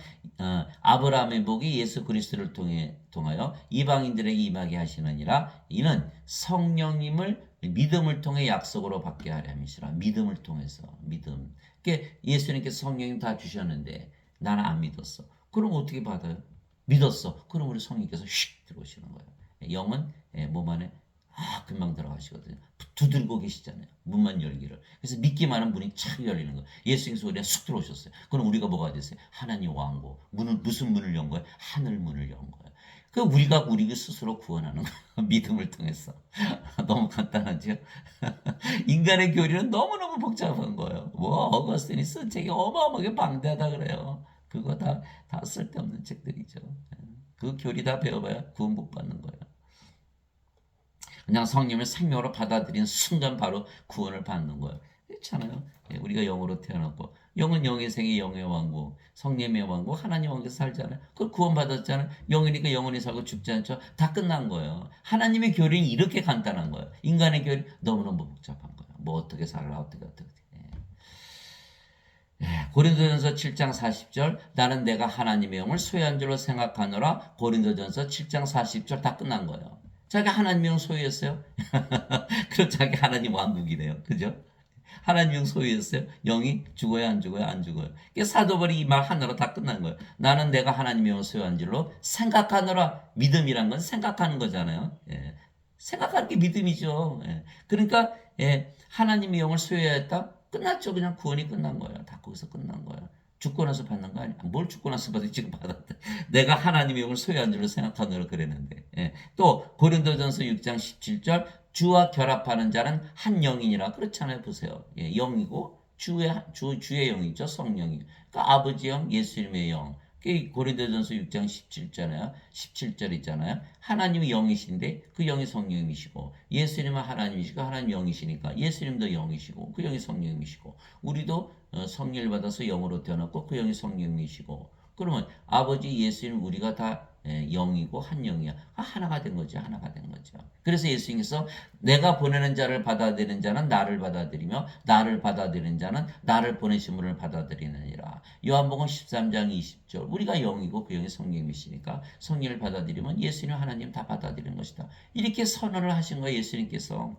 아브라함의 복이 예수 그리스도를 통하여 이방인들에게 임하게 하시느니라. 이는 성령님을 믿음을 통해 약속으로 받게 하려 함이시라. 믿음을 통해서 믿음. 그러니까 예수님께서 성령님 다 주셨는데 나는 안 믿었어. 그럼 어떻게 받아요? 믿었어. 그럼 우리 성령께서 휙 들어오시는 거예요. 영은 몸 안에 금방 들어가시거든요. 두들고 계시잖아요. 문만 열기를. 그래서 믿기만 하면 문이 착 열리는 거예요. 예수님께서 우리가 쑥 들어오셨어요. 그럼 우리가 뭐가 됐어요? 하나님 왕고. 문을, 무슨 문을 연 거예요? 하늘 문을 연 거예요. 그 우리가 우리 스스로 구원하는 거예요. 믿음을 통해서. 너무 간단하죠? 인간의 교리는 너무너무 복잡한 거예요. 뭐 어거스틴이 쓴 책이 어마어마하게 방대하다 그래요. 그거 다 쓸데없는 책들이죠. 그 교리 다 배워봐야 구원 못 받는 거예요. 그냥 성령을 생명으로 받아들인 순간 바로 구원을 받는 거예요. 그렇잖아요. 우리가 영으로 태어났고 영은 영의 생이 영의 왕국, 성령의 왕국, 하나님 왕국에서 살잖아요. 그걸 구원받았잖아요. 영이니까 영원히 살고 죽지 않죠. 다 끝난 거예요. 하나님의 교리는 이렇게 간단한 거예요. 인간의 교리 너무너무 복잡한 거예요. 뭐 어떻게 살라 어떻게. 고린도전서 7장 40절 나는 내가 하나님의 영을 소유한 줄로 생각하노라. 고린도전서 7장 40절 다 끝난 거예요. 자기 하나님의 영 소유했어요? 그럼 자기 하나님 왕국이네요. 그죠? 하나님 영 소유했어요? 영이 죽어요? 안 죽어요? 안 죽어요. 사도 바울이 이 말 하나로 다 끝난 거예요. 나는 내가 하나님의 영을 소유한 줄로 생각하노라. 믿음이란 건 생각하는 거잖아요. 예. 생각하는 게 믿음이죠. 예. 그러니까 하나님의 영을 소유했다? 끝났죠. 그냥 구원이 끝난 거예요. 다 거기서 끝난 거예요. 죽고 나서 받는 거 아니야? 뭘 죽고 나서 받아? 지금 받았다. 내가 하나님의 영을 소유한 줄로 생각하노라 그랬는데. 예. 또 고린도전서 6장 17절 주와 결합하는 자는 한 영이니라. 그렇잖아요. 보세요. 예, 영이고 주의 영이죠. 성령이. 그러니까 아버지 영, 예수님의 영. 고린도전서 6장 17절이잖아요. 하나님이 영이신데 그 영이 성령이시고 예수님은 하나님이시고 하나님 영이시니까 예수님도 영이시고 그 영이 성령이시고 우리도 성령을 받아서 영으로 태어났고 그 영이 성령이시고 그러면 아버지 예수님 우리가 다 영이고 한 영이야. 하나가 된 거죠. 하나가 된 거죠. 그래서 예수님께서 내가 보내는 자를 받아들이는 자는 나를 받아들이며 나를 받아들이는 자는 나를 보내신 분을 받아들이느니라. 요한복음 13장 20절 우리가 영이고 그 영이 성령이시니까 성령을 받아들이면 예수님 하나님 다 받아들이는 것이다. 이렇게 선언을 하신 거예요. 예수님께서.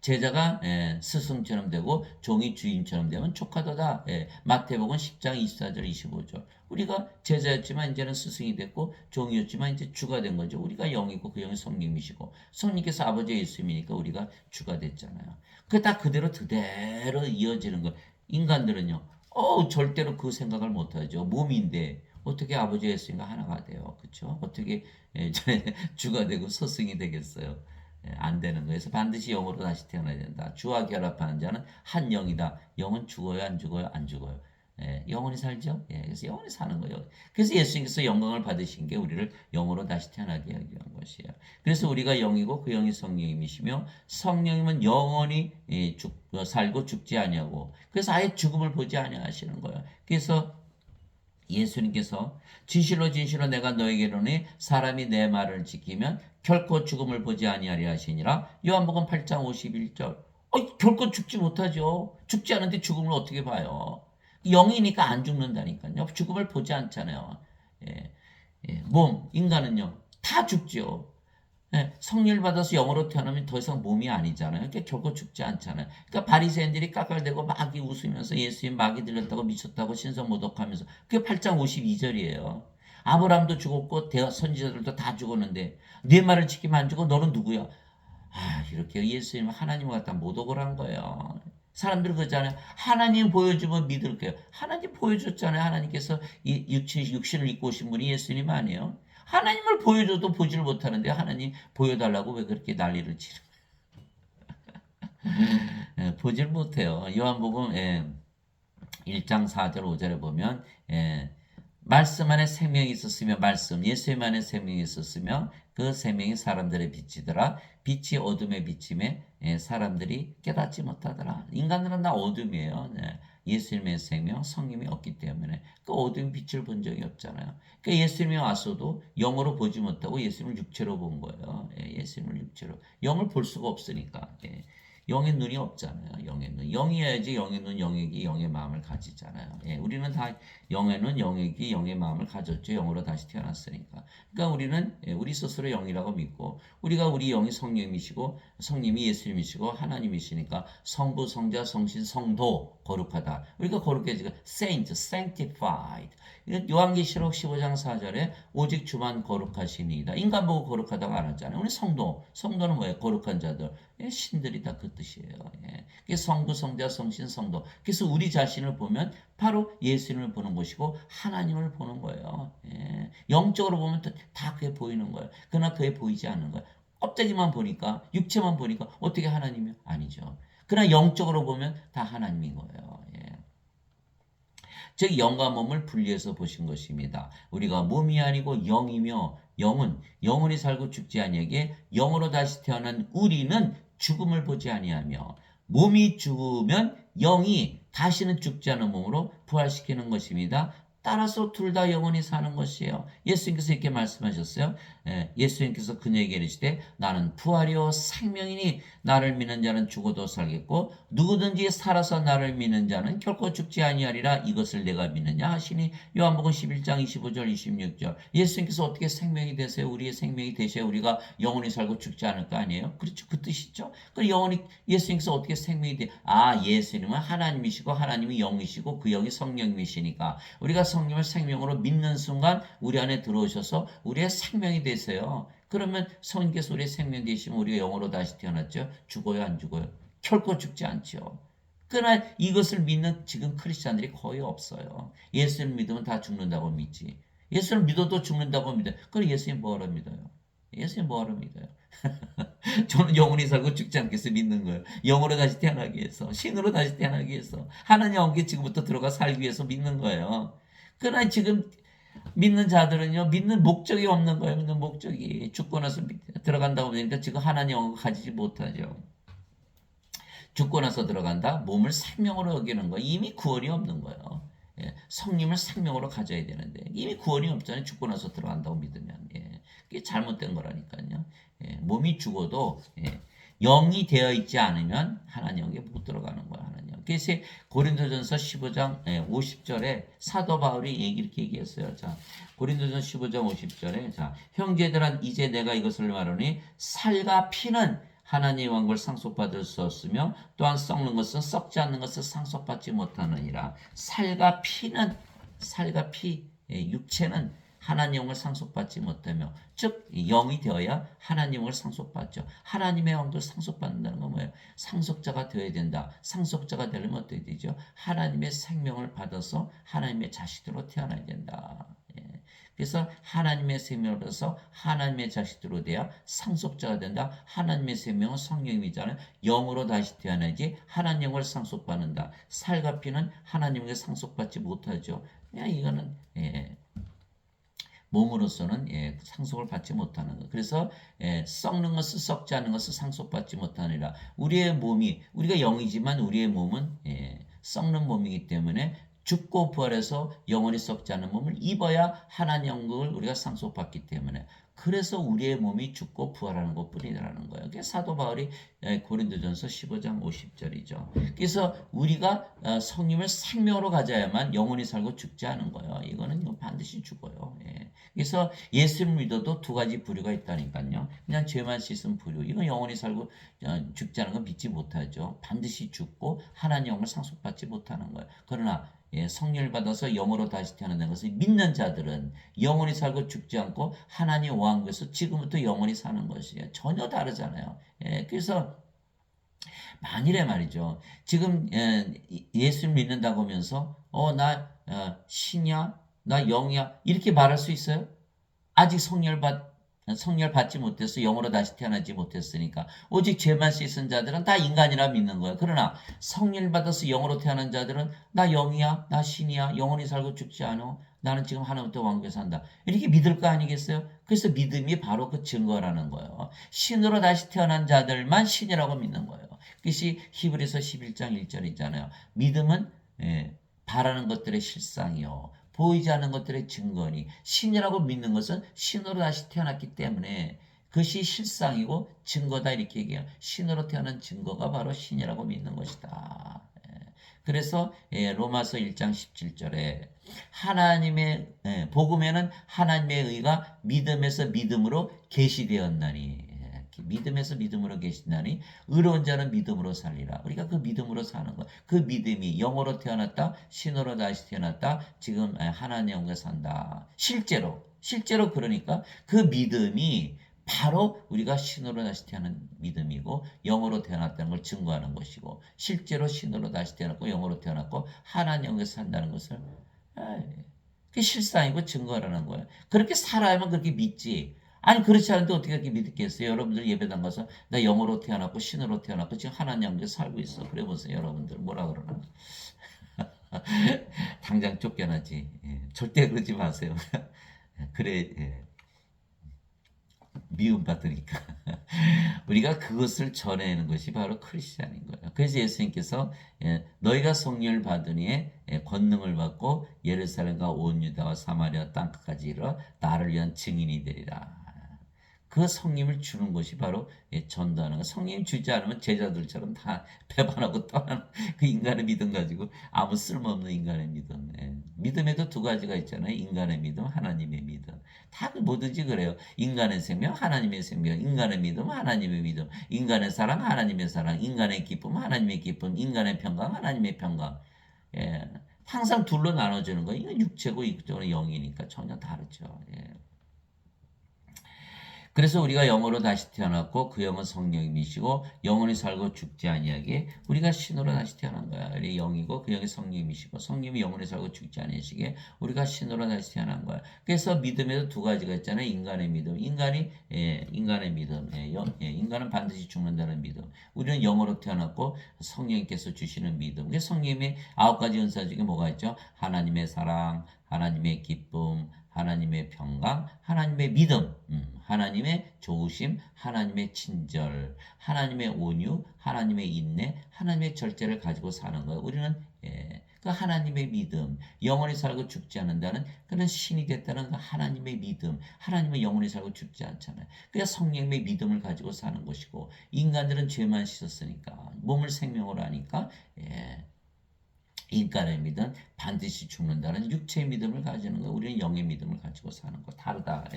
제자가 스승처럼 되고 종이 주인처럼 되면 족하도다. 마태복음 10장 24절 25절 우리가 제자였지만 이제는 스승이 됐고 종이었지만 이제 주가 된 거죠. 우리가 영이고 그 영이 성령이시고 성령께서 아버지 예수님이니까 우리가 주가 됐잖아요. 그게 다 그대로 이어지는 거. 인간들은요. 절대로 그 생각을 못하죠. 몸인데 어떻게 아버지 예수님과 하나가 돼요. 그렇죠? 어떻게 주가 되고 스승이 되겠어요. 안 되는 거예요. 그래서 반드시 영으로 다시 태어나야 된다. 주와 결합하는 자는 한 영이다. 영은 죽어요, 안 죽어요? 안 죽어요. 예, 영원히 살죠. 예, 그래서 영원히 사는 거예요. 그래서 예수님께서 영광을 받으신 게 우리를 영으로 다시 태어나게 하기 위한 것이에요. 그래서 우리가 영이고 그 영이 성령님이시며 성령님은 영원히 살고 죽지 아니하고 그래서 아예 죽음을 보지 아니하시는 거예요. 그래서 예수님께서 진실로 진실로 내가 너에게 이르노니 사람이 내 말을 지키면 결코 죽음을 보지 아니하리 하시니라. 요한복음 8장 51절. 결코 죽지 못하죠. 죽지 않은데 죽음을 어떻게 봐요? 영이니까 안 죽는다니까요. 죽음을 보지 않잖아요. 예, 인간은요 다 죽죠. 예, 성령을 받아서 영으로 태어나면 더 이상 몸이 아니잖아요. 그러니까 결코 죽지 않잖아요. 그러니까 바리새인들이 깎아대고 막 웃으면서 예수님 마귀 들렸다고 미쳤다고 신성 모독하면서 그게 8장 52절이에요. 아브라함도 죽었고 선지자들도 다 죽었는데 네 말을 지키면 안 죽어 너는 누구야? 이렇게 예수님 하나님을 갖다 모독을 한 거예요. 사람들 그러잖아요. 하나님 보여주면 믿을 거예요. 하나님 보여줬잖아요. 하나님께서 이 육신을 입고 오신 분이 예수님 아니에요? 하나님을 보여줘도 보지를 못하는데 하나님 보여달라고 왜 그렇게 난리를 치는 거예요? 보질 못해요. 요한복음 1장 4절 5절에 보면 말씀 안에 생명이 있었으며 말씀 예수님 안에 생명이 있었으며 그 생명이 사람들의 빛이더라. 빛이 어둠에 비침에 사람들이 깨닫지 못하더라. 인간들은 다 어둠이에요. 네. 예수님의 생명, 성님이 없기 때문에 그 어둠 빛을 본 적이 없잖아요. 그러니까 예수님이 왔어도 영으로 보지 못하고 예수님을 육체로 본 거예요. 예수님을 육체로. 영을 볼 수가 없으니까. 영의 눈이 없잖아요. 영의 눈. 영이어야지 영의 눈, 영의 귀, 영의 마음을 가지잖아요. 우리는 다 영의 눈, 영의 귀, 영의 마음을 가졌죠. 영으로 다시 태어났으니까. 그러니까 우리는 우리 스스로 영이라고 믿고 우리가 우리 영이 성령이시고 성님이 예수님이시고 하나님이시니까 성부, 성자, 성신, 성도 거룩하다. 우리가 거룩해지고 saint, sanctified. 요한계시록 15장 4절에 오직 주만 거룩하시니이다. 인간 보고 거룩하다고 안 하잖아요. 우리 성도. 성도는 뭐예요? 거룩한 자들. 신들이 다 그 뜻이에요. 그게 성부, 성자, 성신, 성도. 그래서 우리 자신을 보면 바로 예수님을 보는 것이고 하나님을 보는 거예요. 영적으로 보면 다 그게 보이는 거예요. 그러나 그게 보이지 않는 거예요. 껍데기만 보니까 육체만 보니까 어떻게 하나님이 아니죠. 그러나 영적으로 보면 다 하나님인 거예요. 즉 영과 몸을 분리해서 보신 것입니다. 우리가 몸이 아니고 영이며 영은 영원히 살고 죽지 아니하게 영으로 다시 태어난 우리는 죽음을 보지 아니하며 몸이 죽으면 영이 다시는 죽지 않은 몸으로 부활시키는 것입니다. 따라서 둘 다 영원히 사는 것이에요. 예수님께서 이렇게 말씀하셨어요. 예수님께서 그녀에게 이르시되 나는 부활이요 생명이니 나를 믿는 자는 죽어도 살겠고 누구든지 살아서 나를 믿는 자는 결코 죽지 아니하리라 이것을 내가 믿느냐 하시니 요한복음 11장 25절 26절 예수님께서 어떻게 생명이 되세요? 우리의 생명이 되셔야 우리가 영원히 살고 죽지 않을 거 아니에요? 그렇죠. 그 뜻이죠. 그 영원히 예수님께서 어떻게 생명이 돼? 예수님은 하나님이시고 하나님이 영이시고 그 영이 성령이시니까 우리가 성령을 생명으로 믿는 순간 우리 안에 들어오셔서 우리의 생명이 되세요. 그러면 성령께서 우리의 생명 되시면 우리가 영으로 다시 태어났죠. 죽어요, 안 죽어요? 결코 죽지 않죠. 그러나 이것을 믿는 지금 크리스찬들이 거의 없어요. 예수를 믿으면 다 죽는다고 믿지. 예수를 믿어도 죽는다고 믿어요. 그럼 예수님 뭐하러 믿어요? 예수님 뭐하러 믿어요? 저는 영원히 살고 죽지 않겠어 믿는 거예요. 영으로 다시 태어나기 위해서, 신으로 다시 태어나기 위해서, 하나님 함께 지금부터 들어가 살기 위해서 믿는 거예요. 그러나 지금 믿는 자들은요, 믿는 목적이 없는 거예요. 믿는 목적이. 죽고 나서 들어간다고 하니까 지금 하나님 영을 가지지 못하죠. 죽고 나서 들어간다? 몸을 생명으로 여기는 거예요. 이미 구원이 없는 거예요. 성님을 생명으로 가져야 되는데 이미 구원이 없잖아요. 죽고 나서 들어간다고 믿으면. 그게 잘못된 거라니까요. 몸이 죽어도 영이 되어 있지 않으면 하나님에게 못 들어가는 거야. 하나님. 그래서 고린도전서 15장 50절에 사도 바울이 이렇게 얘기했어요. 자, 고린도전 15장 50절에 자, 형제들아 이제 내가 이것을 말하니 살과 피는 하나님의 왕국을 상속받을 수 없으며 또한 썩는 것은 썩지 않는 것을 상속받지 못하느니라. 살과 피, 육체는 하나님을 상속받지 못하며 즉 영이 되어야 하나님을 상속받죠. 하나님의 영도 상속받는다는 건 뭐예요? 상속자가 되어야 된다. 상속자가 되려면 어떻게 되죠? 하나님의 생명을 받아서 하나님의 자식으로 태어나야 된다. 그래서 하나님의 생명으로서 하나님의 자식들로 되어 상속자가 된다. 하나님의 생명은 성령이잖아요. 영으로 다시 태어나지 하나님을 상속받는다. 살과 피는 하나님에게 상속받지 못하죠. 이거는 몸으로서는 상속을 받지 못하는 것. 그래서 썩는 것을 썩지 않은 것을 상속받지 못하느니라. 우리의 몸이 우리가 영이지만 우리의 몸은 썩는 몸이기 때문에 죽고 부활해서 영원히 썩지 않은 몸을 입어야 하나님 영광을 우리가 상속받기 때문에 그래서 우리의 몸이 죽고 부활하는 것뿐이라는 거예요. 그게 사도 바울이 고린도전서 15장 50절이죠. 그래서 우리가 성령을 생명으로 가져야만 영원히 살고 죽지 않은 거예요. 이거는 반드시 죽어요. 그래서 예수를 믿어도 두 가지 부류가 있다니까요. 그냥 죄만 씻은 부류. 이건 영원히 살고 죽지 않은 건 믿지 못하죠. 반드시 죽고 하나님 영을 상속받지 못하는 거예요. 그러나 성령을 받아서 영으로 다시 태어나는 것을 믿는 자들은 영원히 살고 죽지 않고 하나님 왕국에서 지금부터 영원히 사는 것이에요. 전혀 다르잖아요. 그래서 만일에 말이죠. 지금 예수를 믿는다고 하면서 나 신이야? 나 영이야? 이렇게 말할 수 있어요? 아직 성령을 받지 못해서 영으로 다시 태어나지 못했으니까 오직 죄만 씻은 자들은 다 인간이라 믿는 거예요. 그러나 성령을 받아서 영으로 태어난 자들은 나 영이야, 나 신이야, 영원히 살고 죽지 않아. 나는 지금 하나님부터 왕국에 산다. 이렇게 믿을 거 아니겠어요? 그래서 믿음이 바로 그 증거라는 거예요. 신으로 다시 태어난 자들만 신이라고 믿는 거예요. 그것이 히브리서 11장 1절이잖아요. 믿음은 바라는 것들의 실상이요. 보이지 않는 것들의 증거니 신이라고 믿는 것은 신으로 다시 태어났기 때문에 그것이 실상이고 증거다 이렇게 얘기해요. 신으로 태어난 증거가 바로 신이라고 믿는 것이다. 그래서 로마서 1장 17절에 하나님의 복음에는 하나님의 의가 믿음에서 믿음으로 계시되었나니 믿음에서 믿음으로 계신다니 의로운 자는 믿음으로 살리라. 우리가 그 믿음으로 사는 것. 그 믿음이 영으로 태어났다. 신으로 다시 태어났다. 지금 하나님 영에 산다. 실제로 그러니까 그 믿음이 바로 우리가 신으로 다시 태어난 믿음이고 영으로 태어났다는 걸 증거하는 것이고 실제로 신으로 다시 태어났고 영으로 태어났고 하나님 영에 산다는 것을 그게 실상이고 증거라는 거예요. 그렇게 살아야만 그렇게 믿지. 아니 그렇지 않은데 어떻게 그렇게 믿겠어요? 여러분들 예배당 가서 나 영으로 태어났고 신으로 태어났고 지금 하나님 영에 살고 있어. 그래 보세요. 여러분들 뭐라 그러나. 당장 쫓겨나지. 절대 그러지 마세요. 그래 미움받으니까. 우리가 그것을 전해내는 것이 바로 크리스찬인 거예요. 그래서 예수님께서 너희가 성령을 받으니 권능을 받고 예루살렘과 온 유다와 사마리아 땅끝까지 이르러 나를 위한 증인이 되리라. 그 성령을 주는 것이 바로 전도하는 거. 성령 주지 않으면 제자들처럼 다 배반하고 떠나는 그 인간의 믿음 가지고 아무 쓸모없는 인간의 믿음. 믿음에도 두 가지가 있잖아요. 인간의 믿음, 하나님의 믿음. 다 뭐든지 그래요. 인간의 생명, 하나님의 생명. 인간의 믿음, 하나님의 믿음. 인간의 사랑, 하나님의 사랑. 인간의 기쁨, 하나님의 기쁨. 인간의 평강, 하나님의 평강. 항상 둘로 나눠지는 거예요. 이건 육체고 이쪽은 영이니까 전혀 다르죠. 그래서 우리가 영으로 다시 태어났고 그 영은 성령이시고 영원히 살고 죽지 아니하게 우리가 신으로 다시 태어난 거야. 우리 영이고 그 영이 성령이시고 성령이 영원히 살고 죽지 아니하시게 우리가 신으로 다시 태어난 거야. 그래서 믿음에도 두 가지가 있잖아요. 인간의 믿음. 인간의 믿음. 인간은 반드시 죽는다는 믿음. 우리는 영으로 태어났고 성령께서 주시는 믿음. 성령의 9가지 은사 중에 뭐가 있죠? 하나님의 사랑, 하나님의 기쁨, 하나님의 평강, 하나님의 믿음, 하나님의 좋으심, 하나님의 친절, 하나님의 온유, 하나님의 인내, 하나님의 절제를 가지고 사는 거예요. 우리는 그 하나님의 믿음, 영원히 살고 죽지 않는다는 그런 신이 됐다는 그 하나님의 믿음, 하나님은 영원히 살고 죽지 않잖아요. 그러니까 성령의 믿음을 가지고 사는 것이고 인간들은 죄만 씻었으니까 몸을 생명으로 하니까 인간의 믿음 반드시 죽는다는 육체의 믿음을 가지는 거. 우리는 영의 믿음을 가지고 사는 거 다르다.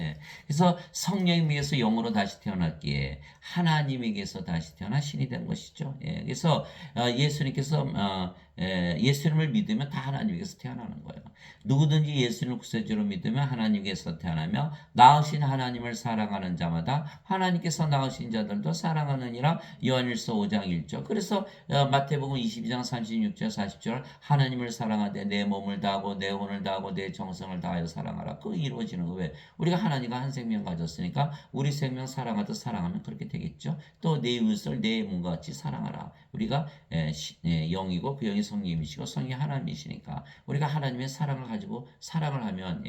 그래서 성령에게서 영으로 다시 태어났기에 하나님에게서 다시 태어나 신이 된 것이죠. 그래서 예수님께서 예수님을 믿으면 다 하나님께서 태어나는 거예요. 누구든지 예수님을 구세주로 믿으면 하나님께서 태어나며 낳으신 하나님을 사랑하는 자마다 하나님께서 낳으신 자들도 사랑하느니라. 요한일서 5장 1절. 그래서 마태복음 22장 36절 40절 하나님을 사랑하되 내 몸을 다하고 내 혼을 다하고 내 정성을 다하여 사랑하라. 그거 이루어지는 거. 왜? 우리가 하나님과 한 생명 가졌으니까 우리 생명 사랑하듯 사랑하면 그렇게 되겠죠. 또 내 이웃을 내 몸과 같이 사랑하라. 우리가 영이고 그 영이 성령이시고 성령이 하나님이시니까 우리가 하나님의 사랑을 가지고 사랑을 하면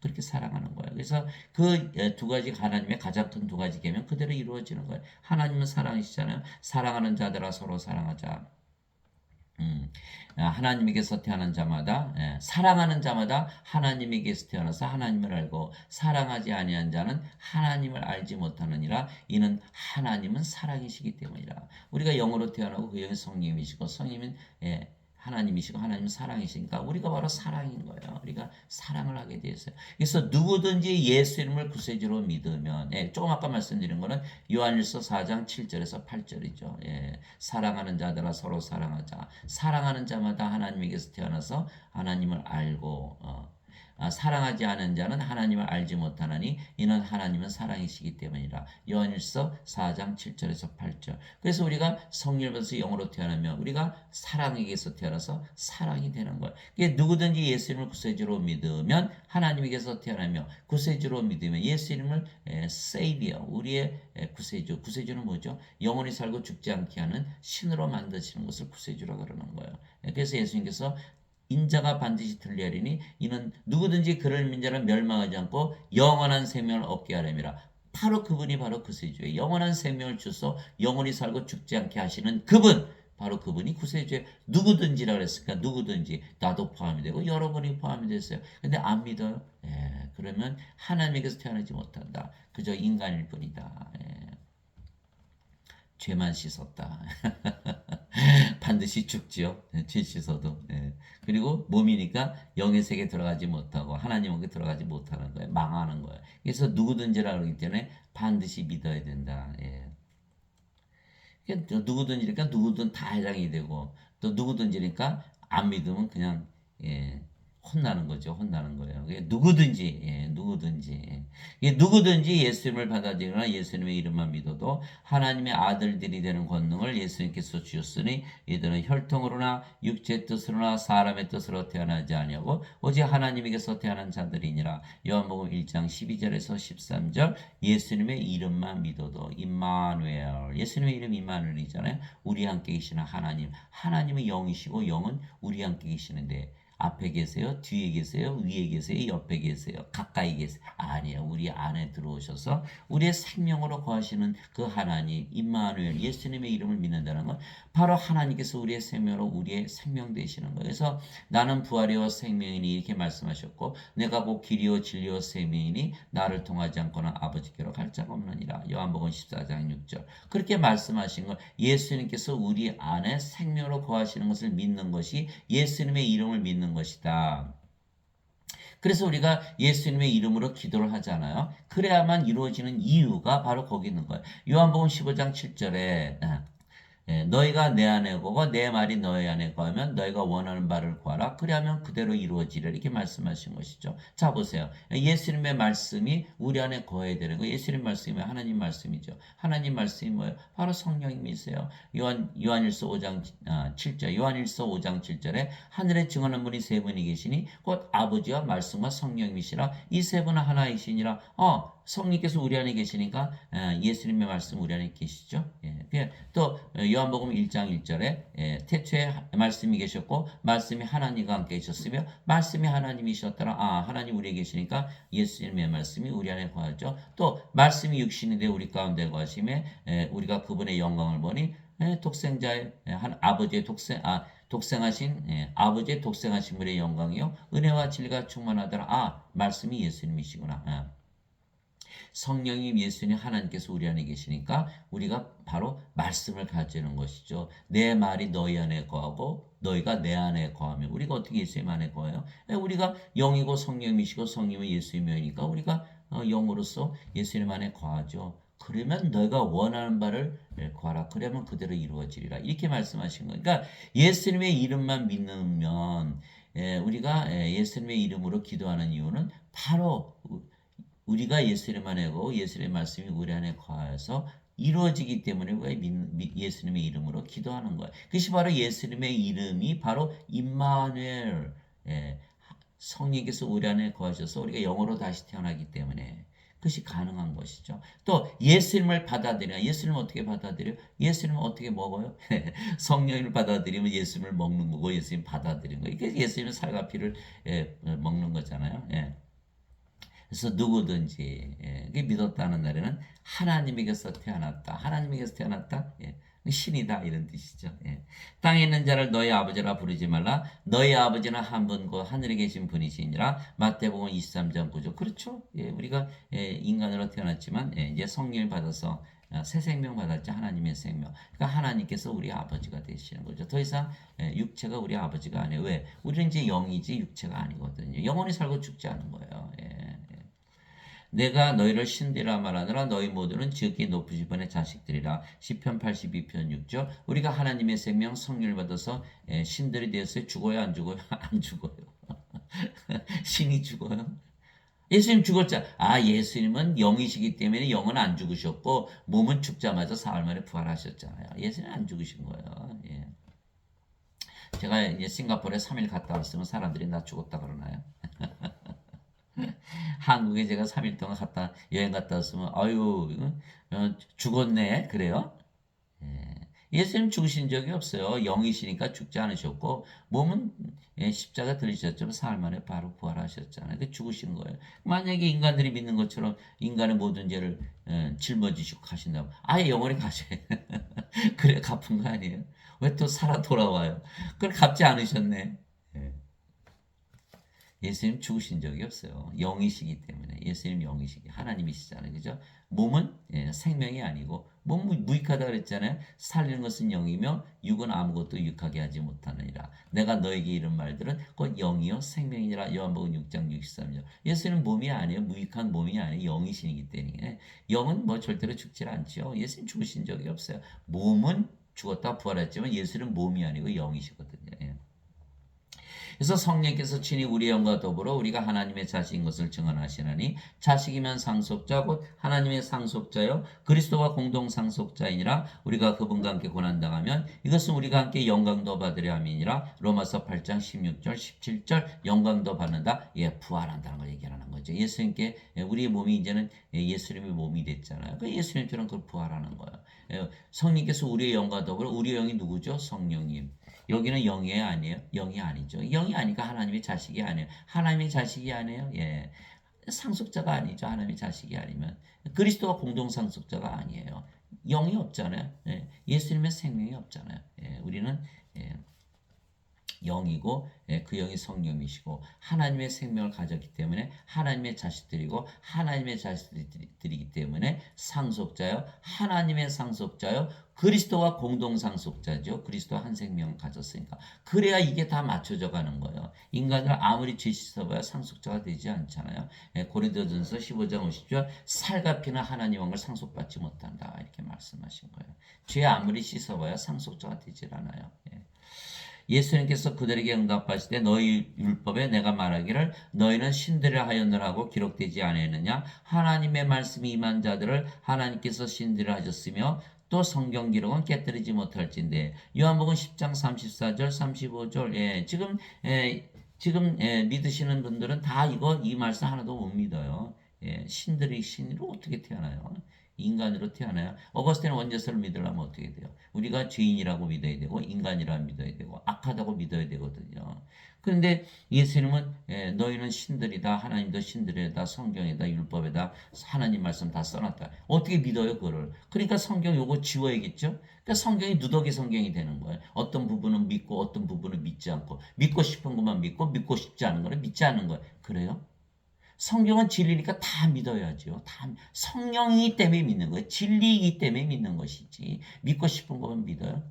그렇게 사랑하는 거예요. 그래서 그 두 가지 하나님의 가장 큰 두 가지 계명 그대로 이루어지는 거예요. 하나님은 사랑이시잖아요. 사랑하는 자들아 서로 사랑하자. 하나님에게서 태어난 자마다 사랑하는 자마다 하나님에게서 태어나서 하나님을 알고 사랑하지 아니한 자는 하나님을 알지 못하느니라. 이는 하나님은 사랑이시기 때문이라. 우리가 영으로 태어나고 그 영이 성령이시고 성령은 하나님이시고 하나님은 사랑이시니까 우리가 바로 사랑인 거예요. 우리가 사랑을 하게 되었어요. 그래서 누구든지 예수 이름을 구세주로 믿으면 조금 아까 말씀드린 거는 요한일서 4장 7절에서 8절이죠. 사랑하는 자들아 서로 사랑하자. 사랑하는 자마다 하나님에게서 태어나서 하나님을 알고 사랑하지 않은 자는 하나님을 알지 못하나니 이는 하나님은 사랑이시기 때문이라. 요한일서 4장 7절에서 8절. 그래서 우리가 성령을 받아서 영으로 태어나면 우리가 사랑에게서 태어나서 사랑이 되는 거예요. 누구든지 예수 이름을 구세주로 믿으면 하나님에게서 태어나며 구세주로 믿으면 예수 이름을 세이비어 우리의 구세주. 구세주는 뭐죠? 영원히 살고 죽지 않게 하는 신으로 만드시는 것을 구세주라고 그러는 거예요. 그래서 예수님께서 인자가 반드시 틀리하리니 이는 누구든지 그를 믿는 자는 멸망하지 않고 영원한 생명을 얻게 하려니라. 바로 그분이 바로 구세주예요. 영원한 생명을 주소 영원히 살고 죽지 않게 하시는 그분, 바로 그분이 구세주예요. 누구든지라 그랬으니까 누구든지 나도 포함이 되고 여러분이 포함이 됐어요. 근데 안 믿어요? 그러면 하나님에게서 태어나지 못한다. 그저 인간일 뿐이다. 죄만 씻었다. 반드시 죽지요. 죄 씻어도. 그리고 몸이니까 영의 세계에 들어가지 못하고 하나님에게 들어가지 못하는 거예요. 망하는 거예요. 그래서 누구든지라 그러기 때문에 반드시 믿어야 된다. 누구든지니까 누구든 다 해당이 되고 또 누구든지니까 안 믿으면 그냥 혼나는 거죠. 혼나는 거예요. 누구든지, 누구든지. 누구든지 예수님을 받아들이거나 예수님의 이름만 믿어도 하나님의 아들들이 되는 권능을 예수님께서 주셨으니 이들은 혈통으로나 육체의 뜻으로나 사람의 뜻으로 태어나지 아니하고 오직 하나님에게서 태어난 자들이니라. 요한복음 1장 12절에서 13절 예수님의 이름만 믿어도 임마누엘. 예수님의 이름 임마누엘이잖아요. 우리 함께 계시는 하나님. 하나님은 영이시고 영은 우리 함께 계시는데 앞에 계세요? 뒤에 계세요? 위에 계세요? 옆에 계세요? 가까이 계세요? 아니에요. 우리 안에 들어오셔서 우리의 생명으로 거하시는 그 하나님 임마누엘 예수님의 이름을 믿는다는 건 바로 하나님께서 우리의 생명으로 우리의 생명 되시는 거예요. 그래서 나는 부활이요 생명이니 이렇게 말씀하셨고 내가 곧 길이요 진리요 생명이니 나를 통하지 않고는 아버지께로 갈 자가 없느니라. 요한복음 14장 6절. 그렇게 말씀하신 걸 예수님께서 우리 안에 생명으로 거하시는 것을 믿는 것이 예수님의 이름을 믿는 것이다. 그래서 우리가 예수님의 이름으로 기도를 하잖아요. 그래야만 이루어지는 이유가 바로 거기 있는 거예요. 요한복음 15장 7절에 너희가 내 안에 거고 내 말이 너희 안에 거하면 너희가 원하는 바를 구하라. 그리하면 그대로 이루어지리라. 이렇게 말씀하신 것이죠. 자 보세요. 예수님의 말씀이 우리 안에 거해야 되는 거예요. 예수님 말씀이 하나님 말씀이죠. 하나님 말씀이 뭐예요? 바로 성령님이세요. 요한일서 5장 7절 요한일서 5장 7절에 하늘에 증언하는 분이 세 분이 계시니 곧 아버지와 말씀과 성령님이시라. 이 세 분은 하나이시니라. 성령께서 우리 안에 계시니까 예수님의 말씀 우리 안에 계시죠. 또 요한복음 1장 1절에 태초에 말씀이 계셨고 말씀이 하나님과 함께 계셨으며 말씀이 하나님이셨더라. 하나님 우리에 계시니까 예수님의 말씀이 우리 안에 거하죠. 또 말씀이 육신인데 우리 가운데 거하심에 우리가 그분의 영광을 보니 독생자의 아버지의 독생하신 아버지의 독생하신 분의 영광이요 은혜와 진리가 충만하더라. 말씀이 예수님이시구나. 성령님 예수님 하나님께서 우리 안에 계시니까 우리가 바로 말씀을 가지는 것이죠. 내 말이 너희 안에 거하고 너희가 내 안에 거하면 우리가 어떻게 예수님 안에 거해요? 우리가 영이고 성령이시고 성령은 예수님이니까 우리가 영으로서 예수님 안에 거하죠. 그러면 너희가 원하는 바를 구하라. 그러면 그대로 이루어지리라. 이렇게 말씀하신 거예요. 그러니까 예수님의 이름만 믿으면 우리가 예수님의 이름으로 기도하는 이유는 바로 우리가 예수님 안에 고 예수님의 말씀이 우리 안에 거하여서 이루어지기 때문에 우리가 예수님의 이름으로 기도하는 거예요. 그것이 바로 예수님의 이름이 바로 임마누엘, 성령께서 우리 안에 거하셔서 우리가 영으로 다시 태어나기 때문에 그것이 가능한 것이죠. 또 예수님을 받아들여. 예수님을 어떻게 받아들여? 예수님을 어떻게 먹어요? 성령을 받아들이면 예수님을 먹는 거고 예수님 받아들이는 거예요. 이게 예수님의 살과 피를 먹는 거잖아요. 그래서 누구든지 믿었다는 날에는 하나님에게서 태어났다. 하나님에게서 태어났다. 신이다 이런 뜻이죠. 땅에 있는 자를 너희 아버지라 부르지 말라. 너희 아버지는 한 분 곧 하늘에 계신 분이시니라. 마태복음 23장 9절. 그렇죠. 우리가 인간으로 태어났지만 이제 성령을 받아서 새 생명 받았죠. 하나님의 생명. 그러니까 하나님께서 우리 아버지가 되시는 거죠. 더 이상 육체가 우리 아버지가 아니에요. 왜? 우리는 이제 영이지 육체가 아니거든요. 영원히 살고 죽지 않은 거예요. 내가 너희를 신들이라 말하느라 너희 모두는 지극히 높으신 분의 자식들이라. 시편 82편 6절. 우리가 하나님의 생명 성령을 받아서 신들이 되었어요. 죽어요 안 죽어요? 안 죽어요. 신이 죽어요? 예수님 죽었잖아. 예수님은 영이시기 때문에 영은 안 죽으셨고 몸은 죽자마자 사흘 만에 부활하셨잖아요. 예수님 안 죽으신 거예요. 제가 이제 싱가포르에 3일 갔다 왔으면 사람들이 나 죽었다 그러나요? 한국에 제가 3일 동안 여행 갔다 왔으면, 죽었네. 그래요? 예수님 죽으신 적이 없어요. 영이시니까 죽지 않으셨고, 몸은 십자가 들리셨지만 사흘 만에 바로 부활하셨잖아요. 그 죽으신 거예요. 만약에 인간들이 믿는 것처럼 인간의 모든 죄를 짊어지시고 가신다면, 아예 영원히 가셔야 그래, 갚은 거 아니에요? 왜 또 살아 돌아와요? 그걸 갚지 않으셨네. 예수님 죽으신 적이 없어요. 영이시기 때문에. 예수님 영이시기 하나님이시잖아요. 그죠? 몸은 생명이 아니고 몸은 무익하다 그랬잖아요. 살리는 것은 영이며 육은 아무것도 유익하게 하지 못하느니라. 내가 너에게 이런 말들은 곧 영이요 생명이니라. 요한복음 6장 63절. 예수님 몸이 아니에요. 무익한 몸이 아니에요. 영이시기 때문에. 영은 뭐 절대로 죽질 않죠. 예수님 죽으신 적이 없어요. 몸은 죽었다 부활했지만 예수는 몸이 아니고 영이시거든요. 그래서 성령께서 친히 우리 영과 더불어 우리가 하나님의 자식인 것을 증언하시나니 자식이면 상속자 곧 하나님의 상속자요 그리스도와 공동 상속자이니라. 우리가 그분과 함께 고난당하면 이것은 우리가 함께 영광도 받으려 함이니라. 로마서 8장 16절 17절. 영광도 받는다. 부활한다는 걸 얘기하는 거죠. 예수님께 우리의 몸이 이제는 예수님의 몸이 됐잖아요. 그 예수님처럼 그걸 부활하는 거예요. 성령께서 우리의 영과 더불어 우리의 영이 누구죠? 성령님. 여기는 영이 아니에요? 영이 아니죠. 영이 아니까 하나님의 자식이 아니에요. 하나님의 자식이 아니에요? 상속자가 아니죠. 하나님의 자식이 아니면. 그리스도와 공동 상속자가 아니에요. 영이 없잖아요. 예수님의 생명이 없잖아요. 우리는 영이고 그 영이 성령이시고 하나님의 생명을 가졌기 때문에 하나님의 자식들이고 하나님의 자식들이기 때문에 상속자요. 하나님의 상속자요. 그리스도와 공동 상속자죠. 그리스도와 한 생명을 가졌으니까. 그래야 이게 다 맞춰져 가는 거예요. 인간들 아무리 죄 씻어봐야 상속자가 되지 않잖아요. 고린도전서 15장 50절 살과 피는 하나님 왕을 상속받지 못한다. 이렇게 말씀하신 거예요. 죄 아무리 씻어봐야 상속자가 되질 않아요. 예수님께서 그들에게 응답하시되 너희 율법에 내가 말하기를 너희는 신들을 하였느라 하고 기록되지 아니하느냐. 하나님의 말씀이 임한 자들을 하나님께서 신들을 하셨으며 또 성경 기록은 깨뜨리지 못할진대. 요한복음 10장 34절 35절. 지금 믿으시는 분들은 다 이 말씀 하나도 못 믿어요. 신들이 신으로 어떻게 태어나요? 인간으로 태어나요. 어거스틴은 원죄서를 믿으려면 어떻게 돼요? 우리가 죄인이라고 믿어야 되고 인간이라고 믿어야 되고 악하다고 믿어야 되거든요. 그런데 예수님은 너희는 신들이다. 하나님도 신들이다. 성경에다 율법에다 하나님 말씀 다 써놨다. 어떻게 믿어요 그거를? 그러니까 성경 요거 지워야겠죠? 그러니까 성경이 누더기 성경이 되는 거예요. 어떤 부분은 믿고 어떤 부분은 믿지 않고 믿고 싶은 것만 믿고 믿고 싶지 않은 거는 믿지 않는 거예요. 그래요? 성경은 진리니까 다 믿어야죠. 다 성령이기 때문에 믿는 거예요. 진리이기 때문에 믿는 것이지. 믿고 싶은 거면 믿어요.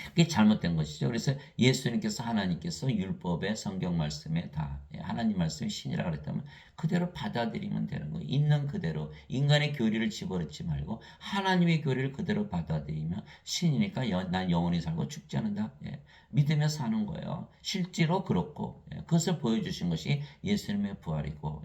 그게 잘못된 것이죠. 그래서 예수님께서 하나님께서 율법의 성경 말씀에 다 하나님 말씀이 신이라 그랬다면 그대로 받아들이면 되는 거예요. 있는 그대로 인간의 교리를 집어넣지 말고 하나님의 교리를 그대로 받아들이면 신이니까 난 영원히 살고 죽지 않는다. 예. 믿으며 사는 거예요. 실제로 그렇고 그것을 보여주신 것이 예수님의 부활이고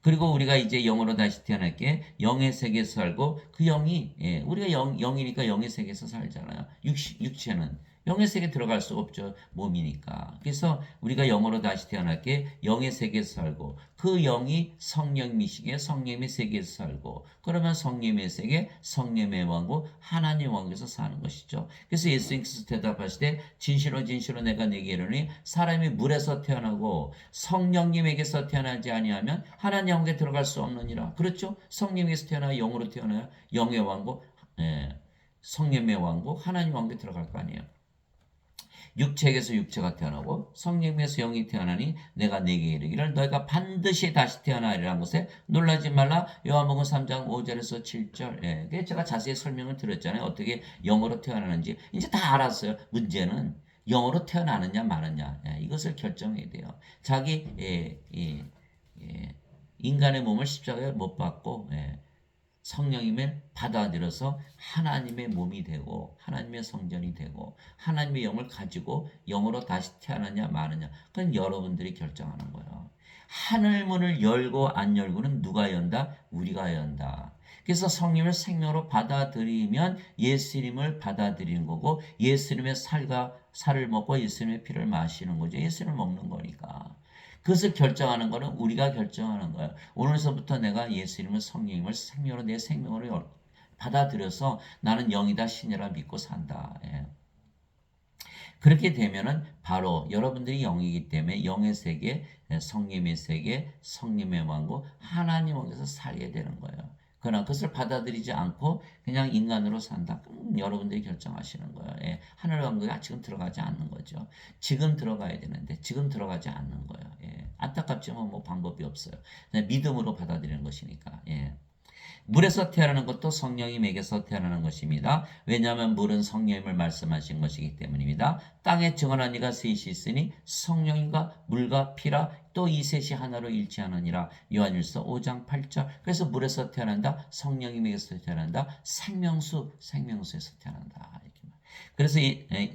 그리고 우리가 이제 영으로 다시 태어날게 영의 세계에서 살고 그 영이 우리가 영이니까 영의 세계에서 살잖아요. 육체는 영의 세계에 들어갈 수 없죠. 몸이니까. 그래서 우리가 영으로 다시 태어날게 영의 세계에서 살고 그 영이 성령이시기에 성령의 세계에서 살고 그러면 성령의 세계, 성령의 왕국, 하나님 왕국에서 사는 것이죠. 그래서 예수님께서 대답하실 때 진실로 진실로 내가 네게 이르노니 사람이 물에서 태어나고 성령님에게서 태어나지 아니하면 하나님 왕국에 들어갈 수 없느니라. 그렇죠? 성령에게서 태어나야 영으로 태어나야 영의 왕국, 성령의 왕국, 하나님 왕국에 들어갈 거 아니에요. 육체에게서 육체가 태어나고 성령에서 영이 태어나니 내가 네게 이르기를 너희가 반드시 다시 태어나리라는 것에 놀라지 말라. 요한복음 3장 5절에서 7절. 제가 자세히 설명을 드렸잖아요. 어떻게 영으로 태어나는지 이제 다 알았어요. 문제는 영으로 태어나느냐 마느냐 이것을 결정해야 돼요. 자기 인간의 몸을 십자가에 못 박고 성령님을 받아들여서 하나님의 몸이 되고 하나님의 성전이 되고 하나님의 영을 가지고 영으로 다시 태어나냐 마느냐 그건 여러분들이 결정하는 거예요. 하늘 문을 열고 안 열고는 누가 연다? 우리가 연다. 그래서 성령을 생명으로 받아들이면 예수님을 받아들이는 거고 예수님의 살을 먹고 예수님의 피를 마시는 거죠. 예수님을 먹는 거니까. 그것을 결정하는 거는 우리가 결정하는 거예요. 오늘서부터 내가 예수님을 성령님을 생명으로 내 생명으로 받아들여서 나는 영이다 신이라 믿고 산다. 그렇게 되면은 바로 여러분들이 영이기 때문에 영의 세계, 성령의 세계, 성령의 왕국, 하나님 왕국에서 살게 되는 거예요. 그러나 그것을 받아들이지 않고 그냥 인간으로 산다. 그럼 여러분들이 결정하시는 거예요. 하늘 왕국에 지금 들어가지 않는 거죠. 지금 들어가야 되는데 지금 들어가지 않는 거예요. 안타깝지만 뭐 방법이 없어요. 믿음으로 받아들이는 것이니까. 물에서 태어나는 것도 성령님에게서 태어나는 것입니다. 왜냐하면 물은 성령님을 말씀하신 것이기 때문입니다. 땅에 증언한 이가 셋이 있으니 성령님과 물과 피라 또 이 셋이 하나로 일치하느니라. 요한일서 5장 8절. 그래서 물에서 태어난다. 성령님에게서 태어난다. 생명수에서 태어난다. 그래서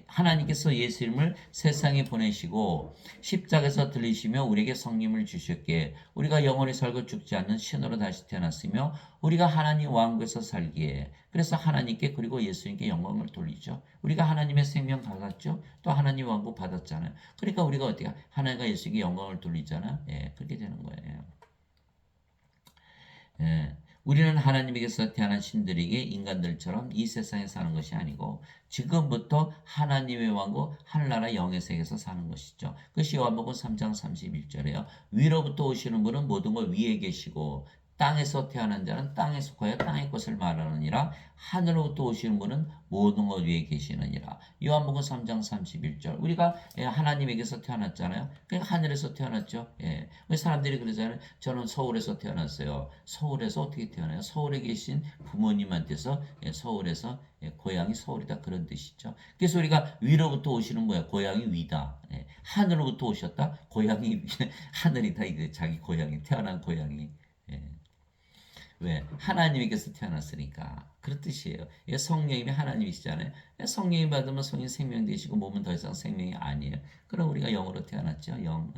하나님께서 예수님을 세상에 보내시고 십자가에서 들리시며 우리에게 성령을 주셨기에 우리가 영원히 살고 죽지 않는 신으로 다시 태어났으며 우리가 하나님 왕국에서 살기에 그래서 하나님께 그리고 예수님께 영광을 돌리죠. 우리가 하나님의 생명 받았죠. 또 하나님 왕국 받았잖아요. 그러니까 우리가 어떻게 하나님과 예수님께 영광을 돌리잖아요. 그렇게 되는 거예요. 우리는 하나님에게서 태어난 신들에게 인간들처럼 이 세상에 사는 것이 아니고 지금부터 하나님의 왕국 하늘나라 영의 세계에서 사는 것이죠. 그것이 요한복음 3장 31절에요. 위로부터 오시는 분은 모든 걸 위에 계시고 땅에서 태어난 자는 땅에 속하여 땅의 것을 말하느니라. 하늘로부터 오시는 분은 모든 것 위에 계시느니라. 요한복음 3장 31절. 우리가 하나님에게서 태어났잖아요. 그러니까 하늘에서 태어났죠. 사람들이 그러잖아요. 저는 서울에서 태어났어요. 서울에서 어떻게 태어나요? 서울에 계신 부모님한테서 서울에서 고향이 서울이다 그런 뜻이죠. 그래서 우리가 위로부터 오시는 뭐야? 고향이 위다. 하늘로부터 오셨다. 고향이 하늘이다. 이거 자기 고향이 태어난 고향이. 왜? 하나님에게서 태어났으니까. 그런 뜻이에요. 성령님이 하나님이시잖아요. 성령이 받으면 성령 생명 되시고 몸은 더 이상 생명이 아니에요. 그럼 우리가 영으로 태어났죠. 영.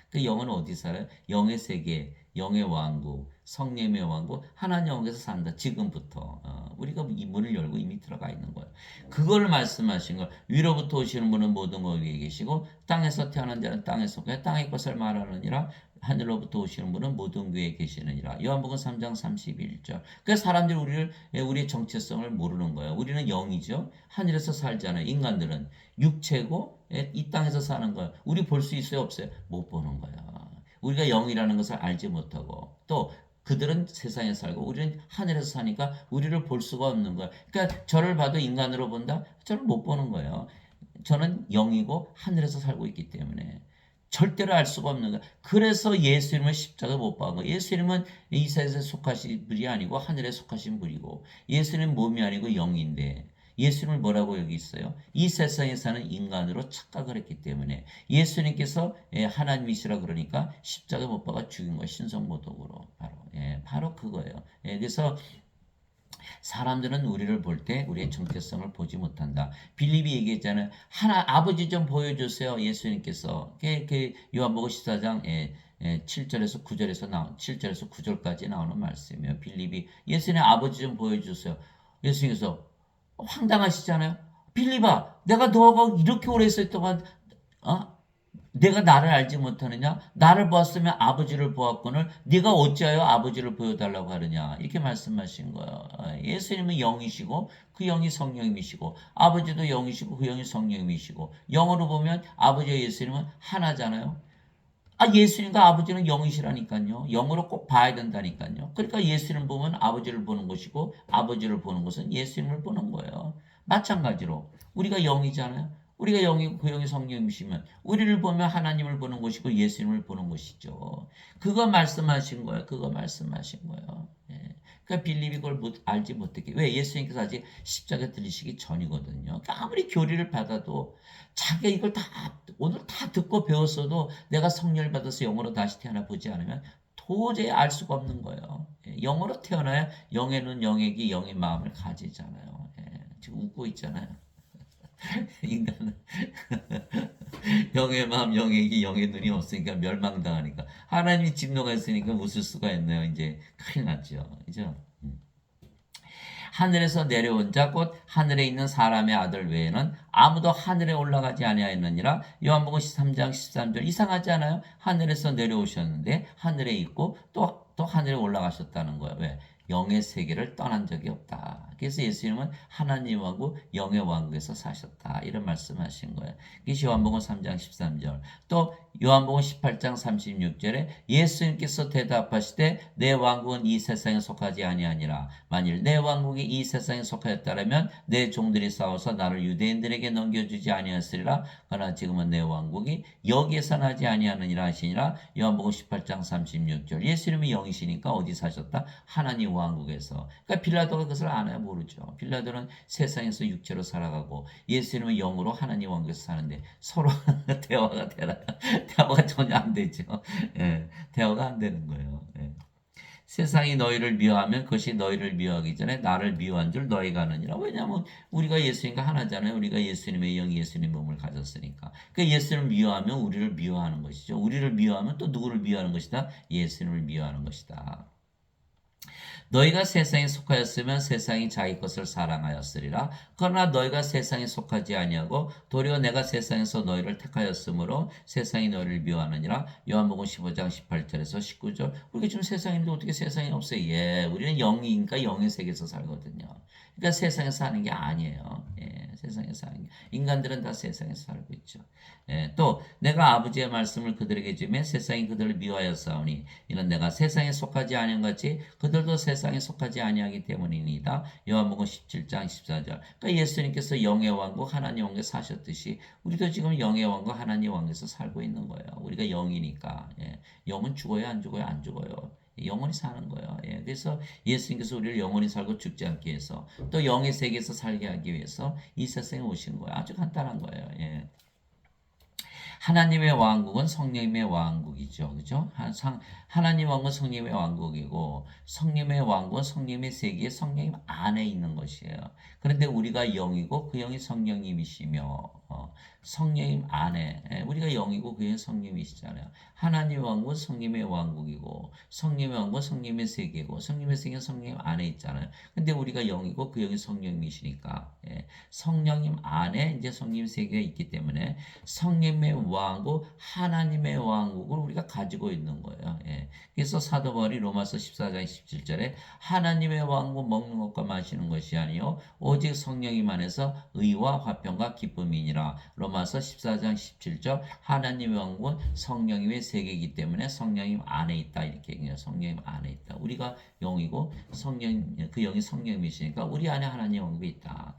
그 영은 어디 살아요? 영의 세계, 영의 왕국, 성령의 왕국, 하나님 왕국에서 산다. 지금부터. 우리가 이 문을 열고 이미 들어가 있는 거예요. 그걸 말씀하신 거. 위로부터 오시는 분은 모든 것 위에 계시고 땅에서 태어난 자는 땅에 속해 땅의 것을 말하느니라. 하늘로부터 오시는 분은 모든 교회에 계시느니라. 요한복음 3장 31절. 그래서 사람들이 우리의 정체성을 모르는 거예요. 우리는 영이죠. 하늘에서 살잖아요. 인간들은 육체고 이 땅에서 사는 거예요. 우리 볼 수 있어요, 없어요? 못 보는 거예요. 우리가 영이라는 것을 알지 못하고 또 그들은 세상에 살고 우리는 하늘에서 사니까 우리를 볼 수가 없는 거예요. 그러니까 저를 봐도 인간으로 본다? 저를 못 보는 거예요. 저는 영이고 하늘에서 살고 있기 때문에. 절대로 알 수가 없는 거야. 그래서 예수님을 십자가에 못 박은 거야. 예수님은 이 세상에 속하신 분이 아니고 하늘에 속하신 분이고 예수님은 몸이 아니고 영인데 예수님을 뭐라고 여기 있어요? 이 세상에 사는 인간으로 착각을 했기 때문에 예수님께서 하나님이시라 그러니까 십자가 못 박아 죽인 거 신성모독으로 바로 그거예요. 그래서 사람들은 우리를 볼 때 우리의 정체성을 보지 못한다. 빌립이 얘기했잖아요. 하나 아버지 좀 보여주세요. 예수님께서 그 요한복음 14장 7절에서 9절에서 7절에서 9절까지 나오는 말씀이에요. 빌립이 예수님 아버지 좀 보여주세요. 예수님께서 황당하시잖아요. 빌립아, 내가 너하고 이렇게 오래 있을 동안 내가 나를 알지 못하느냐? 나를 보았으면 아버지를 보았거늘 네가 어찌하여 아버지를 보여달라고 하느냐? 이렇게 말씀하신 거예요. 예수님은 영이시고 그 영이 성령님이시고 아버지도 영이시고 그 영이 성령님이시고 영어로 보면 아버지와 예수님은 하나잖아요. 예수님과 아버지는 영이시라니까요. 영으로 꼭 봐야 된다니까요. 그러니까 예수님 보면 아버지를 보는 것이고 아버지를 보는 것은 예수님을 보는 거예요. 마찬가지로 우리가 영이잖아요. 우리가 영이고 그 영이 성령이시면 우리를 보면 하나님을 보는 것이고 예수님을 보는 것이죠. 그거 말씀하신 거예요. 그거 말씀하신 거예요. 그러니까 빌립이 그걸 알지 못했기. 왜? 예수님께서 아직 십자가 들리시기 전이거든요. 그러니까 아무리 교리를 받아도 자기가 이걸 다 오늘 다 듣고 배웠어도 내가 성령을 받아서 영으로 다시 태어나 보지 않으면 도저히 알 수가 없는 거예요. 영으로 태어나야 영의 눈, 영의 귀, 영의 마음을 가지잖아요. 지금 웃고 있잖아요. 인간은 영의 마음, 영의 귀, 영의 눈이 없으니까 멸망당하니까 하나님이 진노가 있으니까 웃을 수가 있네요. 이제 큰일 났죠. 그죠? 하늘에서 내려온 자 곧 하늘에 있는 사람의 아들 외에는 아무도 하늘에 올라가지 아니하였느니라. 요한복음 13장 13절 이상하지 않아요? 하늘에서 내려오셨는데 하늘에 있고 또 하늘에 올라가셨다는 거예요. 왜? 영의 세계를 떠난 적이 없다. 그래서 예수님은 하나님 왕국, 영의 왕국에서 사셨다. 이런 말씀하신 거예요. 이게 요한복음 3장 13절. 또 요한복음 18장 36절에 예수님께서 대답하시되 내 왕국은 이 세상에 속하지 아니하니라. 만일 내 왕국이 이 세상에 속하였다면 내 종들이 싸워서 나를 유대인들에게 넘겨주지 아니하였으리라. 그러나 지금은 내 왕국이 여기에서 나지 아니하느니라 하시니라. 요한복음 18장 36절. 예수님이 영이시니까 어디 사셨다? 하나님 왕국에서. 그러니까 빌라도가 그것을 아나요? 모르죠. 빌라도는 세상에서 육체로 살아가고 예수님은 영으로 하나님 왕국에서 사는데 서로 대화가 되나? 대화가 전혀 안 되죠. 대화가 안 되는 거예요. 세상이 너희를 미워하면 그것이 너희를 미워하기 전에 나를 미워한 줄 너희가 아느니라. 왜냐하면 우리가 예수님과 하나잖아요. 우리가 예수님의 영, 예수님 몸을 가졌으니까. 그러니까 예수님을 미워하면 우리를 미워하는 것이죠. 우리를 미워하면 또 누구를 미워하는 것이다? 예수님을 미워하는 것이다. 너희가 세상에 속하였으면 세상이 자기 것을 사랑하였으리라. 그러나 너희가 세상에 속하지 아니하고 도리어 내가 세상에서 너희를 택하였으므로 세상이 너희를 미워하느니라. 요한복음 15장 18절에서 19절. 우리가 지금 세상인데 어떻게 세상이 없어요? 우리는 영이니까 영의 세계에서 살거든요. 그러니까 세상에서 사는 게 아니에요. 세상에서 사는 게. 인간들은 다 세상에서 살고 있죠. 또 내가 아버지의 말씀을 그들에게 주면 세상이 그들을 미워하였사오니 이는 내가 세상에 속하지 아니한 같이 그들도 세상에 속하지 아니하기 때문이니이다. 요한복음 17장 14절. 그러니까 예수님께서 영의 왕국 하나님 왕국에 사셨듯이 우리도 지금 영의 왕국 하나님 왕국에서 살고 있는 거예요. 우리가 영이니까. 영은 죽어요, 안 죽어요? 안 죽어요. 영원히 사는 거예요. 그래서 예수님께서 우리를 영원히 살고 죽지 않게 해서 또 영의 세계에서 살게 하기 위해서 이 세상에 오신 거예요. 아주 간단한 거예요. 하나님의 왕국은 성령님의 왕국이죠. 그죠? 하나님 왕국은 성령님의 왕국이고 성령님의 왕국은 성령님의 세계에 성령님 안에 있는 것이에요. 그런데 우리가 영이고 그 영이 성령님이시며 성령님 안에 우리가 영이고 그 영이 성령님이시잖아요. 하나님 왕국은 성령님의 왕국이고 성령님의 왕국은 성령님의 세계고 성령님의 세계는 성령님 안에 있잖아요. 근데 우리가 영이고 그 영이 성령님이시니까 성령님 안에 이제 성령 세계가 있기 때문에 성령님의 왕국, 하나님의 왕국을 우리가 가지고 있는 거예요. 그래서 사도 바울이 로마서 14장 17절에 하나님의 왕국 먹는 것과 마시는 것이 아니요 오직 성령님 안에서 의와 화평과 기쁨이니라. 로마서 14장 17절. 하나님의 왕국은 성령님의 세계이기 때문에 성령님 안에 있다 이렇게 얘기해요. 성령님 안에 있다. 우리가 영이고 그 영이 성령님이시니까 우리 안에 하나님 왕국이 있다.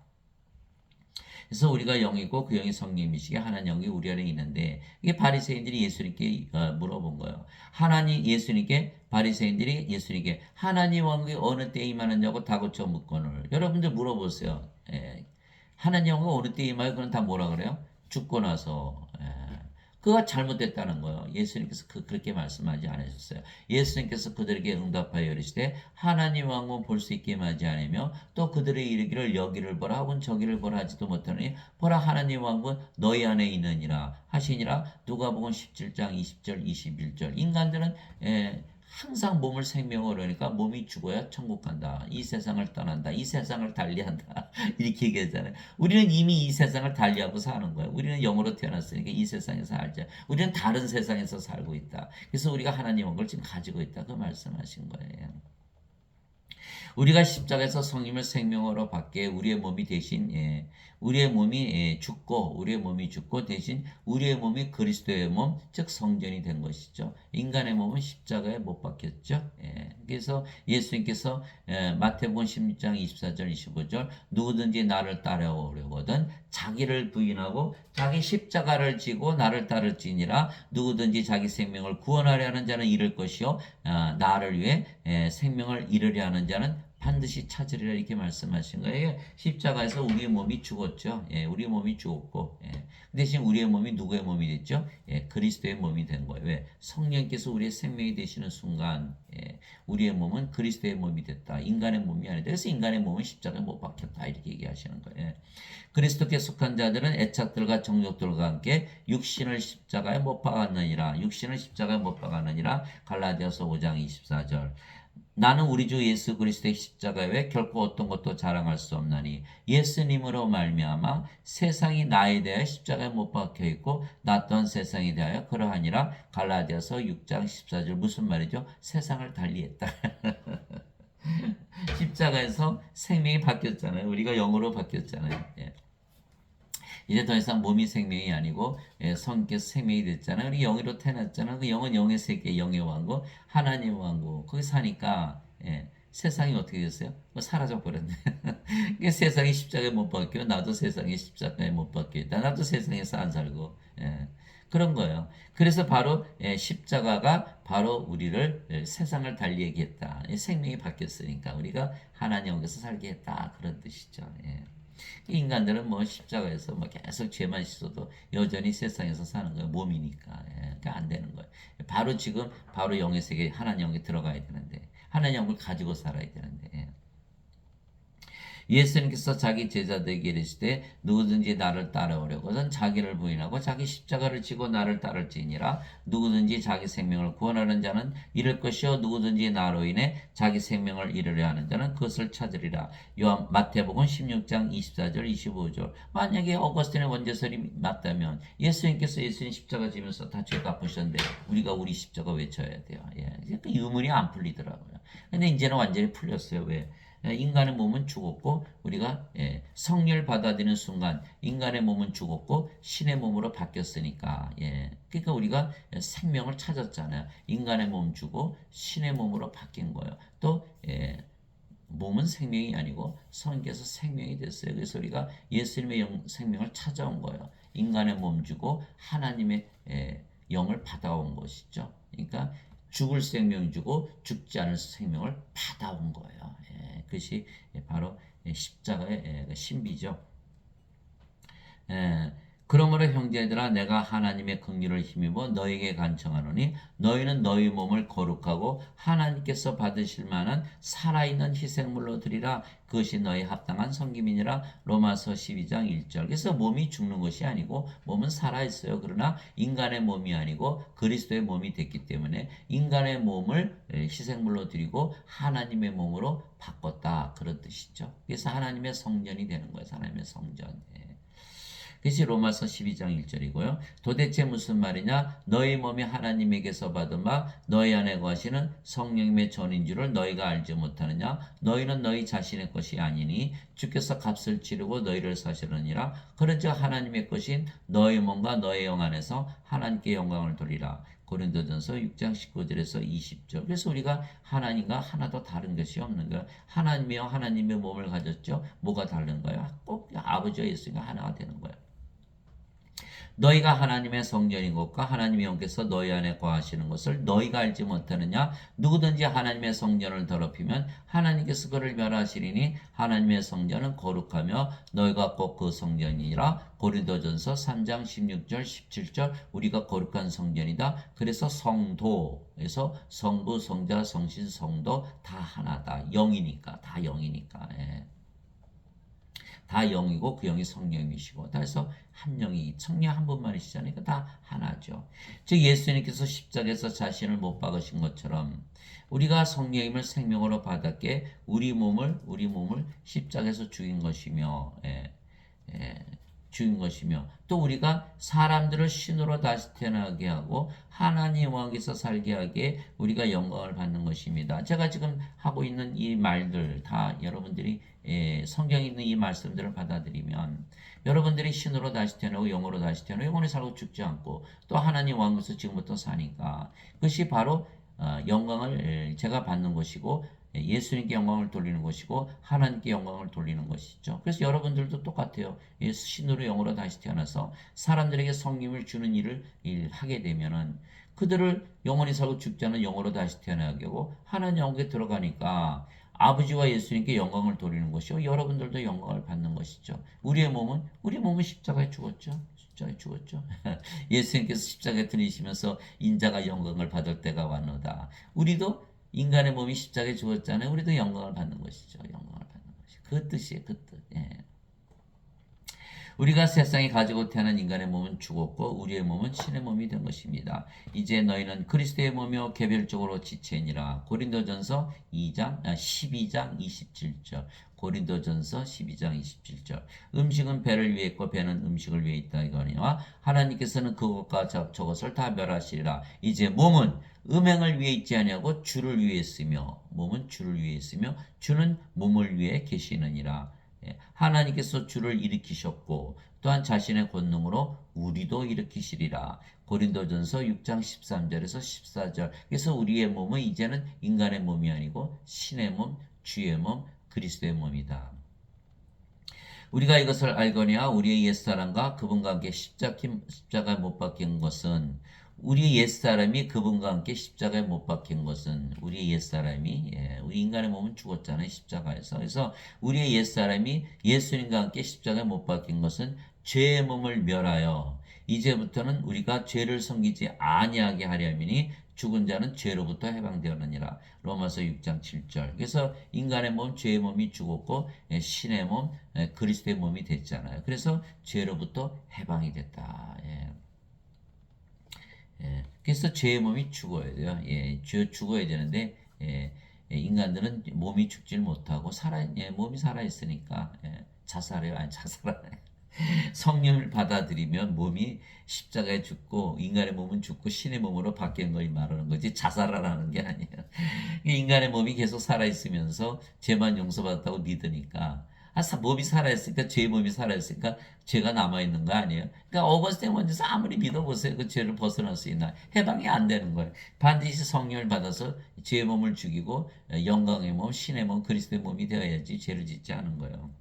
그래서 우리가 영이고 그 영이 성령이시게 하나님 영이 우리 안에 있는데 이게 바리새인들이 예수님께 물어본 거예요. 바리새인들이 예수님께 하나님 왕국이 어느 때에 임하느냐고 다그쳐 묻거늘. 여러분들 물어보세요. 하나님과 어느 때 임하여 그는 다 뭐라 그래요? 죽고 나서. 그가 잘못됐다는 거예요. 예수님께서 그렇게 말씀하지 않으셨어요. 예수님께서 그들에게 응답하여 이르시되 하나님 왕국 볼 수 있게 하지 않으며 또 그들의 이르기를 여기를 보라 하곤 저기를 보라 하지도 못하니 보라 하나님 왕국은 너희 안에 있느니라 하시니라. 누가복음 17장 20절 21절. 인간들은 항상 몸을 생명으로 하니까 몸이 죽어야 천국 간다. 이 세상을 떠난다. 이 세상을 달리한다. 이렇게 얘기하잖아요. 우리는 이미 이 세상을 달리하고 사는 거예요. 우리는 영으로 태어났으니까 이 세상에서 살자. 우리는 다른 세상에서 살고 있다. 그래서 우리가 하나님의 걸 지금 가지고 있다. 그 말씀하신 거예요. 우리가 십자가에서 성님을 생명으로 받게 우리의 몸이 대신 우리의 몸이 죽고 우리의 몸이 죽고 대신 우리의 몸이 그리스도의 몸 즉 성전이 된 것이죠. 인간의 몸은 십자가에 못 박혔죠. 그래서 예수님께서 마태복음 16장 24절 25절 누구든지 나를 따라오려거든 자기를 부인하고 자기 십자가를 지고 나를 따를지니라. 누구든지 자기 생명을 구원하려 하는 자는 잃을 것이요 나를 위해 생명을 잃으려 하는 자는 반드시 찾으리라. 이렇게 말씀하신 거예요. 십자가에서 우리의 몸이 죽었죠. 우리의 몸이 죽었고 그 대신 우리의 몸이 누구의 몸이 됐죠? 그리스도의 몸이 된 거예요. 왜? 성령께서 우리의 생명이 되시는 순간 우리의 몸은 그리스도의 몸이 됐다. 인간의 몸이 아니다. 그래서 인간의 몸은 십자가에 못 박혔다. 이렇게 얘기하시는 거예요. 그리스도께 속한 자들은 애착들과 정욕들과 함께 육신을 십자가에 못 박았느니라. 육신을 십자가에 못 박았느니라. 갈라디아서 5장 24절. 나는 우리 주 예수 그리스도의 십자가 외에 결코 어떤 것도 자랑할 수 없나니 예수님으로 말미암아 세상이 나에 대하여 십자가에 못 박혀 있고 나 또한 세상에 대하여 그러하니라. 갈라디아서 6장 14절. 무슨 말이죠? 세상을 달리했다. 십자가에서 생명이 바뀌었잖아요. 우리가 영으로 바뀌었잖아요. 이제 더 이상 몸이 생명이 아니고 성께서 생명이 됐잖아요. 우리 영으로 태어났잖아요. 그 영은 영의 세계, 영의 왕국, 하나님 왕국. 거기 사니까 세상이 어떻게 됐어요? 사라져 버렸네. 세상이 십자가에 못 박혀. 나도 세상에 십자가에 못 박혀 있다. 나도 세상에서 안 살고. 그런 거예요. 그래서 바로 십자가가 바로 우리를 세상을 달리게 했다. 생명이 바뀌었으니까 우리가 하나님께서 살게 했다. 그런 뜻이죠. 인간들은 뭐 십자가에서 뭐 계속 죄만 씻어도 여전히 세상에서 사는 거예요. 몸이니까. 그러니까 안 되는 거예요. 바로 지금 바로 영의 세계 하나님 영에 들어가야 되는데 하나님 영을 가지고 살아야 되는데 예수님께서 자기 제자들에게 이르시되 누구든지 나를 따라오려거든 자기를 부인하고 자기 십자가를 지고 나를 따를지니라. 누구든지 자기 생명을 구원하는 자는 잃을 것이요 누구든지 나로 인해 자기 생명을 잃으려 하는 자는 그것을 찾으리라. 마태복음 16장 24절 25절. 만약에 어거스틴의 원죄설이 맞다면 예수님께서 예수님 십자가 지면서 다 죄 갚으셨는데 우리가 우리 십자가 왜 져야 돼요? 그 유문이 안 풀리더라고요. 근데 이제는 완전히 풀렸어요. 왜? 인간의 몸은 죽었고 우리가 성령을 받아들이는 순간 인간의 몸은 죽었고 신의 몸으로 바뀌었으니까 그러니까 우리가 생명을 찾았잖아요. 인간의 몸 주고 신의 몸으로 바뀐 거예요. 또 몸은 생명이 아니고 성령께서 생명이 됐어요. 그래서 우리가 예수님의 생명을 찾아온 거예요. 인간의 몸 주고 하나님의 영을 받아온 것이죠. 그러니까 죽을 생명 주고 죽지 않을 생명을 받아온 거예요. 그것이 바로 십자가의 신비죠. 그러므로 형제들아 내가 하나님의 긍휼을 힘입어 너에게 간청하노니 너희는 너희 몸을 거룩하고 하나님께서 받으실 만한 살아있는 희생물로 드리라. 그것이 너희 합당한 섬김이니라. 로마서 12장 1절. 그래서 몸이 죽는 것이 아니고 몸은 살아있어요. 그러나 인간의 몸이 아니고 그리스도의 몸이 됐기 때문에 인간의 몸을 희생물로 드리고 하나님의 몸으로 바꿨다. 그런 뜻이죠. 그래서 하나님의 성전이 되는 거예요. 하나님의 성전. 그것이 로마서 12장 1절이고요. 도대체 무슨 말이냐? 너희 몸이 하나님에게서 받은 바 너희 안에 거하시는 성령님의 전인 줄을 너희가 알지 못하느냐? 너희는 너희 자신의 것이 아니니 주께서 값을 치르고 너희를 사시느니라. 그런즉 하나님의 것인 너희 몸과 너희 영 안에서 하나님께 영광을 돌리라. 고린도전서 6장 19절에서 20절. 그래서 우리가 하나님과 하나도 다른 것이 없는 거예요. 하나님이요 하나님의 몸을 가졌죠. 뭐가 다른 거예요? 꼭 아버지와 예수가 하나가 되는 거예요. 너희가 하나님의 성전인 것과 하나님의 영께서 너희 안에 거하시는 것을 너희가 알지 못하느냐? 누구든지 하나님의 성전을 더럽히면 하나님께서 그를 멸하시리니 하나님의 성전은 거룩하며 너희가 꼭 그 성전이니라. 고린도전서 3장 16절 17절 우리가 거룩한 성전이다. 그래서 성도에서 성부, 성자, 성신, 성도 다 하나다. 영이니까 다 영이니까. 예. 다 영이고 그 영이 성령이시고 그래서 한 영이 성령 한 분만이시잖아요. 그러니까 다 하나죠. 즉 예수님께서 십자가에서 자신을 못 박으신 것처럼 우리가 성령님을 생명으로 받았기에 우리 몸을 십자가에서 죽인 것이며 죽인 것이며 또 우리가 사람들을 신으로 다시 태어나게 하고 하나님 왕에서 살게 하기에 우리가 영광을 받는 것입니다. 제가 지금 하고 있는 이 말들 다 여러분들이 성경에 있는 이 말씀들을 받아들이면 여러분들이 신으로 다시 태어나고 영으로 다시 태어나고 영원히 살고 죽지 않고 또 하나님 왕에서 지금부터 사니까 그것이 바로 영광을 제가 받는 것이고 예수님께 영광을 돌리는 것이고 하나님께 영광을 돌리는 것이죠. 그래서 여러분들도 똑같아요. 신으로 영으로 다시 태어나서 사람들에게 성령을 주는 일을 하게 되면은 그들을 영원히 살고 죽지 않은 영으로 다시 태어나게 하고 하나님 영광에 들어가니까 아버지와 예수님께 영광을 돌리는 것이고 여러분들도 영광을 받는 것이죠. 우리 몸은 십자가에 죽었죠. 십자가에 죽었죠. 예수님께서 십자가에 들리시면서 인자가 영광을 받을 때가 왔노다. 우리도 인간의 몸이 십자가에 죽었잖아요. 우리도 영광을 받는 것이죠. 영광을 받는 것이. 그 뜻이에요. 그 뜻. 예. 우리가 세상에 가지고 태어난 인간의 몸은 죽었고 우리의 몸은 신의 몸이 된 것입니다. 이제 너희는 그리스도의 몸이요 개별적으로 지체니라. 고린도전서 12장 27절. 고린도전서 12장 27절. 음식은 배를 위해 있고 배는 음식을 위해 있다 이거니와 하나님께서는 그것과 저것을 다 멸하시리라. 이제 몸은 음행을 위해 있지 아니하고 주를 위해 있으며 몸은 주를 위해 있으며 주는 몸을 위해 계시느니라. 하나님께서 주를 일으키셨고 또한 자신의 권능으로 우리도 일으키시리라. 고린도전서 6장 13절에서 14절. 그래서 우리의 몸은 이제는 인간의 몸이 아니고 신의 몸, 주의 몸, 그리스도의 몸이다. 우리가 이것을 알거니와 우리의 옛사람과 그분과 함께 십자가에 못 박힌 것은 우리 옛사람이 그분과 함께 십자가에 못 박힌 것은 우리 옛사람이 우리 인간의 몸은 죽었잖아요. 십자가에서. 그래서 우리의 옛사람이 예수님과 함께 십자가에 못 박힌 것은 죄의 몸을 멸하여 이제부터는 우리가 죄를 섬기지 아니하게 하려니니 죽은 자는 죄로부터 해방되었느니라. 로마서 6장 7절. 그래서 인간의 몸, 죄의 몸이 죽었고 신의 몸, 그리스도의 몸이 됐잖아요. 그래서 죄로부터 해방이 됐다. 그래서 죄의 몸이 죽어야 돼요. 죽어야 되는데 인간들은 몸이 죽질 못하고 몸이 살아 있으니까 자살해요. 아니 자살하네. 성령을 받아들이면 몸이 십자가에 죽고 인간의 몸은 죽고 신의 몸으로 바뀌는 걸 말하는 거지 자살하라는 게 아니에요. 인간의 몸이 계속 살아있으면서 죄만 용서받았다고 믿으니까 몸이 살아있으니까 죄의 몸이 살아있으니까 죄가 남아있는 거 아니에요. 그러니까 어거스틴 원지서 아무리 믿어보세요. 그 죄를 벗어날 수 있나 해방이 안 되는 거예요. 반드시 성령을 받아서 죄의 몸을 죽이고 영광의 몸, 신의 몸, 그리스도의 몸이 되어야지 죄를 짓지 않은 거예요.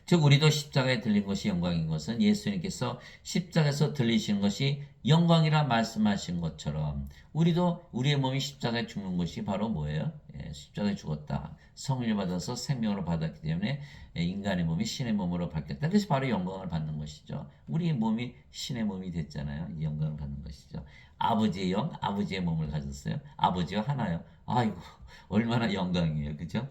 즉 우리도 십자가에 들린 것이 영광인 것은 예수님께서 십자가에서 들리시는 것이 영광이라 말씀하신 것처럼 우리도 우리의 몸이 십자가에 죽는 것이 바로 뭐예요? 십자가에 죽었다. 성령을 받아서 생명으로 받았기 때문에 인간의 몸이 신의 몸으로 바뀌었다. 그것이 바로 영광을 받는 것이죠. 우리의 몸이 신의 몸이 됐잖아요. 이 영광을 받는 것이죠. 아버지의 영, 아버지의 몸을 가졌어요. 아버지와 하나요. 아이고 얼마나 영광이에요. 그죠?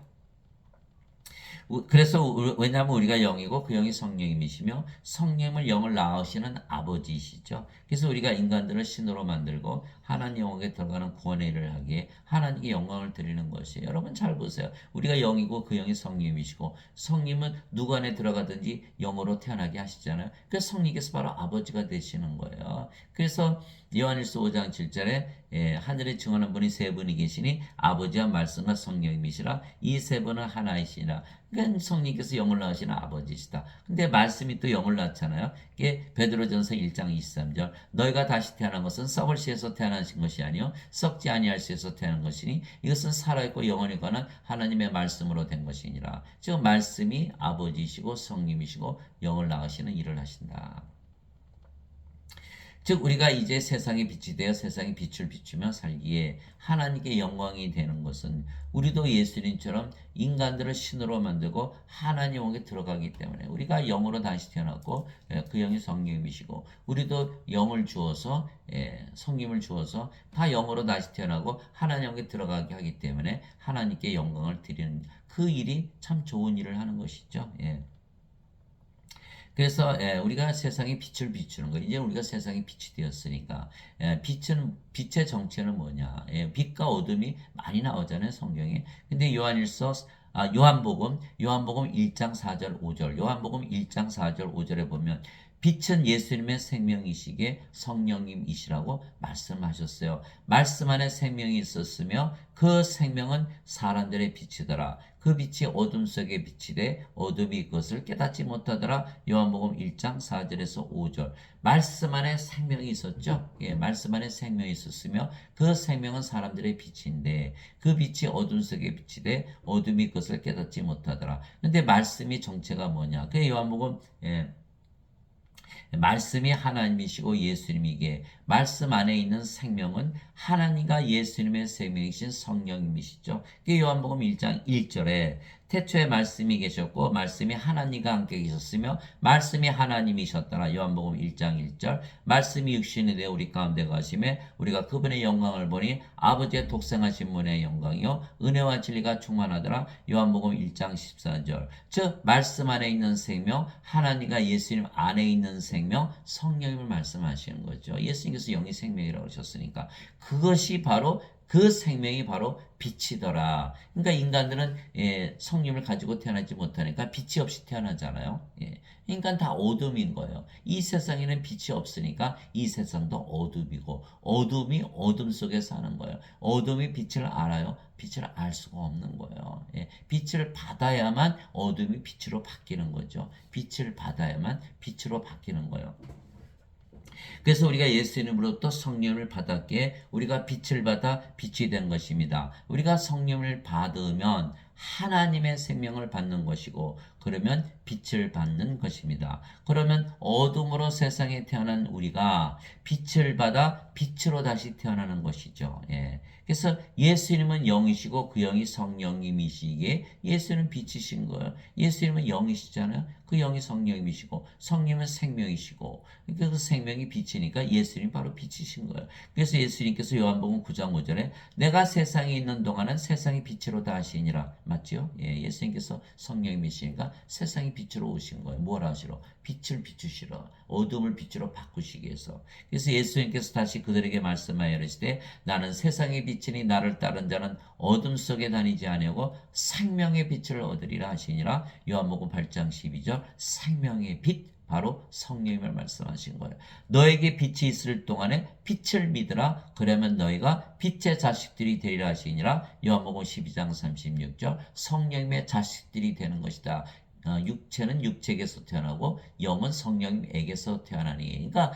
그래서 왜냐하면 우리가 영이고 그 영이 성령님이시며 성령을 영을 낳으시는 아버지이시죠. 그래서 우리가 인간들을 신으로 만들고 하나님 영역에 들어가는 구원의 일을 하기에 하나님께 영광을 드리는 것이에요. 여러분 잘 보세요. 우리가 영이고 그 영이 성령님이시고 성령은 누구 안에 들어가든지 영으로 태어나게 하시잖아요. 그래서 성령께서 바로 아버지가 되시는 거예요. 그래서 요한일서 5장 7절에 하늘에 증언한 분이 세 분이 계시니 아버지와 말씀과 성령님이시라. 이 세 분은 하나이시라. 그러니까 성령께서 영을 낳으시는 아버지시다. 근데 말씀이 또 영을 낳잖아요. 이게 베드로전서 1장 23절. 너희가 다시 태어난 것은 썩을 씨에서 태어나신 것이 아니요 썩지 아니할 씨에서 태어난 것이니 이것은 살아있고 영원히 관한 하나님의 말씀으로 된 것이니라. 즉 말씀이 아버지이시고 성령이시고 영을 낳으시는 일을 하신다. 즉 우리가 이제 세상의 빛이 되어 세상의 빛을 비추며 살기에 하나님께 영광이 되는 것은 우리도 예수님처럼 인간들을 신으로 만들고 하나님 영에 들어가기 때문에 우리가 영으로 다시 태어났고 그 영이 성령이시고 우리도 영을 주어서 성령을 주어서 다 영으로 다시 태어나고 하나님 영에 들어가게 하기 때문에 하나님께 영광을 드리는 그 일이 참 좋은 일을 하는 것이죠. 그래서 우리가 세상에 빛을 비추는 거. 이제 우리가 세상에 빛이 되었으니까 빛의 정체는 뭐냐? 빛과 어둠이 많이 나오잖아요, 성경에. 근데 요한복음 1장 4절 5절. 요한복음 1장 4절 5절에 보면 빛은 예수님의 생명이시기에 성령님이시라고 말씀하셨어요. 말씀 안에 생명이 있었으며 그 생명은 사람들의 빛이더라. 그 빛이 어둠 속에 빛이 돼 어둠이 그것을 깨닫지 못하더라. 요한복음 1장 4절에서 5절. 말씀 안에 생명이 있었죠. 말씀 안에 생명이 있었으며 그 생명은 사람들의 빛인데 그 빛이 어둠 속에 빛이 돼 어둠이 그것을 깨닫지 못하더라. 근데 말씀이 정체가 뭐냐? 그 요한복음 말씀이 하나님이시고 예수님이기에 말씀 안에 있는 생명은 하나님과 예수님의 생명이신 성령님이시죠. 요한복음 1장 1절에 태초에 말씀이 계셨고 말씀이 하나님과 함께 계셨으며 말씀이 하나님이셨더라. 요한복음 1장 1절. 말씀이 육신이 되어 우리 가운데 가심에 우리가 그분의 영광을 보니 아버지의 독생하신 분의 영광이요 은혜와 진리가 충만하더라. 요한복음 1장 14절. 즉 말씀 안에 있는 생명, 하나님과 예수님 안에 있는 생명, 성령님을 말씀하시는 거죠. 예수님께서 영이 생명이라고 하셨으니까 그것이 바로 그 생명이 바로 빛이더라. 그러니까 인간들은 성령을 가지고 태어나지 못하니까 빛이 없이 태어나잖아요. 그러니까 다 어둠인 거예요. 이 세상에는 빛이 없으니까 이 세상도 어둠이고 어둠이 어둠 속에 사는 거예요. 어둠이 빛을 알아요. 빛을 알 수가 없는 거예요. 빛을 받아야만 어둠이 빛으로 바뀌는 거죠. 빛을 받아야만 빛으로 바뀌는 거예요. 그래서 우리가 예수님으로부터 성령을 받았기에 우리가 빛을 받아 빛이 된 것입니다. 우리가 성령을 받으면 하나님의 생명을 받는 것이고 그러면 빛을 받는 것입니다. 그러면 어둠으로 세상에 태어난 우리가 빛을 받아 빛으로 다시 태어나는 것이죠. 그래서 예수님은 영이시고 그 영이 성령님이시기에 예수는 빛이신 거예요. 예수님은 영이시잖아요. 그 영이 성령님이시고 성령은 생명이시고 그 생명이 빛이니까 예수님이 바로 빛이신 거예요. 그래서 예수님께서 요한복음 9장 5절에 내가 세상에 있는 동안은 세상이 빛으로 다 하시니라. 맞죠? 예수님께서 성령님이시니까 세상이 빛으로 오신 거예요. 뭘 하시러? 빛을 비추시러 어둠을 빛으로 바꾸시기 위해서. 그래서 예수님께서 다시 그들에게 말씀하여 이르시되 나는 세상의 빛이니 나를 따른 자는 어둠 속에 다니지 아니하고 생명의 빛을 얻으리라 하시니라. 요한복음 8장 12절. 생명의 빛 바로 성령님을 말씀하신 거예요. 너에게 빛이 있을 동안에 빛을 믿으라. 그러면 너희가 빛의 자식들이 되리라 하시니라. 요한복음 12장 36절. 성령님의 자식들이 되는 것이다. 육체는 육체에게서 태어나고 영은 성령님에게서 태어나니. 그러니까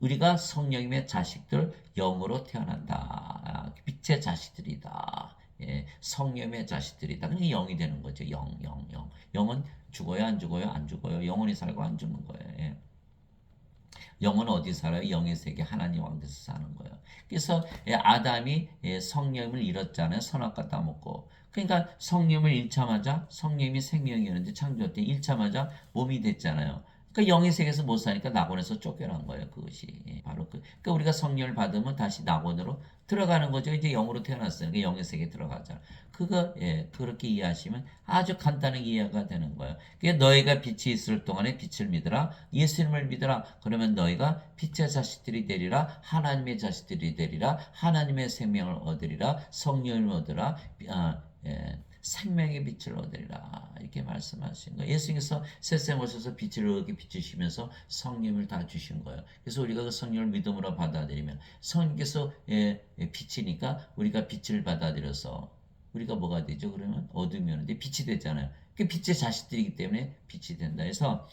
우리가 성령님의 자식들 영으로 태어난다. 빛의 자식들이다. 성령의 자식들이다. 그러니까 영이 되는 거죠. 영. 영은 죽어요, 안 죽어요? 안 죽어요. 영원히 살고 안 죽는 거예요. 영은 어디 살아요? 영의 세계 하나님 왕국에서 사는 거예요. 그래서 아담이 성령을 잃었잖아요. 선악과 따먹고. 그러니까 성령을 잃자마자 성령이 생명이었는데 창조 때 잃자마자 몸이 됐잖아요. 그러니까 영의 세계에서 못 사니까 낙원에서 쫓겨난 거예요. 그것이 바로 그러니까 우리가 성령을 받으면 다시 낙원으로 들어가는 거죠. 이제 영으로 태어났어요. 그러니까 영의 세계에 들어가잖아. 그거 그렇게 이해하시면 아주 간단하게 이해가 되는 거예요. 그러니까 너희가 빛이 있을 동안에 빛을 믿으라. 예수님을 믿으라. 그러면 너희가 빛의 자식들이 되리라. 하나님의 자식들이 되리라. 하나님의 생명을 얻으리라. 성령을 얻으라. 생명의 빛을 얻으리라 이렇게 말씀하신 거예요. 예수님께서 세상에 오셔서 빛을 얻게 비추시면서 성령을 다 주신 거예요. 그래서 우리가 그 성령을 믿음으로 받아들이면 성령께서 빛이니까 우리가 빛을 받아들여서 우리가 뭐가 되죠? 그러면 어둠이 오는데 빛이 되잖아요. 그 빛의 자식들이기 때문에 빛이 된다 해서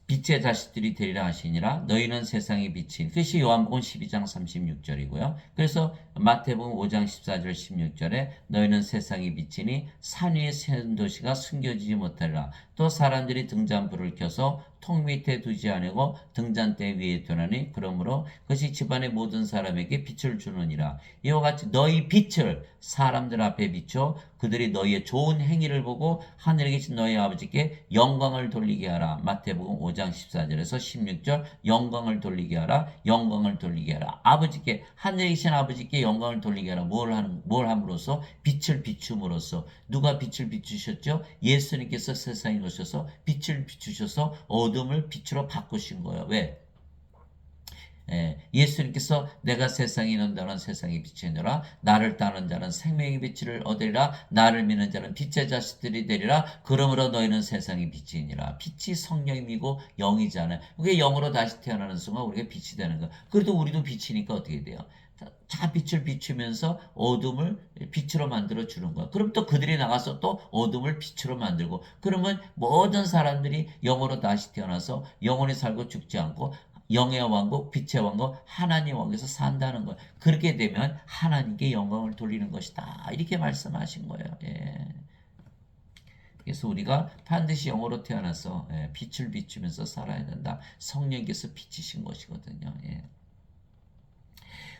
빛의 자식들이 되리라 하시니라. 너희는 세상의 빛인. 그것이 요한복음 12장 36절이고요. 그래서 마태복음 5장 14절 16절에 너희는 세상의 빛이니 산 위에 세운 도시가 숨겨지지 못하리라. 또 사람들이 등잔불을 켜서 통 밑에 두지 아니고 등잔대 위에 두나니 그러므로 그것이 집안의 모든 사람에게 빛을 주느니라. 이와 같이 너희 빛을 사람들 앞에 비춰 그들이 너희의 좋은 행위를 보고 하늘에 계신 너희 아버지께 영광을 돌리게 하라. 마태복음 5장 14절에서 16절 영광을 돌리게 하라. 영광을 돌리게 하라. 아버지께 하늘에 계신 아버지께 영광을 돌리게 하라. 뭘 함으로써? 빛을 비춤으로써. 누가 빛을 비추셨죠? 예수님께서 세상에 오셔서 빛을 비추셔서 어둠을 빛으로 바꾸신 거예요. 왜? 예수님께서 내가 세상에 있는 자는 세상의 빛이니라. 나를 따르는 자는 생명의 빛을 얻으리라. 나를 믿는 자는 빛의 자식들이 되리라. 그러므로 너희는 세상의 빛이니라. 빛이 성령이고 영이잖아요. 그게 영으로 다시 태어나는 순간 우리가 빛이 되는 거예요. 그래도 우리도 빛이니까 어떻게 돼요? 자, 빛을 비추면서 어둠을 빛으로 만들어 주는 거야. 그럼 또 그들이 나가서 또 어둠을 빛으로 만들고, 그러면 모든 사람들이 영으로 다시 태어나서 영원히 살고 죽지 않고 영의 왕국, 빛의 왕국, 하나님 왕국에서 산다는 거예요. 그렇게 되면 하나님께 영광을 돌리는 것이다. 이렇게 말씀하신 거예요. 예. 그래서 우리가 반드시 영으로 태어나서 빛을 비추면서 살아야 된다. 성령께서 비치신 것이거든요. 예.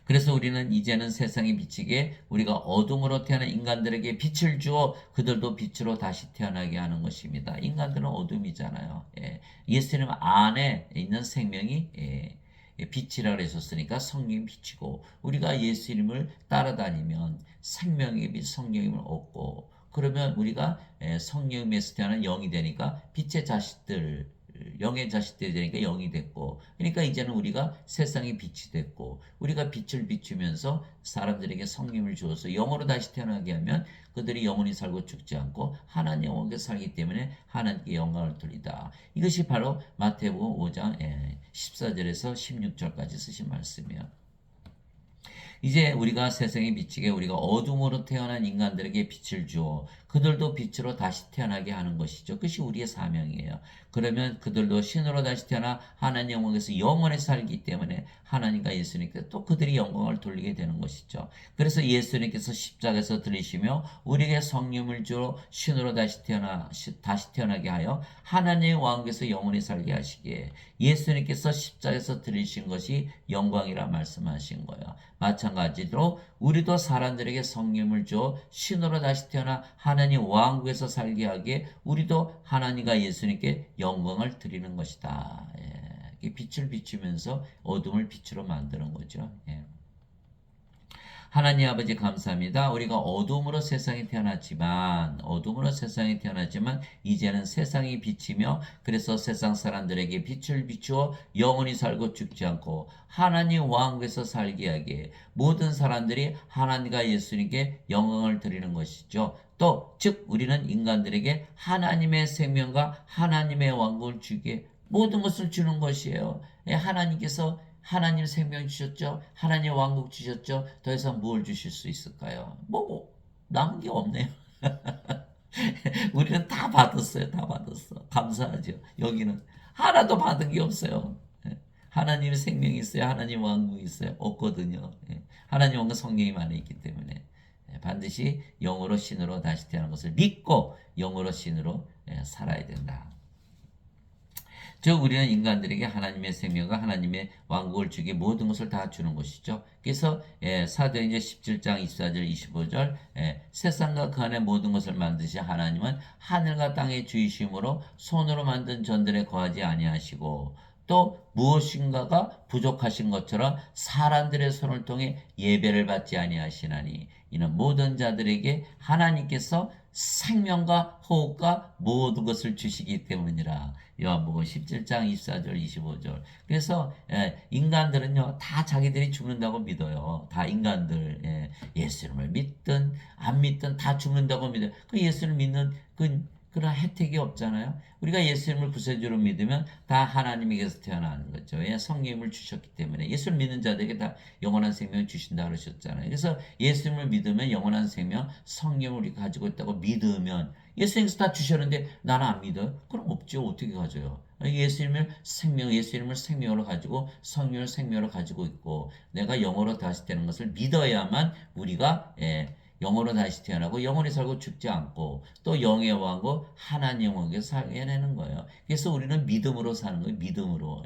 그래서 우리는 이제는 세상에 비치게 우리가 어둠으로 태어난 인간들에게 빛을 주어 그들도 빛으로 다시 태어나게 하는 것입니다. 인간들은 어둠이잖아요. 예. 예수님 안에 있는 생명이 빛이라 그랬었으니까 성령이 빛이고, 우리가 예수님을 따라다니면 생명의 빛, 성령님을 얻고, 그러면 우리가 성령에서 태어난 영이 되니까 빛의 자식들, 영의 자식들이 되니까 영이 됐고, 그러니까 이제는 우리가 세상의 빛이 됐고, 우리가 빛을 비추면서 사람들에게 성령을 주어서 영으로 다시 태어나게 하면 그들이 영원히 살고 죽지 않고 하나님 영원히 살기 때문에 하나님께 영광을 돌리다. 이것이 바로 마태복음 5장 14절에서 16절까지 쓰신 말씀이에요. 이제 우리가 세상에 비치게 우리가 어둠으로 태어난 인간들에게 빛을 주어 그들도 빛으로 다시 태어나게 하는 것이죠. 그것이 우리의 사명이에요. 그러면 그들도 신으로 다시 태어나 하나님 영광에서 영원히 살기 때문에 하나님과 예수님께 또 그들이 영광을 돌리게 되는 것이죠. 그래서 예수님께서 십자가에서 들리시며 우리에게 성령을 주어 신으로 다시 태어나게 하여 하나님의 왕국에서 영원히 살게 하시기에 예수님께서 십자가에서 들리신 것이 영광이라 말씀하신 거예요. 마찬가지로 우리도 사람들에게 성령을 주어 신으로 다시 태어나 하나님 왕국에서 살게 하기에 우리도 하나님과 예수님께 영광을 드리는 것이다. 예. 빛을 비추면서 어둠을 빛으로 만드는 거죠. 예. 하나님 아버지 감사합니다. 우리가 어둠으로 세상에 태어났지만 이제는 세상이 빛이며, 그래서 세상 사람들에게 빛을 비추어 영원히 살고 죽지 않고 하나님 왕국에서 살게 하기에 모든 사람들이 하나님과 예수님께 영광을 드리는 것이죠. 또 즉 우리는 인간들에게 하나님의 생명과 하나님의 왕국을 주기에 모든 것을 주는 것이에요. 하나님께서 하나님 생명 주셨죠. 하나님 왕국 주셨죠. 더 이상 뭘 주실 수 있을까요? 남은 게 없네요. 우리는 다 받았어요. 다 받았어. 감사하죠. 여기는 하나도 받은 게 없어요. 하나님의 생명이 있어요. 하나님 왕국이 있어요. 없거든요. 하나님 왕국 성령이 안에 있기 때문에 반드시 영으로 신으로 다시 태어난 것을 믿고 영으로 신으로 살아야 된다. 즉 우리는 인간들에게 하나님의 생명과 하나님의 왕국을 주기 모든 것을 다 주는 것이죠. 그래서 사도행전 17장 24절 25절 세상과 그 안에 모든 것을 만드신 하나님은 하늘과 땅의 주이심으로 손으로 만든 전들에 거하지 아니하시고 또 무엇인가가 부족하신 것처럼 사람들의 손을 통해 예배를 받지 아니하시나니 이는 모든 자들에게 하나님께서 생명과 호흡과 모든 것을 주시기 때문이라. 요한복음 17장 24절 25절. 그래서 인간들은요 다 자기들이 죽는다고 믿어요. 다 인간들 예수님을 믿든 안 믿든 다 죽는다고 믿어요. 그 예수를 믿는 그런 혜택이 없잖아요. 우리가 예수님을 구세주로 믿으면 다 하나님에게서 태어나는 거죠. 성령을 주셨기 때문에 예수를 믿는 자들에게 다 영원한 생명을 주신다 그러셨잖아요. 그래서 예수님을 믿으면 영원한 생명, 성령을 우리가 가지고 있다고 믿으면 예수님께서 다 주셨는데 나는 안 믿어요? 그럼 없죠. 어떻게 가져요? 예수님을 생명으로 가지고 성령을 생명으로 가지고 있고 내가 영으로 다시 되는 것을 믿어야만 우리가 영으로 다시 태어나고 영원히 살고 죽지 않고 또 영의 왕고 하나님 왕에서 살게 해내는 거예요. 그래서 우리는 믿음으로 사는 거예요. 믿음으로.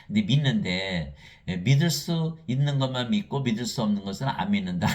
근데 믿는데 믿을 수 있는 것만 믿고 믿을 수 없는 것은 안 믿는다.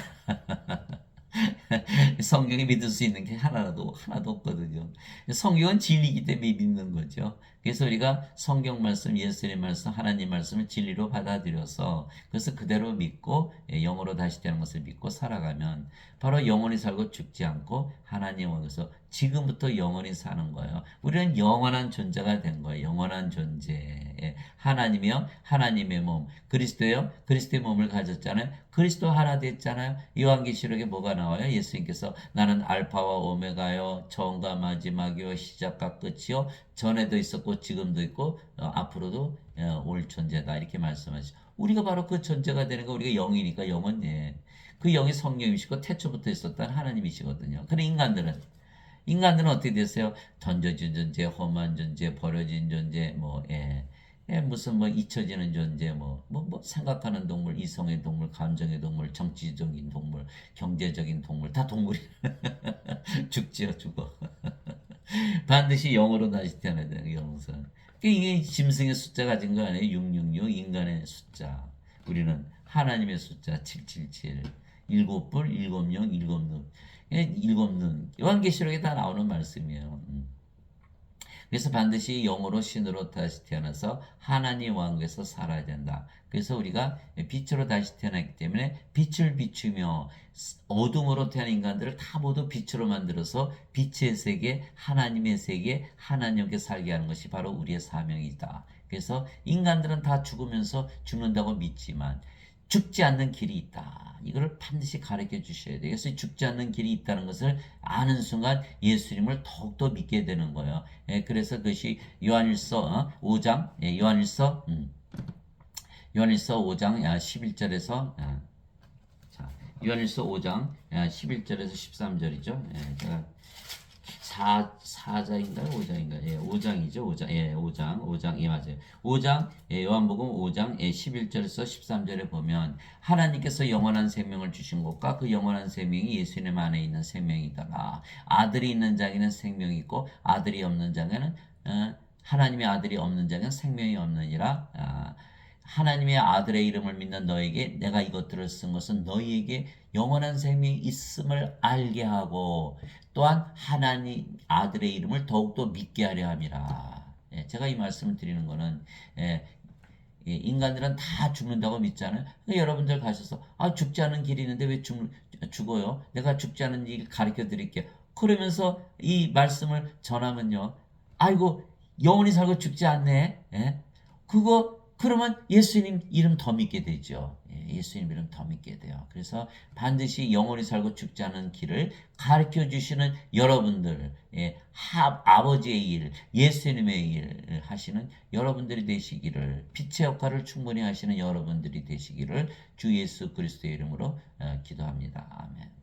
성경에 믿을 수 있는 게 하나도 없거든요. 성경은 진리이기 때문에 믿는 거죠. 그래서 우리가 성경 말씀, 예수님 말씀, 하나님 말씀을 진리로 받아들여서 그래서 그대로 믿고 영으로 다시 되는 것을 믿고 살아가면 바로 영원히 살고 죽지 않고 하나님 왕에서 지금부터 영원히 사는 거예요. 우리는 영원한 존재가 된 거예요. 영원한 존재. 하나님이요, 하나님의 몸, 그리스도요, 그리스도의 몸을 가졌잖아요. 그리스도 하나 됐잖아요. 요한계시록에 뭐가 나와요? 예수님께서 나는 알파와 오메가요, 처음과 마지막이요, 시작과 끝이요, 전에도 있었고 지금도 있고 앞으로도 올 존재다 이렇게 말씀하시죠. 우리가 바로 그 존재가 되는 거, 우리가 영이니까 영은 그 영이 성령이시고 태초부터 있었던 하나님이시거든요. 그런데 인간들은 어떻게 됐어요? 던져진 존재, 험한 존재, 버려진 존재, 무슨 잊혀지는 존재, 생각하는 동물, 이성의 동물, 감정의 동물, 정치적인 동물, 경제적인 동물, 다 동물이 죽지요, 죽어. 반드시 영으로 다시 태어나야 되는 영성. 이게 짐승의 숫자 가진 거 아니에요? 666, 인간의 숫자. 우리는 하나님의 숫자 777. 일곱 뿔, 일곱 영, 일곱 눈. 일곱 눈. 요한계시록에 다 나오는 말씀이에요. 그래서 반드시 영으로 신으로 다시 태어나서 하나님 왕국에서 살아야 된다. 그래서 우리가 빛으로 다시 태어났기 때문에 빛을 비추며 어둠으로 태어난 인간들을 다 모두 빛으로 만들어서 빛의 세계, 하나님의 세계, 하나님께 살게 하는 것이 바로 우리의 사명이다. 그래서 인간들은 다 죽으면서 죽는다고 믿지만 죽지 않는 길이 있다. 이걸 반드시 가르쳐 주셔야 돼요. 그래서 죽지 않는 길이 있다는 것을 아는 순간 예수님을 더욱더 믿게 되는 거예요. 그래서 그것이 요한일서 5장, 요한일서 5장 11절에서 요한일서 5장 11절에서 13절이죠. 제가 4장인가요? 5장인가요? 5장이죠. 5장. 맞아요. 5장, 요한복음 5장, 11절에서 13절에 보면, 하나님께서 영원한 생명을 주신 것과 그 영원한 생명이 예수님 안에 있는 생명이더라. 아들이 있는 자에게는 생명이 있고, 아들이 없는 자에게는, 하나님의 아들이 없는 자에게는 생명이 없느니라. 하나님의 아들의 이름을 믿는 너에게 내가 이것들을 쓴 것은 너희에게 영원한 생명이 있음을 알게 하고 또한 하나님 아들의 이름을 더욱더 믿게 하려 함이라. 제가 이 말씀을 드리는 것은 인간들은 다 죽는다고 믿잖아요. 그러니까 여러분들 가셔서 죽지 않은 길이 있는데 왜 죽어요? 내가 죽지 않은 길 가르쳐 드릴게요. 그러면서 이 말씀을 전하면요. 아이고 영원히 살고 죽지 않네. 그러면 예수님 이름 더 믿게 되죠. 예수님 이름 더 믿게 돼요. 그래서 반드시 영원히 살고 죽지 않은 길을 가르쳐 주시는 여러분들, 아버지의 일, 예수님의 일을 하시는 여러분들이 되시기를, 빛의 역할을 충분히 하시는 여러분들이 되시기를 주 예수 그리스도의 이름으로 기도합니다. 아멘.